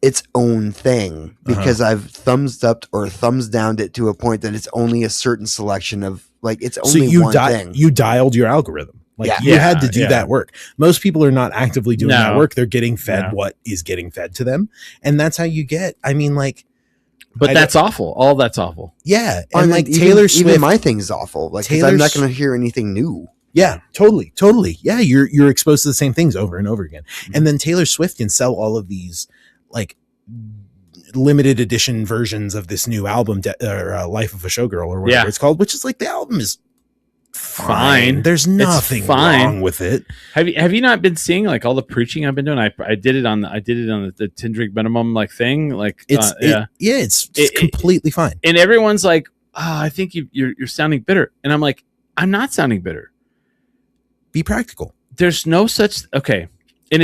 its own thing because I've thumbs up or thumbs downed it to a point that it's only a certain selection of like it's only one thing. You dialed your algorithm. Like you had to do that work. Most people are not actively doing that work. They're getting fed what is getting fed to them. And that's how you get, I mean, like, but that's awful. All that's awful. Yeah. And like Taylor Swift. Even my thing's awful. Like, because I'm not going to hear anything new. Yeah, totally. Yeah, you're exposed to the same things over and over again. And then Taylor Swift can sell all of these like limited edition versions of this new album, Life of a Showgirl or whatever it's called, which is like the album is fine. There's nothing wrong with it. Have you not been seeing like all the preaching I've been doing? I did it on the 10 drink minimum like thing. Like it's completely fine. And everyone's like, I think you're sounding bitter. And I'm like, I'm not sounding bitter. Be practical. There's no such and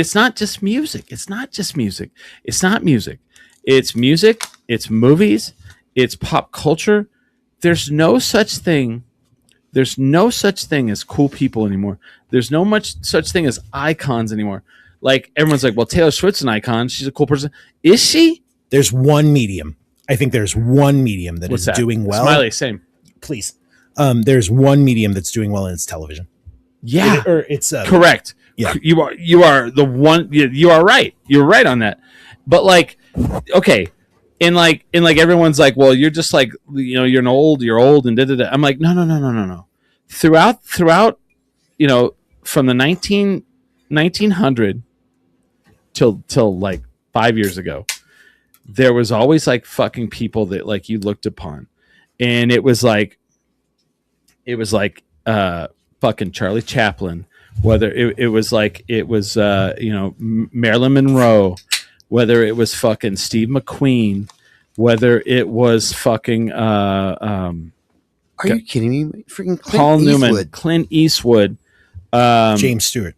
it's not just music. It's not just music. It's not music. It's music. It's movies. It's pop culture. There's no such thing. There's no such thing as cool people anymore. There's no such thing as icons anymore. Like everyone's like, well, Taylor Swift's an icon. She's a cool person. Is she? There's one medium. I think there's one medium that is doing well. Smiley, same. Please. There's one medium that's doing well, and it's television. Yeah, it's correct. Yeah, you are the one. You are right. You're right on that. But like, okay, and like everyone's like, well, you're just like you're old and da da da. I'm like, no. Throughout, from the 1900 till like 5 years ago, there was always like fucking people that like you looked upon, and it was like fucking Charlie Chaplin, whether it was Marilyn Monroe, whether it was fucking Steve McQueen, whether it was fucking are you kidding me? Freaking Paul Newman, Clint Eastwood, James Stewart,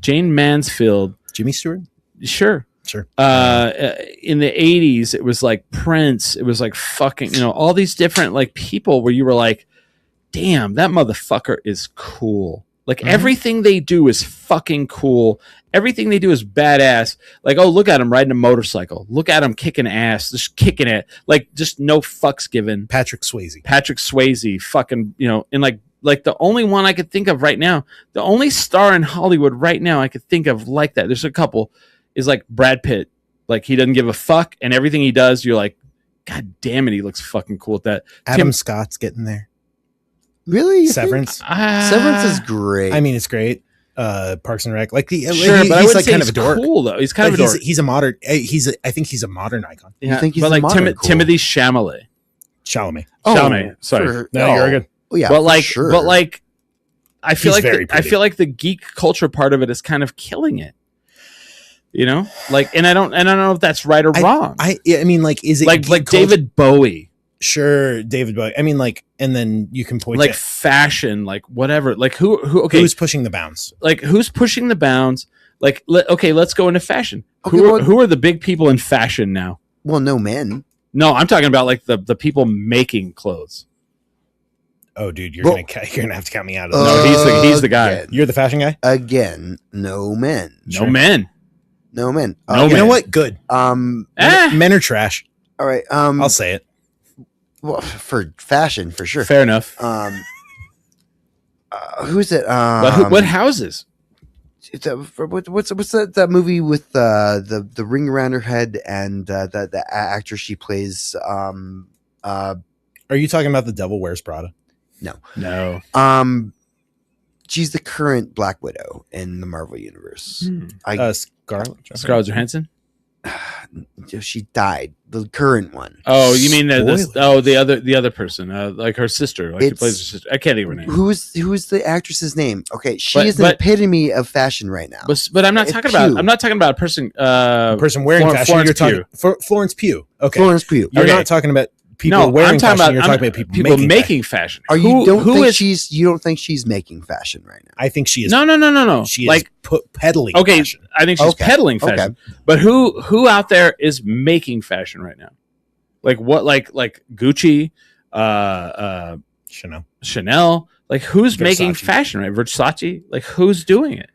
Jane Mansfield, Jimmy Stewart. Sure. In the 80s, it was like Prince. It was like fucking all these different like people where you were like, damn, that motherfucker is cool. Like everything they do is fucking cool. Everything they do is badass. Like, oh, look at him riding a motorcycle. Look at him kicking ass, just kicking it. Like, just no fucks given. Patrick Swayze, fucking, and like the only one I could think of right now, the only star in Hollywood right now I could think of like that. There's a couple, is like Brad Pitt. Like, he doesn't give a fuck, and everything he does, you're like, God damn it, he looks fucking cool at that. Adam Scott's getting there. Really? Severance? Severance is great. I mean, it's great. Parks and Rec, like but I he's like kind of he's a dork. Cool though. He's kind of a dork. He's a modern. I think he's a modern icon. Yeah, you think he's but like modern cool? Timothy Chalamet. Chalamet. Sorry. No, you're good. Oh yeah, but like, sure. but like, I feel He's I feel like the geek culture part of it is kind of killing it. Like, and I don't know if that's right or wrong. I mean, like, is it like David Bowie? Sure, David Bowie. I mean, like, and then you can point like to fashion, like whatever. Like who? Okay, who's pushing the bounds? Like who's pushing the bounds? Like okay, let's go into fashion. Okay, who are the big people in fashion now? Well, no men. No, I'm talking about like the people making clothes. Oh, dude, you're gonna have to count me out of this. No, he's the guy. Again. You're the fashion guy. Again, no men. No men. No men. You know what? Good. Men are trash. All right. I'll say it. Well, for fashion, for sure. Fair enough. Who's it? What houses? What's that movie with the ring around her head and the actress she plays? Are you talking about The Devil Wears Prada? No. She's the current Black Widow in the Marvel universe. Scarlett Johansson. She died. The current one. Oh, you mean the other person, like her sister, like she plays her sister. I can't think of her name. Who's the actress's name? Okay, she is the epitome of fashion right now. But I'm not talking about. I'm not talking about a person. Person wearing fashion. Florence You're talking Florence Pugh. Okay, Florence Pugh. You're not talking about people wearing fashion. You're talking about people making fashion. You don't think she's making fashion right now? I think she is. No. She is peddling. Okay, fashion. I think she's peddling fashion. Okay. But who out there is making fashion right now? Like what? Like Gucci, Chanel. Like who's making fashion? Right, Versace. Like who's doing it?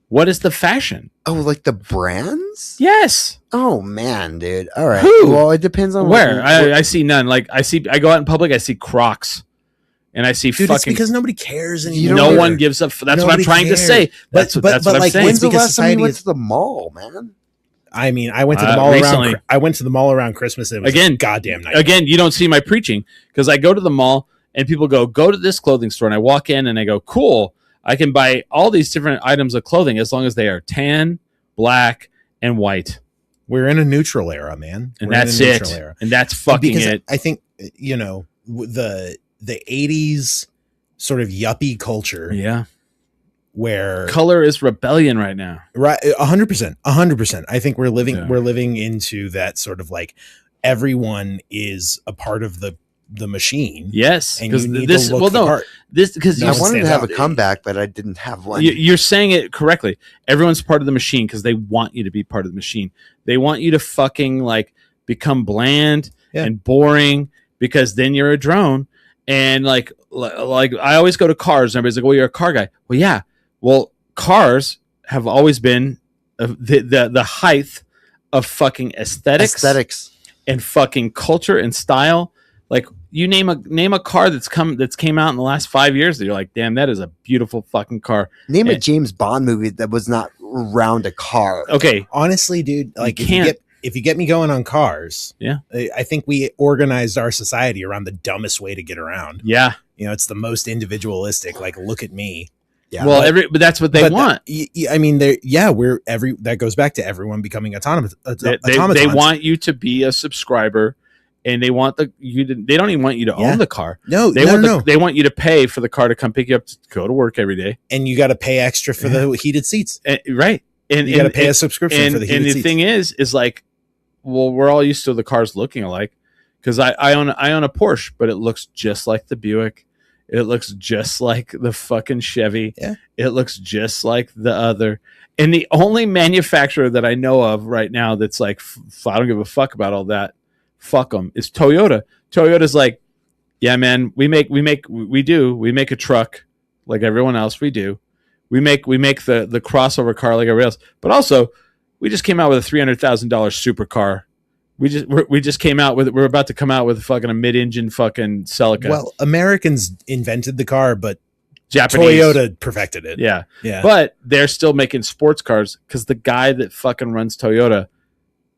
What is the fashion? Oh, like the brands? Yes. Oh man, dude. All right. Who? Well, it depends on where. I see none. Like I go out in public, I see Crocs, and I see Dude, fucking. It's because nobody cares anymore. No one gives up. That's what I'm trying to say. That's what I'm saying. When's the last time you went to the mall, man? I mean, I went to the mall recently. I went to the mall around Christmas. And it was a goddamn night. Again, you don't see my preaching because I go to the mall and people go to this clothing store, and I walk in and I go, cool. I can buy all these different items of clothing as long as they are tan, black, and white. We're in a neutral era, man. And that's it. And that's fucking it. I think, the 80s sort of yuppie culture. Yeah. Where color is rebellion right now. Right. 100%. I think we're living into that sort of like everyone is a part of the machine. Yes, and you need to look the part. I wanted to have a comeback, but I didn't have one. You're saying it correctly. Everyone's part of the machine because they want you to be part of the machine. They want you to fucking like become bland and boring because then you're a drone. And like I always go to cars and everybody's like, well, you're a car guy. Well, yeah. Well, cars have always been the height of fucking aesthetics and fucking culture and style. Like you name a car that's came out in the last 5 years that you're like, damn, that is a beautiful fucking car. Name a James Bond movie that was not around a car. Okay, honestly, dude, like if you get me going on cars, I think we organized our society around the dumbest way to get around. Yeah, it's the most individualistic. Like, look at me. Yeah, well, but that's what they want. I mean, that goes back to everyone becoming autonomous. They want you to be a subscriber. And they want they don't even want you to own the car. No, they want you to pay for the car to come pick you up to go to work every day. And you got to pay extra for the heated seats. Right. And you got to pay a subscription for the heated seats. And the thing is like, well, we're all used to the cars looking alike because I own a Porsche, but it looks just like the Buick. It looks just like the fucking Chevy. Yeah. It looks just like the other. And the only manufacturer that I know of right now that's like, I don't give a fuck about all that. Fuck them. It's Toyota. Toyota's like, yeah, man, we make a truck like everyone else. We do. We make the crossover car like everybody else. But also, we just came out with a $300,000 supercar. We just came out with. We're about to come out with fucking a mid-engine fucking Celica. Well, Americans invented the car, but Japanese. Toyota perfected it. Yeah. But they're still making sports cars because the guy that fucking runs Toyota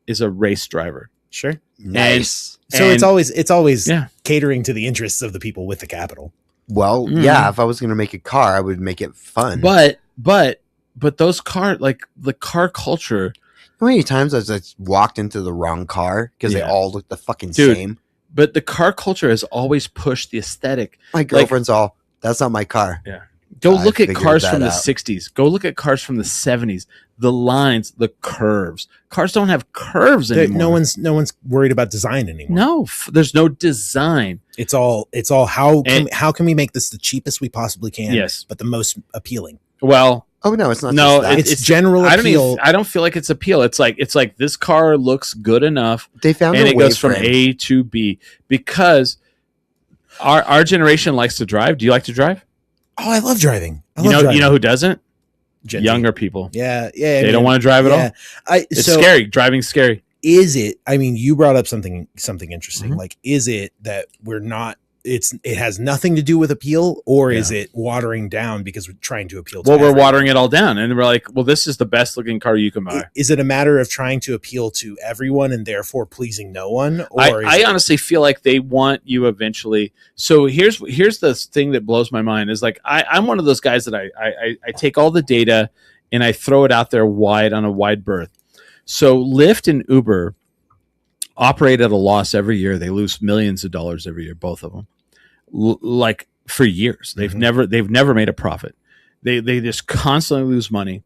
is a race driver. Sure. Nice. So it's always catering to the interests of the people with the capital. Well, yeah, if I was going to make a car, I would make it fun. But those car, like the car culture. How many times I've just walked into the wrong car because they all look the fucking same? But the car culture has always pushed the aesthetic. My girlfriend's that's not my car. Yeah. Go look at cars from the 60s. Go look at cars from the 70s. The lines, the curves. Cars don't have curves anymore. No one's worried about design anymore. No, there's no design. It's all how can we make this the cheapest we possibly can? Yes, but the most appealing. Well, no, it's not. No, it's general appeal. I don't feel like it's appeal. It's like this car looks good enough. They found and it goes from A to B because our generation likes to drive. Do you like to drive? Oh, I love driving. You know who doesn't? Younger people. Yeah. They don't want to drive at all. It's scary. Driving's scary. Is it? I mean, you brought up something interesting. Mm-hmm. Like, is it that we're not? it has nothing to do with appeal, or is it watering down because we're trying to appeal to we're everyone? watering it all down, and we're like, well, this is the best looking car you can buy. Is it a matter of trying to appeal to everyone and therefore pleasing no one? Or I honestly feel like they want you eventually. So here's the thing that blows my mind is like I'm one of those guys that I take all the data and I throw it out there wide on a wide berth. So Lyft and Uber operate at a loss every year. They lose millions of dollars every year, both of them. Like for years, they've never made a profit. They just constantly lose money,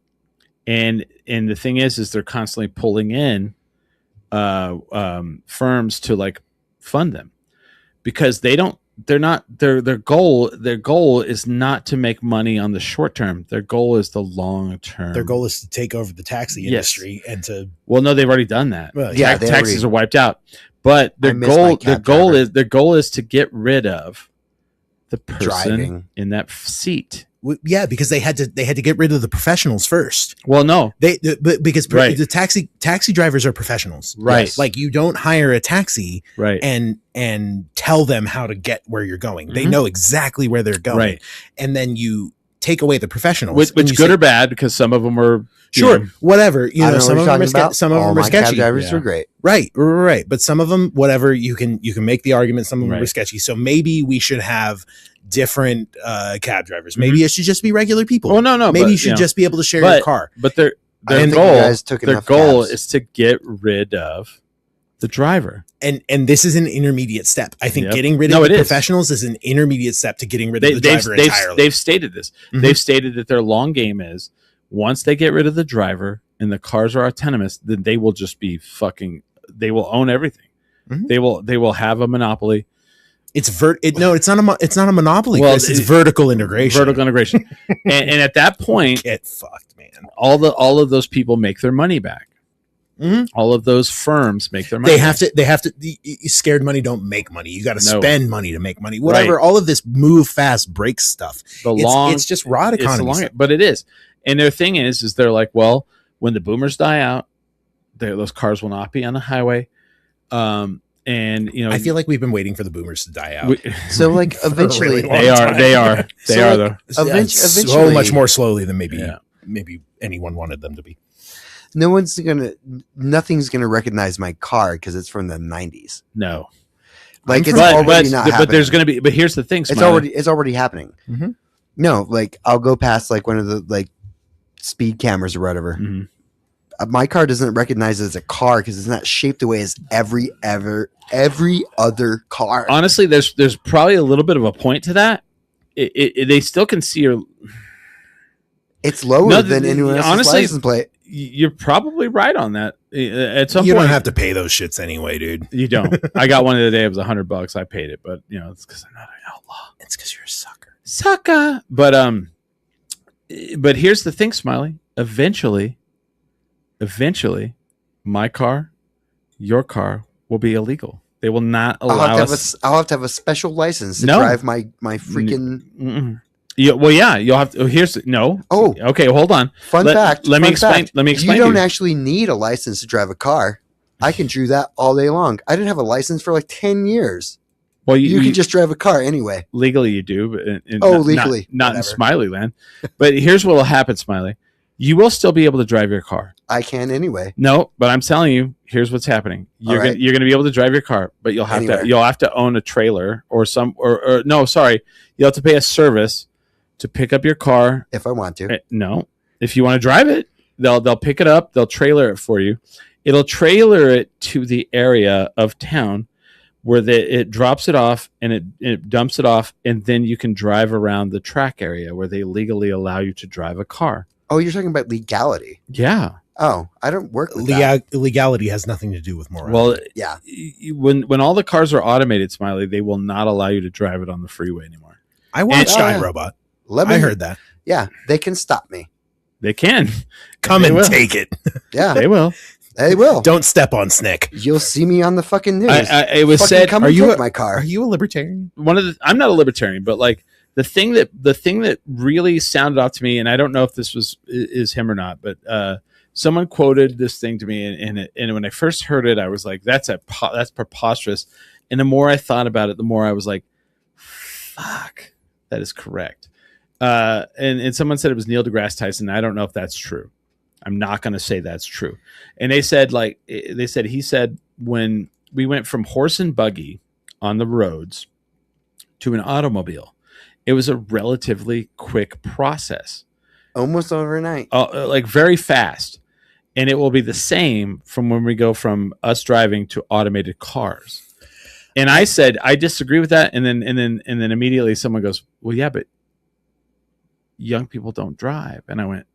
and the thing is they're constantly pulling in firms to like fund them because their goal is not to make money on the short term. Their goal is the long term. their goal is to take over the taxi industry and to no, they've already done that. Well, Taxis are wiped out, but their goal is to get rid of the person Driving. in that seat. because they had to get rid of the professionals first. Well, no, because Right. the taxi drivers are professionals, Right. Like you don't hire a taxi right, and tell them how to get where you're going. They Mhm. know exactly where they're going, right. and then you take away the professionals, Which and you good say, or bad, because some of them are sure, whatever. You know, I don't some know of what them you're are talking about. some of All them are my cab sketchy. drivers Yeah. are great. Right. But some of them, whatever, you can make the argument. Some of them Right. are sketchy. So maybe we should have different cab drivers. Maybe it should just be regular people. Well, no, maybe but, you should just be able to share but- your car. But their I don't think you goal guys took enough cabs. is to get rid of the driver. And this is an intermediate step. I think Yep. getting rid No, of the it is. professionals is an intermediate step to getting rid of the driver entirely. They've stated this. Mhm. They've stated that their long game is once they get rid of the driver and the cars are autonomous, then they will just be they will own everything. Mhm. They will have a monopoly. It's it's not a monopoly. Well, Chris. It's vertical integration. Vertical integration. and at that point, Get fucked, man. all of those people make their money back. Mhm. All of those firms make their money. They have to. Scared money don't make money. You got to No. spend money to make money. Whatever. Right. All of this move fast, break stuff. It's just rod economy. But it is. And their thing is they're like, well, when the boomers die out, those cars will not be on the highway. And you know, I feel like we've been waiting for the boomers to die out. So like For a eventually, really long they are time. they are though. Eventually- so much more slowly than maybe Yeah. anyone wanted them to be. nothing's gonna recognize my car because it's from the 90s. No, Like it's but already not happening. there's going to be. But here's the thing, Smiley. it's already happening. Mhm. No, like I'll go past like one of the like speed cameras or whatever. Mhm. My car doesn't recognize it as a car because it's not shaped the way as every other car. Honestly, there's probably a little bit of a point to that. They still can see your. It's lower No, than anyone else's honestly, license plate. You're probably right on that. At some You point, don't have to pay those shits anyway, dude. You don't. I got one the other day. It was $100. I paid it, but you know it's because I'm not an outlaw. It's because you're a sucker. Sucker. But here's the thing, Smiley. Eventually, my car, your car will be illegal. They will not allow us. I'll have to have a special license to No. drive my freaking. Mm-mm. You'll have to. Here's no. Oh, Okay, hold on. fun fact. Let me fun explain. fact. Let me explain. You to don't actually need a license to drive a car. I can do that all day long. I didn't have a license for like 10 years. Well, You can just drive a car anyway. legally you do, but Legally. not in Whatever. Smiley land. But here's what will happen, Smiley. You will still be able to drive your car. I can anyway. No, but I'm telling you, here's what's happening. You're All right. you're going to be able to drive your car, but you'll have Anywhere. to own a trailer or no, sorry, you'll have to pay a service to pick up your car. If I want to. No, if you want to drive it, they'll pick it up, they'll trailer it for you. It'll trailer it to the area of town where it drops it off and it dumps it off, and then you can drive around the track area where they legally allow you to drive a car. Oh, you're talking about legality. Yeah. Oh, I don't work with that. Legality has nothing to do with morality. Well, Yeah. when all the cars are automated, Smiley, they will not allow you to drive it on the freeway anymore. I watched Oh, yeah. iRobot. Let me, I heard that. Yeah, they can stop me. They can. Come They and will. take it. Yeah, They will. they will. Don't step on Snick. You'll see me on the fucking news. It was Fucking said. come are and you take a- my car. Are you a libertarian? I'm not a libertarian, but like the thing that really sounded out to me, and I don't know if this is him or not, but someone quoted this thing to me, and when I first heard it, I was like, that's preposterous. And the more I thought about it, the more I was like, Fuck. That is correct. And someone said it was Neil deGrasse Tyson. I don't know if that's true. I'm not going to say that's true. And he said when we went from horse and buggy on the roads to an automobile, it was a relatively quick process. Almost overnight. Like very fast. And it will be the same from when we go from us driving to automated cars. And I said, I disagree with that. And then immediately someone goes, well, yeah, but young people don't drive. And I went,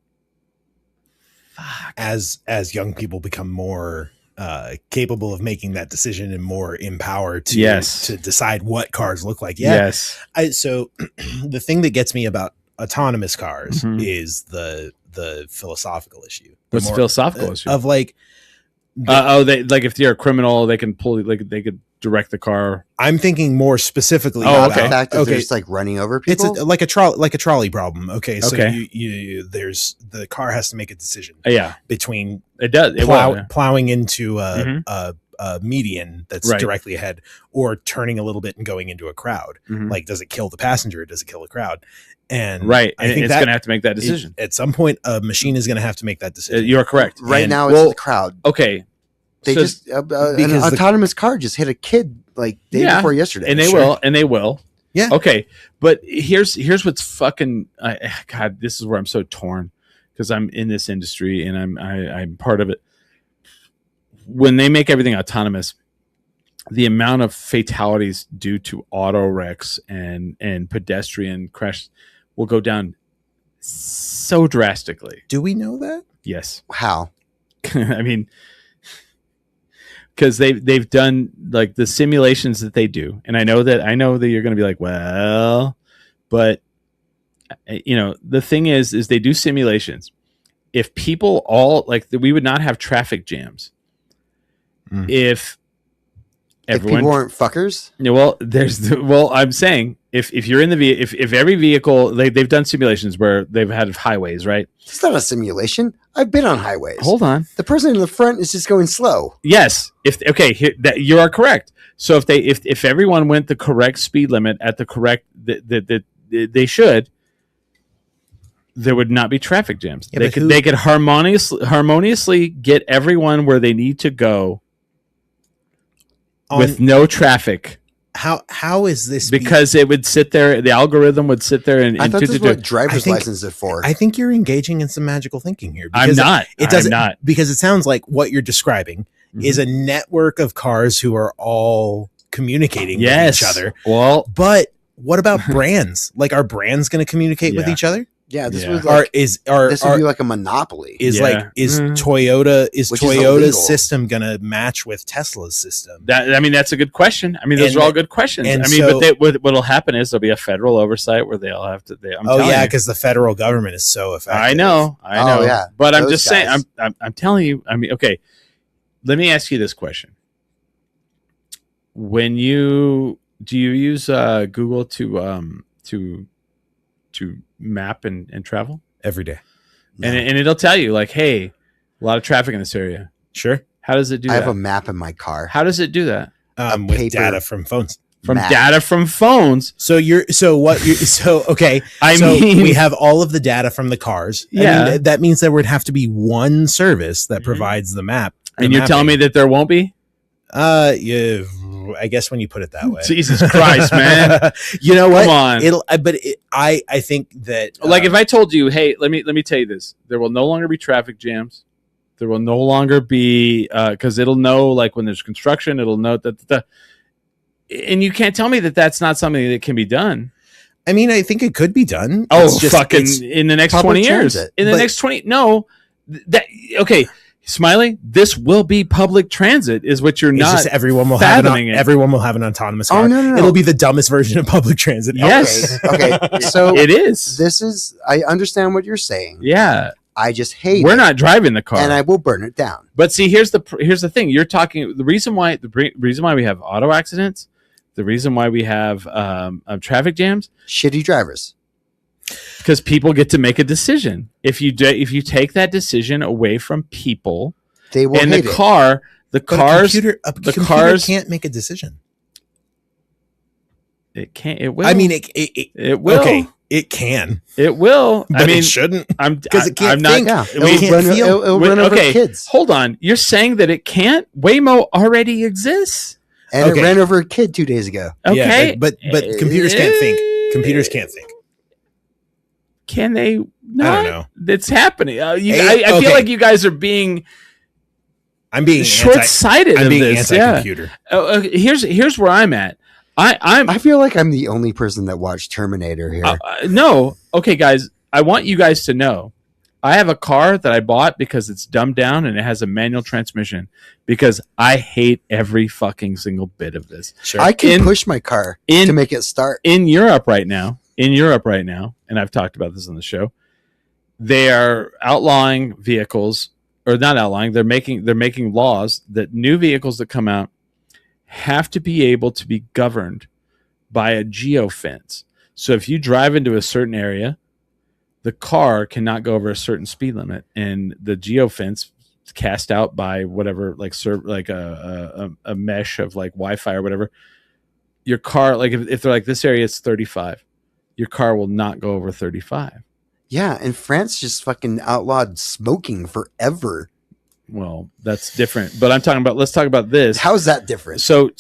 fuck. As young people become more capable of making that decision and more empowered to decide what cars look like. Yeah. Yes. So the thing that gets me about autonomous cars is the philosophical issue. What's the philosophical issue? Of like, they like if you're a criminal, they can pull like they could direct the car. I'm thinking more specifically. The fact that they're just like running over people. It's like a trolley problem. Okay, so there's the car has to make a decision. Between plowing into a median that's directly ahead, or turning a little bit and going into a crowd. Like, does it kill the passenger? Or does it kill the crowd? And I think it's going to have to make that decision. At some point, a machine is going to have to make that decision. You're correct. Right now, it's the crowd. Okay. They just an autonomous car just hit a kid like day before yesterday, and they will. Yeah. Okay, but here's what's fucking. God, this is where I'm so torn because I'm in this industry and I'm part of it. When they make everything autonomous, the amount of fatalities due to auto wrecks and pedestrian crashes will go down so drastically. Do we know that? Yes. How? I mean, because they've done like the simulations that they do, and I know that you're going to be like, well, but the thing is they do simulations. If people we would not have traffic jams if everyone people weren't fuckers. Well, I'm saying if you're in the if every vehicle they've done simulations where they've had highways, right? It's not a simulation. I've been on highways. Hold on. The person in the front is just going slow. Yes. You are correct. So if everyone went the correct speed limit at the correct that they should, there would not be traffic jams. Yeah, they could harmoniously get everyone where they need to go with no traffic. How is this? Because it would sit there, the algorithm would sit there and I thought this is what driver's license is for. I think you're engaging in some magical thinking here. I'm not. I'm not. Because it sounds like what you're describing is a network of cars who are all communicating with each other. Well, but what about brands? Like, are brands going to communicate with each other? Yeah, this would like this would be like a monopoly. Toyota's system gonna match with Tesla's system? That's a good question. I mean, those are all good questions. What'll happen is there'll be a federal oversight where they'll have to. Because the federal government is so effective. I know. Oh, yeah. But I'm just saying. I'm telling you. I mean, okay. Let me ask you this question: do you use Google to map and travel every day? No. And it'll tell you like, hey, a lot of traffic in this area. Sure. How does it do that? I have a map in my car. How does it do that? With data from phones. Data from phones. So we have all of the data from the cars. Yeah. I mean, that means there would have to be one service that provides the map. And you're telling me that there won't be? Yeah, I guess when you put it that way. Jesus Christ, man. You know what? Come on. I think that like if I told you, hey, let me tell you this. There will no longer be traffic jams. There will no longer be because it'll know like when there's construction, it'll know that and you can't tell me that that's not something that can be done. I mean, I think it could be done. In the next 20 years. Next 20 no. Okay. Smiley, this will be public transit, is what you're not. Just everyone will have an autonomous car. Oh, no. It'll be the dumbest version of public transit. Yes. Okay. So it is. This is. I understand what you're saying. Yeah. I just hate. We're not driving the car, and I will burn it down. But see, here's the thing. You're talking the reason why we have auto accidents, the reason why we have traffic jams, shitty drivers. Because people get to make a decision. If you take that decision away from people, they will and hate the cars can't make a decision. It can't. It will. I mean, it will. Okay, it can. It will. But I mean, it shouldn't. I'm Because it can't I'm not. think. Yeah, It can't feel. it'll run over Okay, kids. hold on. You're saying that it can't? Waymo already exists. And Okay. it ran over a kid 2 days ago. Okay, Yeah, but computers can't think. Computers can't think. Can they? Not? I don't know. It's happening. I Okay. feel like you guys are being I'm being short-sighted. I'm in being this. anti-computer. Yeah. Here's where I'm at. I feel like I'm the only person that watched Terminator here. No. Okay, guys. I want you guys to know. I have a car that I bought because it's dumbed down and it has a manual transmission because I hate every fucking single bit of this. Sure. I can push my car to make it start. In Europe right now, and I've talked about this on the show, they are outlawing vehicles, or not outlawing, they're making laws that new vehicles that come out have to be able to be governed by a geofence. So if you drive into a certain area, the car cannot go over a certain speed limit, and the geofence cast out by whatever, like a mesh of like Wi-Fi or whatever. Your car, like if they're like, this area is 35, your car will not go over 35. Yeah, and France just fucking outlawed smoking forever. Well, that's different. But let's talk about this. How's that different? So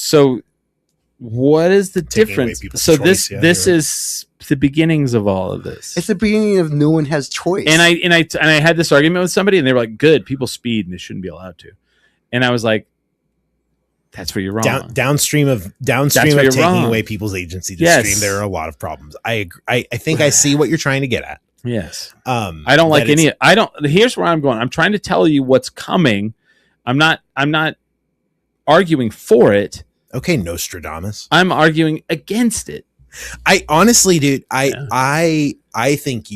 what is the Taking away difference? people's So choice, this is the beginnings of all of this. It's the beginning of no one has choice. And I had this argument with somebody, and they were like, "Good, people speed, and they shouldn't be allowed to." And I was like, "That's where you're wrong." Downstream of taking away people's agency to stream, there are a lot of problems. I agree. I think I see what you're trying to get at. Yes. I don't like any. I don't. Here's where I'm going. I'm trying to tell you what's coming. I'm not arguing for it. Okay, Nostradamus. I'm arguing against it. I honestly, dude, I think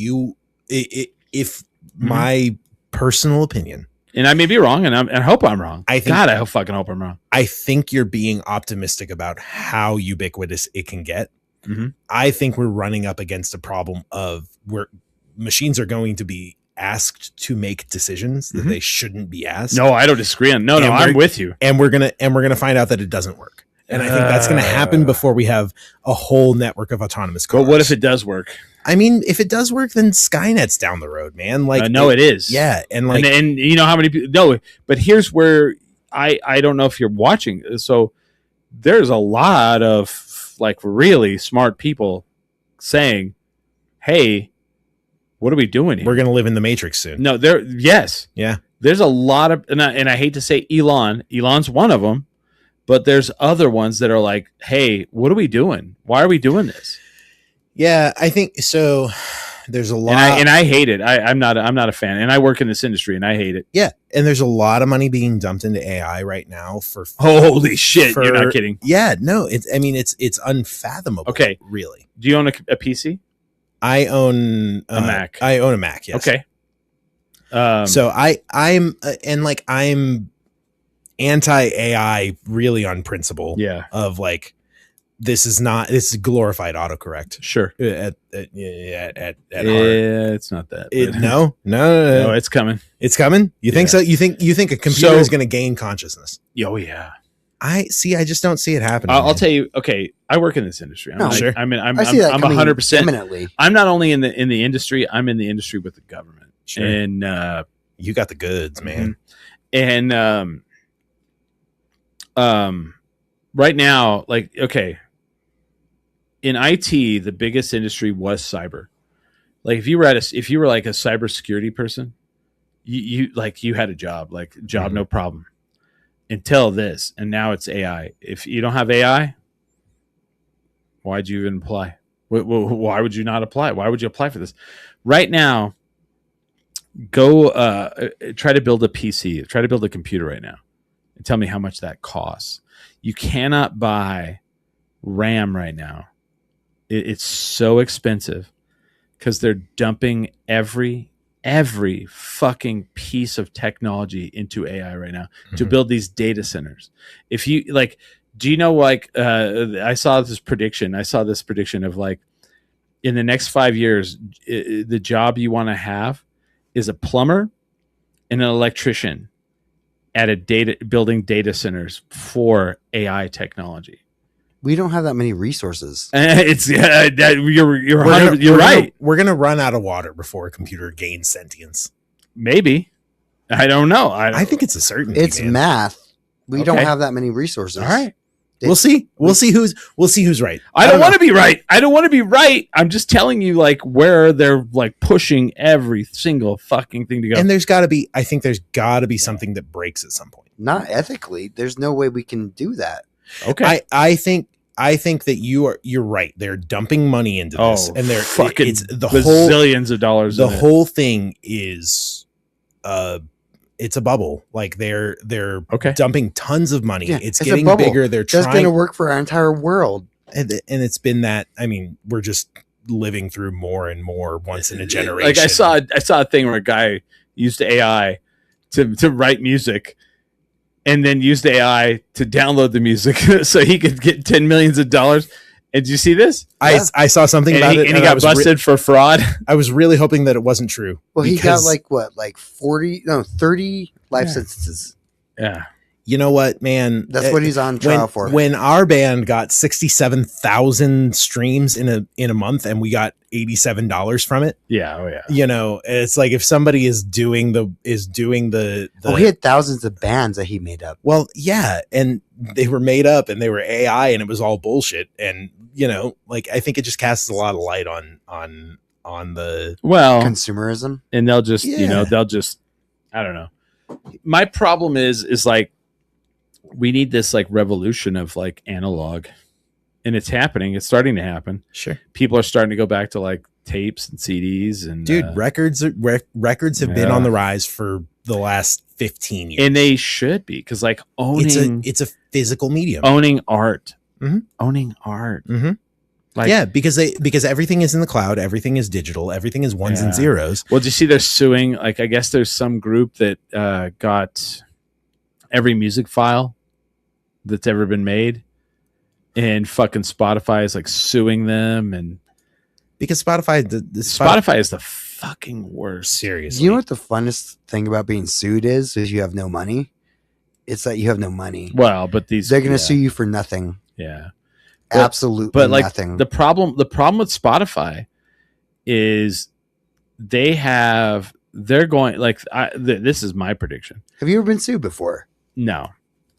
if my personal opinion, and I may be wrong, and I hope I'm wrong. I fucking hope I'm wrong. I think you're being optimistic about how ubiquitous it can get. Mm-hmm. I think we're running up against a problem of where machines are going to be asked to make decisions that they shouldn't be asked. No, I don't disagree. No, I'm with you. And we're gonna find out that it doesn't work. And I think that's going to happen before we have a whole network of autonomous cars. But what if it does work? I mean, if it does work, then Skynet's down the road, man. Like, no, it is. Yeah, and like, and you know how many people? No, but here's where I don't know if you're watching. So there's a lot of like really smart people saying, "Hey, what are we doing here? We're going to live in the Matrix soon." No, yeah. There's a lot of, and I hate to say Elon's one of them. But there's other ones that are like, hey, what are we doing? Why are we doing this? Yeah, I think so. There's a lot, and I hate it. I'm not a fan, and I work in this industry, and I hate it. Yeah, and there's a lot of money being dumped into AI right now for holy shit. You're not kidding. Yeah, no, it's unfathomable. Okay, really. Do you own a PC? I own a Mac. I own a Mac. Yes. Okay. So I'm anti-AI really on principle. Yeah. Of like, this is glorified autocorrect. Sure. At heart. It's not that. No, it's coming. It's coming. You think so? You think a computer is going to gain consciousness? Oh yeah. I just don't see it happening. I'll tell you. Okay, I work in this industry. I'm 100%. I'm not only in the industry. I'm in the industry with the government. Sure. And you got the goods, man. And right now, like, okay, in IT, the biggest industry was cyber. Like, if you were like a cybersecurity person, you had a job, no problem. Until this, and now it's AI. If you don't have AI, why'd you even apply? Why would you not apply? Why would you apply for this? Right now, go try to build a PC, try to build a computer right now, and tell me how much that costs. You cannot buy RAM right now. It's so expensive because they're dumping every fucking piece of technology into AI right now to build these data centers. If you like, do you know, like, I saw this prediction of like, in the next 5 years, the job you want to have is a plumber and an electrician at building data centers for AI technology. We don't have that many resources. It's you're right. We're gonna run out of water before a computer gains sentience. Maybe. I don't know. I think it's a certainty. It's man. math. We don't have that many resources. All right. We'll see. We'll see who's right. I don't want to be right. I don't want to be right. I'm just telling you, like, where they're like pushing every single fucking thing to go. And there's got to be. I think there's got to be something that breaks at some point. Not ethically. There's no way we can do that. Okay. I think that you're right. They're dumping money into this, and they're fucking it's the bazillions of dollars. The whole thing is, it's a bubble. Like they're dumping tons of money. Yeah, it's getting bigger. They're That's trying going to work for our entire world. And it's been that. I mean, we're just living through more and more once in a generation. Like I saw a thing where a guy used AI to write music, and then used AI to download the music so he could get $10 million. And did you see this? Yeah. I saw something about it, and he got busted for fraud. I was really hoping that it wasn't true. Well, he got 30 life sentences. Yeah. You know what, man? That's what he's on trial for. When our band got 67,000 streams in a month, and we got $87 from it. Yeah. Oh yeah. You know, it's like if somebody is doing the he had thousands of bands that he made up. Well, yeah, and they were made up, and they were AI, and it was all bullshit. And you know, like I think it just casts a lot of light on the consumerism, and they'll just I don't know. My problem is like we need this like revolution of like analog, and it's happening. It's starting to happen. Sure, people are starting to go back to like tapes and CDs, and dude, records have been on the rise for the last 15 years, and they should be, because like owning it's a physical medium, owning art, mm-hmm. Like, yeah, because everything is in the cloud, everything is digital, everything is ones and zeros. Well, do you see they're suing? Like, I guess there's some group that got every music file that's ever been made, and fucking Spotify is like suing them, and because Spotify is the fucking worst. Seriously, you know what the funnest thing about being sued is you have no money. It's that you have no money. Well, but they're going to sue you for nothing. Yeah. Absolutely but like nothing. The problem with Spotify is they're going like this is my prediction. Have you ever been sued before? No,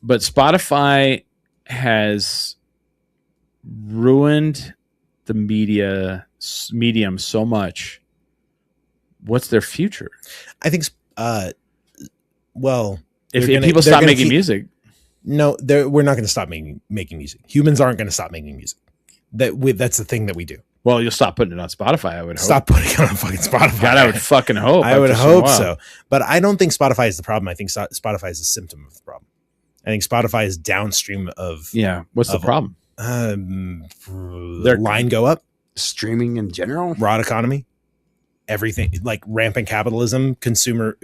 but Spotify has ruined the medium so much. What's their future? I think well, if people stop making music. No, we're not going to stop making music. Humans aren't going to stop making music. That's the thing that we do. Well, you'll stop putting it on Spotify. I would hope. Stop putting it on fucking Spotify. God, I would fucking hope. I would hope so. But I don't think Spotify is the problem. I think Spotify is a symptom of the problem. I think Spotify is downstream of. Yeah. What's the problem? Their line go up. Streaming in general. Broad economy. Everything like rampant capitalism, consumer.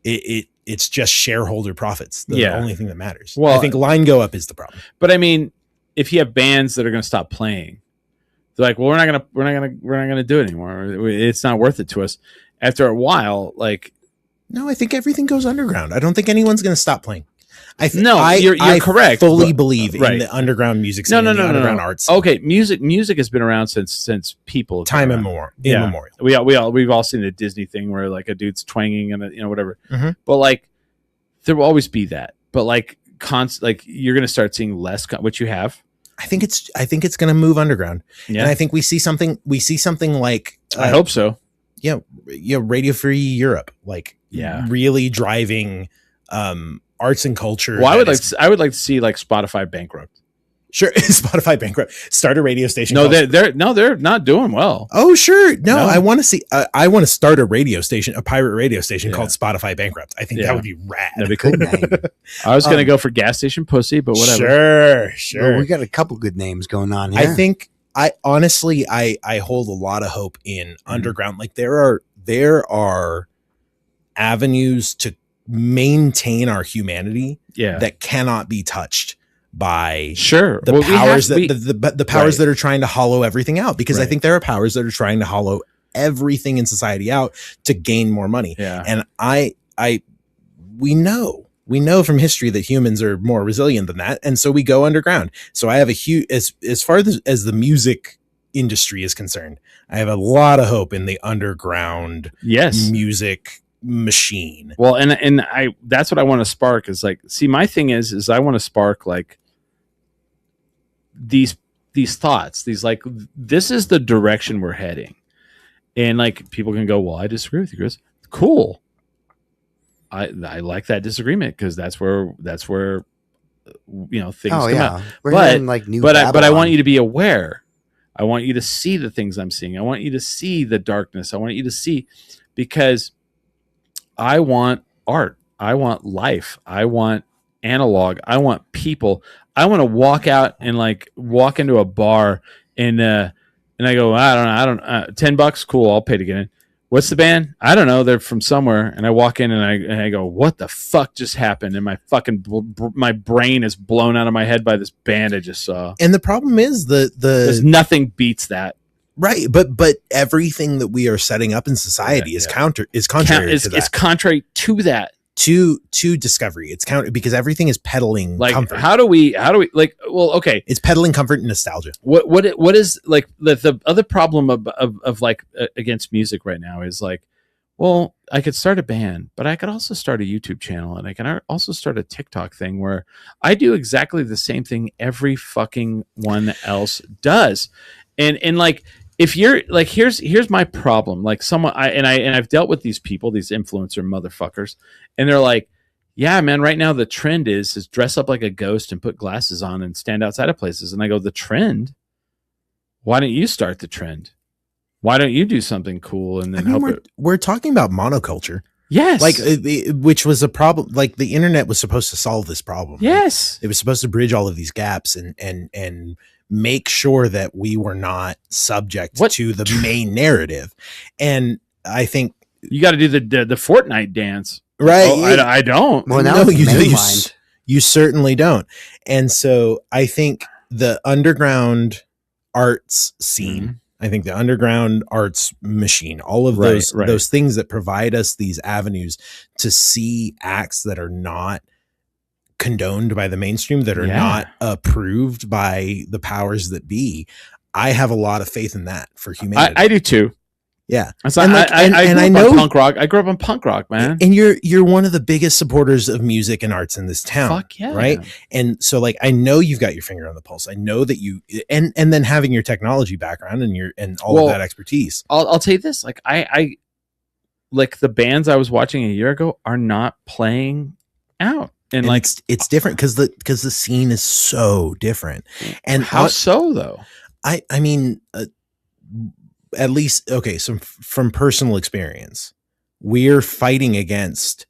It's just shareholder profits. The only thing that matters. Well, I think line go up is the problem. But I mean, if you have bands that are going to stop playing, they're like, well, we're not going to do it anymore. It's not worth it to us. After a while, like, no, I think everything goes underground. I don't think anyone's going to stop playing. You're correct. Fully believe in the underground music scene, underground arts. Okay, music has been around since people time immemorial. We've all seen the Disney thing where like a dude's twanging and whatever. Mm-hmm. But like there will always be that. But like you're going to start seeing less, which you have. I think it's going to move underground. Yeah. And I think we see something like I hope so. Yeah, Radio Free Europe, like really driving arts and culture. Well, I would like to see like Spotify bankrupt. Sure, Spotify bankrupt. Start a radio station. No, they're not doing well. Oh, sure. No. I want to see. I want to start a radio station, a pirate radio station called Spotify Bankrupt. I think that would be rad. That'd be cool. I was gonna go for gas station pussy, but whatever. Sure. Well, we got a couple good names going on here. I think. I honestly hold a lot of hope in underground. Like there are avenues to maintain our humanity that cannot be touched by the powers the powers that are trying to hollow everything out, because I think there are powers that are trying to hollow everything in society out to gain more money. And we know We know from history that humans are more resilient than that, and so we go underground. So I have a huge, as far as the music industry is concerned, I have a lot of hope in the underground music machine. Well, and I that's what I want to spark is like, see, my thing is I want to spark like these thoughts, these like, this is the direction we're heading. And like people can go, well, I disagree with you, Chris. Cool. I like that disagreement because that's where things come out. We're in like new but I want you to be aware. I want you to see the things I'm seeing. I want you to see the darkness. I want you to see, because I want art. I want life. I want analog. I want people. I want to walk out and like walk into a bar and I go, I don't know, $10, cool, I'll pay to get in. What's the band? I don't know. They're from somewhere. And I walk in and I go, what the fuck just happened? And my brain is blown out of my head by this band I just saw. And the problem is there's nothing beats that. Right. But everything that we are setting up in society is contrary to that. It's contrary to that. To discovery. It's counter because everything is peddling like comfort. How do we like, well, okay. It's peddling comfort and nostalgia. What is like the other problem of like against music right now is like, well, I could start a band, but I could also start a YouTube channel and I can also start a TikTok thing where I do exactly the same thing every fucking one else does. And like, if you're like, here's my problem. Like I've dealt with these people, these influencer motherfuckers, and they're like, yeah, man, right now the trend is dress up like a ghost and put glasses on and stand outside of places. And I go, the trend? Why don't you start the trend? Why don't you do something cool? And then we're talking about monoculture. Yes. Like, which was a problem. Like the internet was supposed to solve this problem. Yes. Right? It was supposed to bridge all of these gaps and make sure that we were not subject to the main narrative. And I think you got to do the Fortnite dance. Right. Oh, I don't. Well, now you certainly don't. And so I think the underground arts scene, I think the underground arts machine, all of those things that provide us these avenues to see acts that are not condoned by the mainstream, that are not approved by the powers that be. I have a lot of faith in that for humanity. I do too. Yeah. I know punk rock. I grew up on punk rock, man. And you're one of the biggest supporters of music and arts in this town. Fuck yeah. Right. And so like, I know you've got your finger on the pulse. I know that you, and then having your technology background and all of that expertise. I'll tell you this, like I like the bands I was watching a year ago are not playing out. And like, it's different because the scene is so different. And how so though? I mean, at least, okay, so from personal experience, we're fighting against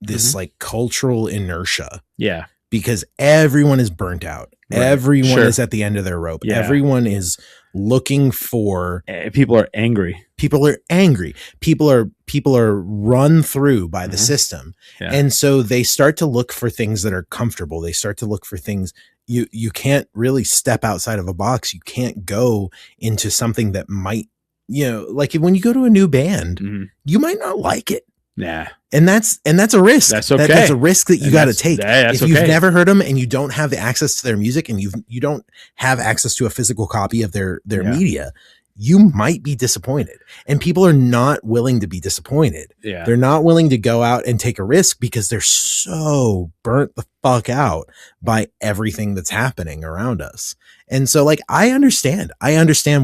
this like cultural inertia. Yeah. Because everyone is burnt out. Right. Everyone is at the end of their rope. Yeah. Everyone is looking for. People are angry. People are angry. People are run through by the system. Yeah. And so they start to look for things that are comfortable. They start to look for things. You can't really step outside of a box. You can't go into something that might, like when you go to a new band, you might not like it. Yeah. And that's a risk. That's okay. That's a risk that you got to take. If you've never heard them and you don't have the access to their music and you don't have access to a physical copy of their media, you might be disappointed. And people are not willing to be disappointed. Yeah. They're not willing to go out and take a risk because they're so burnt the fuck out by everything that's happening around us. And so like, I understand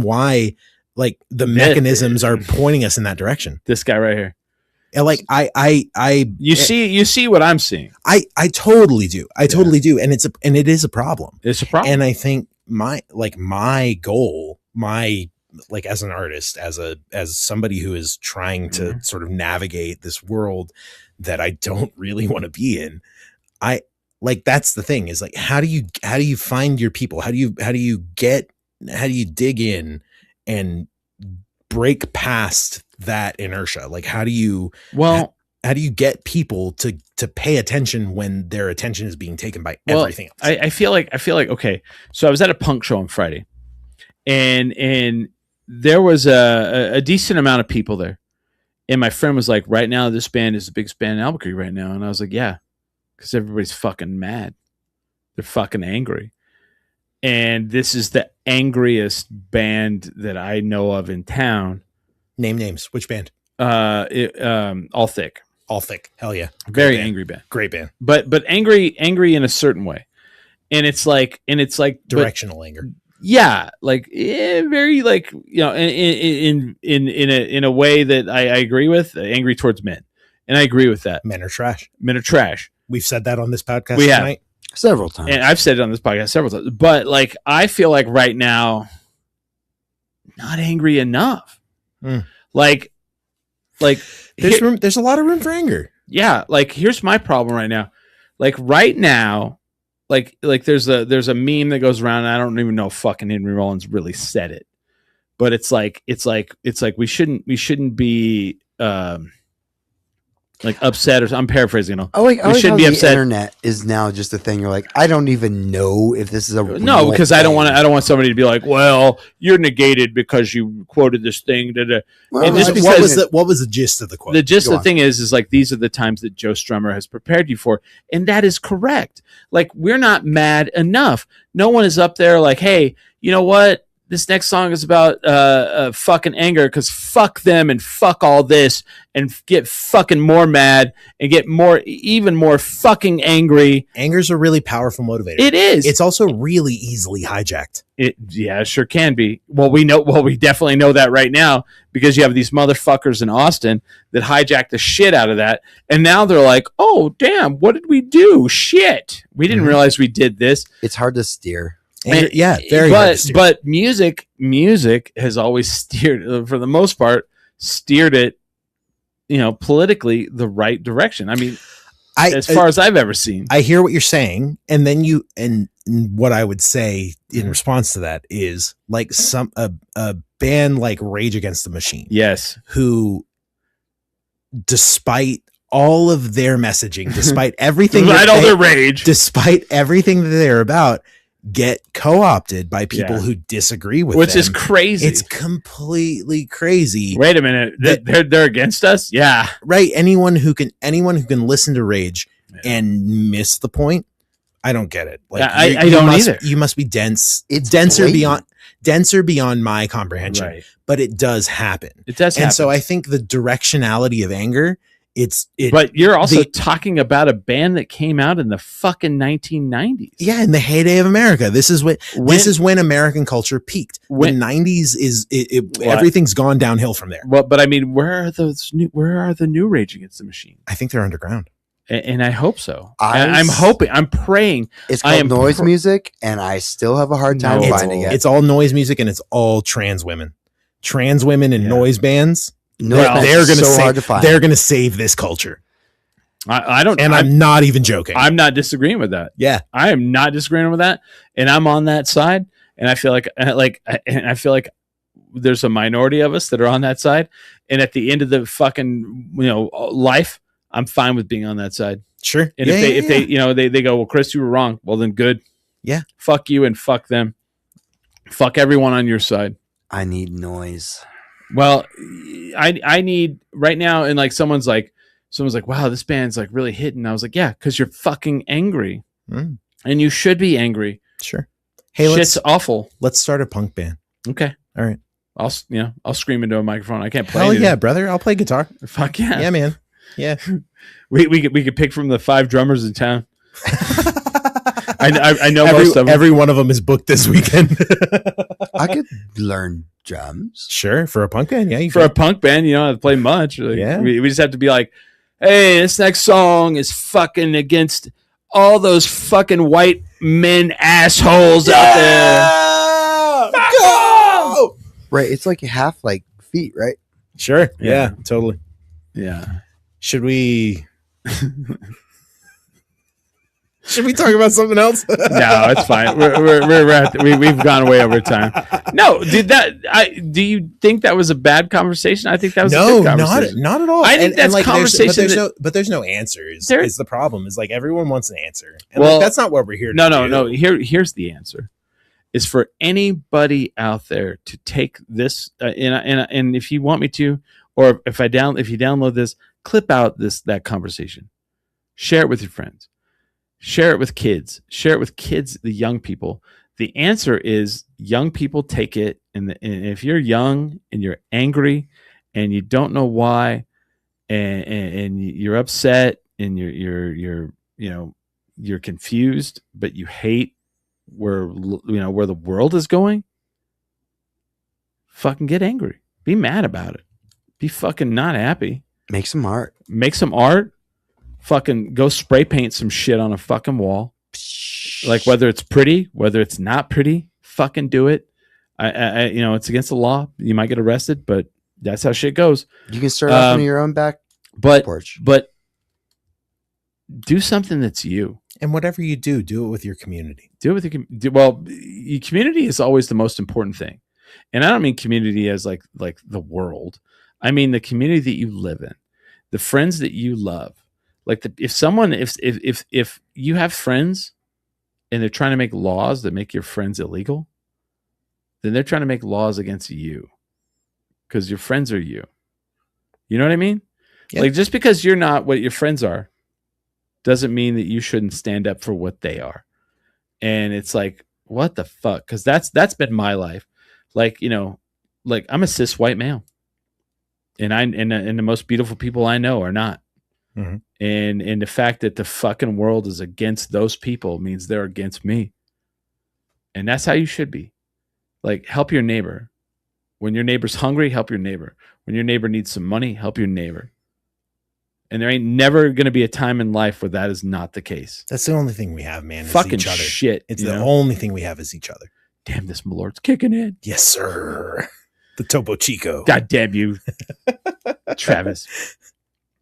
why like the mechanisms are pointing us in that direction. This guy right here. And like you see what I'm seeing. I totally do. I totally do. And it is a problem. It's a problem. And I think my goal, like as an artist, as somebody who is trying to sort of navigate this world that I don't really want to be in, I like, that's the thing is like, how do you find your people? How do you dig in and break past that inertia? Like, how do you get people to pay attention when their attention is being taken by everything else? I feel like, okay. So I was at a punk show on Friday and there was a decent amount of people there. And my friend was like, right now, this band is the biggest band in Albuquerque right now. And I was like, yeah. because everybody's fucking mad. They're fucking angry. And this is the angriest band that I know of in town. Name names. Which band? All Thick. All Thick. Hell yeah. Very angry band. Great band. But angry in a certain way. And it's like directional anger. Yeah, like very like, you know, in a way that I agree with, angry towards men. And I agree with that. Men are trash. Men are trash. We've said that on this podcast we tonight. Have. Several times. And I've said it on this podcast several times. But like, I feel like right now, not angry enough. Like there's a lot of room for anger. Yeah. Like, here's my problem right now. Like right now, like there's a meme that goes around. And I don't even know if fucking Henry Rollins really said it, but it's like we shouldn't be like upset, or I'm paraphrasing. You know, I like shouldn't be the upset. Internet is now just a thing. You're like, I don't even know if this is a no, because thing. I don't want somebody to be like, well, you're negated because you quoted this thing. Well, and just what was the gist of the quote? The gist of the thing is like, these are the times that Joe Strummer has prepared you for, and that is correct. Like, we're not mad enough. No one is up there like, hey, you know what? This next song is about fucking anger, because fuck them and fuck all this, and get fucking more mad and get even more fucking angry. Anger's a really powerful motivator. It is. It's also really easily hijacked. It sure can be. Well, we definitely know that right now, because you have these motherfuckers in Austin that hijack the shit out of that, and now they're like, "Oh, damn, what did we do? Shit, we didn't realize we did this." It's hard to steer. And, yeah, very. But music has always steered, for the most part, it, you know, politically the right direction. I mean, as far as I've ever seen. I hear what you're saying, and then and what I would say in response to that is like a band like Rage Against the Machine. Yes, who, despite all of their messaging, despite everything, their rage, despite everything that they're about, get co-opted by people who disagree with them, which is crazy. It's completely crazy. Wait a minute, they're against us? Yeah, right. Anyone who can listen to Rage and miss the point, I don't get it. Like, I don't either. You must be dense. It's denser blatant. beyond my comprehension. Right. But it does happen. It does happen. And so I think the directionality of anger, but you're also talking about a band that came out in the fucking 1990s. Yeah, in the heyday of America. This is when American culture peaked. The 90s everything's gone downhill from there. Well, but I mean, where are the new Rage Against the Machine? I think they're underground. And I hope so. I'm hoping. I'm praying. It's called noise music, and I still have a hard time finding it. It's all noise music, and it's all trans women. Trans women in noise bands. No, they're going to save this culture. I'm not even joking. I'm not disagreeing with that. Yeah, I am not disagreeing with that, and I'm on that side. And I feel like there's a minority of us that are on that side. And at the end of the fucking life, I'm fine with being on that side. Sure. And if they go, well, Chris, you were wrong. Well, then good. Yeah. Fuck you and fuck them. Fuck everyone on your side. I need noise. Well, I need right now, and like someone's like, wow, this band's like really hitting. I was like, yeah, because you're fucking angry, and you should be angry. Sure. Hey, shit's awful. Let's start a punk band. Okay. All right. I'll scream into a microphone. I can't play. Hell yeah, brother! I'll play guitar. Fuck yeah. Yeah, man. Yeah. we could pick from the 5 drummers in town. I know most of them. Every one of them is booked this weekend. I could learn drums. Sure, for a punk band, yeah. A punk band, you don't have to play much. Like, yeah, we just have to be like, hey, this next song is fucking against all those fucking white men assholes out there. Go! Right, it's like half like feet, right? Sure, yeah, totally. Yeah. Should we talk about something else? No, it's fine. We've gone way over time. No, do you think that was a bad conversation? I think that was a good conversation. not at all. I think that's conversation. There's no answer. Is the problem? Is like everyone wants an answer. And well, that's not what we're here. No. Here's the answer. Is for anybody out there to take this and if you want me to, or if you download this, clip out that conversation, share it with your friends. Share it with kids. Share it with kids, the young people. The answer is young people take it. And if you're young and you're angry and you don't know why, and you're upset and you're confused, but you hate where the world is going, fucking get angry. Be mad about it. Be fucking not happy. Make some art. Make some art. Fucking go spray paint some shit on a fucking wall. Like whether it's pretty, whether it's not pretty, fucking do it. I it's against the law. You might get arrested, but that's how shit goes. You can start off on your own back porch. But do something that's you. And whatever you do it with your community. Do it with your community is always the most important thing. And I don't mean community as like the world. I mean the community that you live in, the friends that you love. Like if you have friends and they're trying to make laws that make your friends illegal, then they're trying to make laws against you because your friends are you. You know what I mean? Yeah. Like just because you're not what your friends are doesn't mean that you shouldn't stand up for what they are. And it's like, what the fuck? Because that's been my life. Like, like I'm a cis white male, and the most beautiful people I know are not. Mm-hmm. And the fact that the fucking world is against those people means they're against me. And that's how you should be. Like, help your neighbor. When your neighbor's hungry, help your neighbor. When your neighbor needs some money, help your neighbor. And there ain't never going to be a time in life where that is not the case. That's the only thing we have, man. Is fucking each other. Shit. It's the only thing we have is each other. Damn, this Malort's kicking in. Yes, sir. The Topo Chico. God damn you, Travis.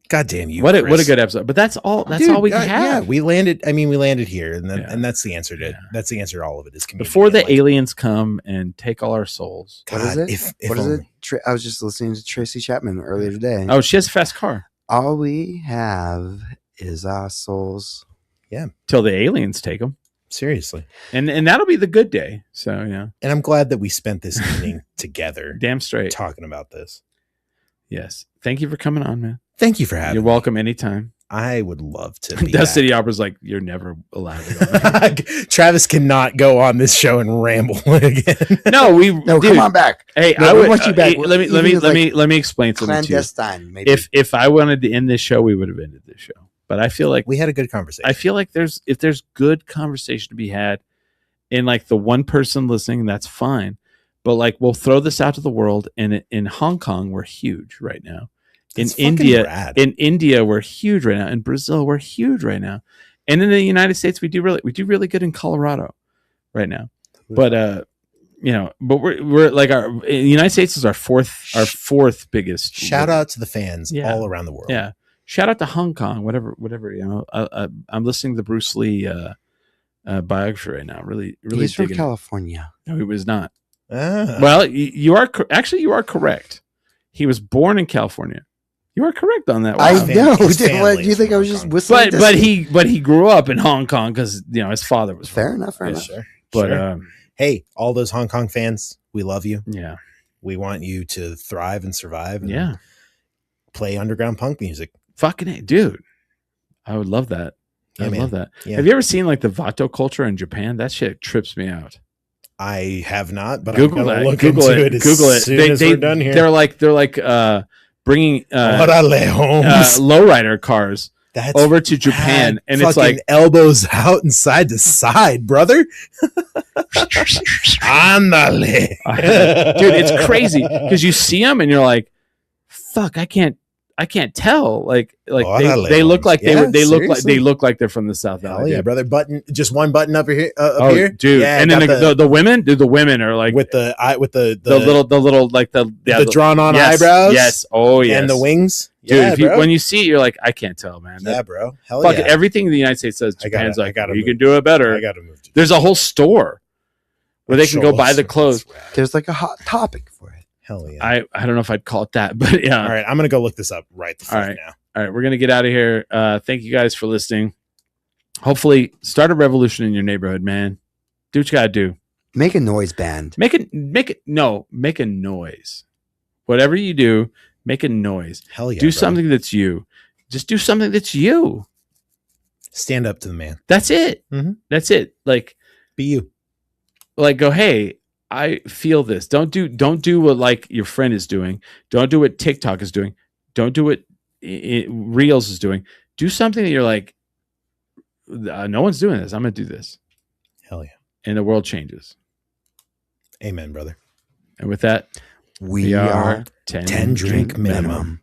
God damn you. What a good episode. But that's all. That's all we have. Yeah, we landed. I mean, we landed here, and that's the answer to that's the answer to all of it. Is community. Before the aliens come and take all our souls. God, what is it? What is it? I was just listening to Tracy Chapman earlier today. Oh, she has a fast car. All we have is our souls. Yeah, till the aliens take them. Seriously. And that'll be the good day. So yeah. And I'm glad that we spent this evening together. Damn straight. Talking about this. Yes. Thank you for coming on, man. Thank you for having me. You're welcome anytime. I would love to be Dust City Opera's like, you're never allowed to go. Travis cannot go on this show and ramble again. No, dude, come on back. Hey, I want you back. Let me explain something to you. Clandestine, maybe. If I wanted to end this show, we would have ended this show. But I feel like we had a good conversation. I feel like if there's good conversation to be had, and like the one person listening, that's fine. But like we'll throw this out to the world, and in Hong Kong we're huge right now. In India we're huge right now. In Brazil we're huge right now, and in the United States we do really good in Colorado right now. But but we're like the United States is our fourth biggest. Shout out to the fans all around the world. Yeah. Shout out to Hong Kong, whatever. I'm listening to the Bruce Lee biography right now. Really. He's from California. No, he was not. Well, you are correct. He was born in California. You are correct on that. Wow. I know. What, do you think I was just whistling? But he grew up in Hong Kong because his father was fair enough. Sure. But hey, all those Hong Kong fans, we love you. Yeah, we want you to thrive and survive. And play underground punk music. Fucking it, dude. I would love that. I love that. Yeah. Have you ever seen like the Vato culture in Japan? That shit trips me out. I have not, but Google that. Google it. We're done here. They're like bringing lowrider cars over to Japan, and it's like elbows out and side to side, brother. Andale. Dude, it's crazy because you see them and you're like, fuck, I can't tell. Like they look like they look like they're from the South Valley. Oh yeah, brother. Just one button up here, here, dude. Yeah, and then the women, dude. The women are like with the little like the drawn on eyebrows. Yes. Oh yeah. And the wings, dude. When you see it, you're like, I can't tell, man. Yeah, bro. Hell yeah. Everything the United States says, Japan's like, you can do it better. I gotta move. There's a whole store where they can go buy the clothes. There's like a hot topic for it. Hell yeah. I don't know if I'd call it that, but yeah. All right. I'm going to go look this up right now. All right. We're going to get out of here. Thank you guys for listening. Hopefully start a revolution in your neighborhood, man. Do what you got to do. Make a noise band. Make a noise. Whatever you do, make a noise. Hell yeah. Do something that's you. Just do something that's you. Stand up to the man. That's it. Mhm. That's it. Like, Be you. like go, hey, I feel this. Don't do what like your friend is doing. Don't do what TikTok is doing. Don't do what Reels is doing. Do something that you're like, no one's doing this. I'm going to do this. Hell yeah. And the world changes. Amen, brother. And with that, we are 10 drink minimum.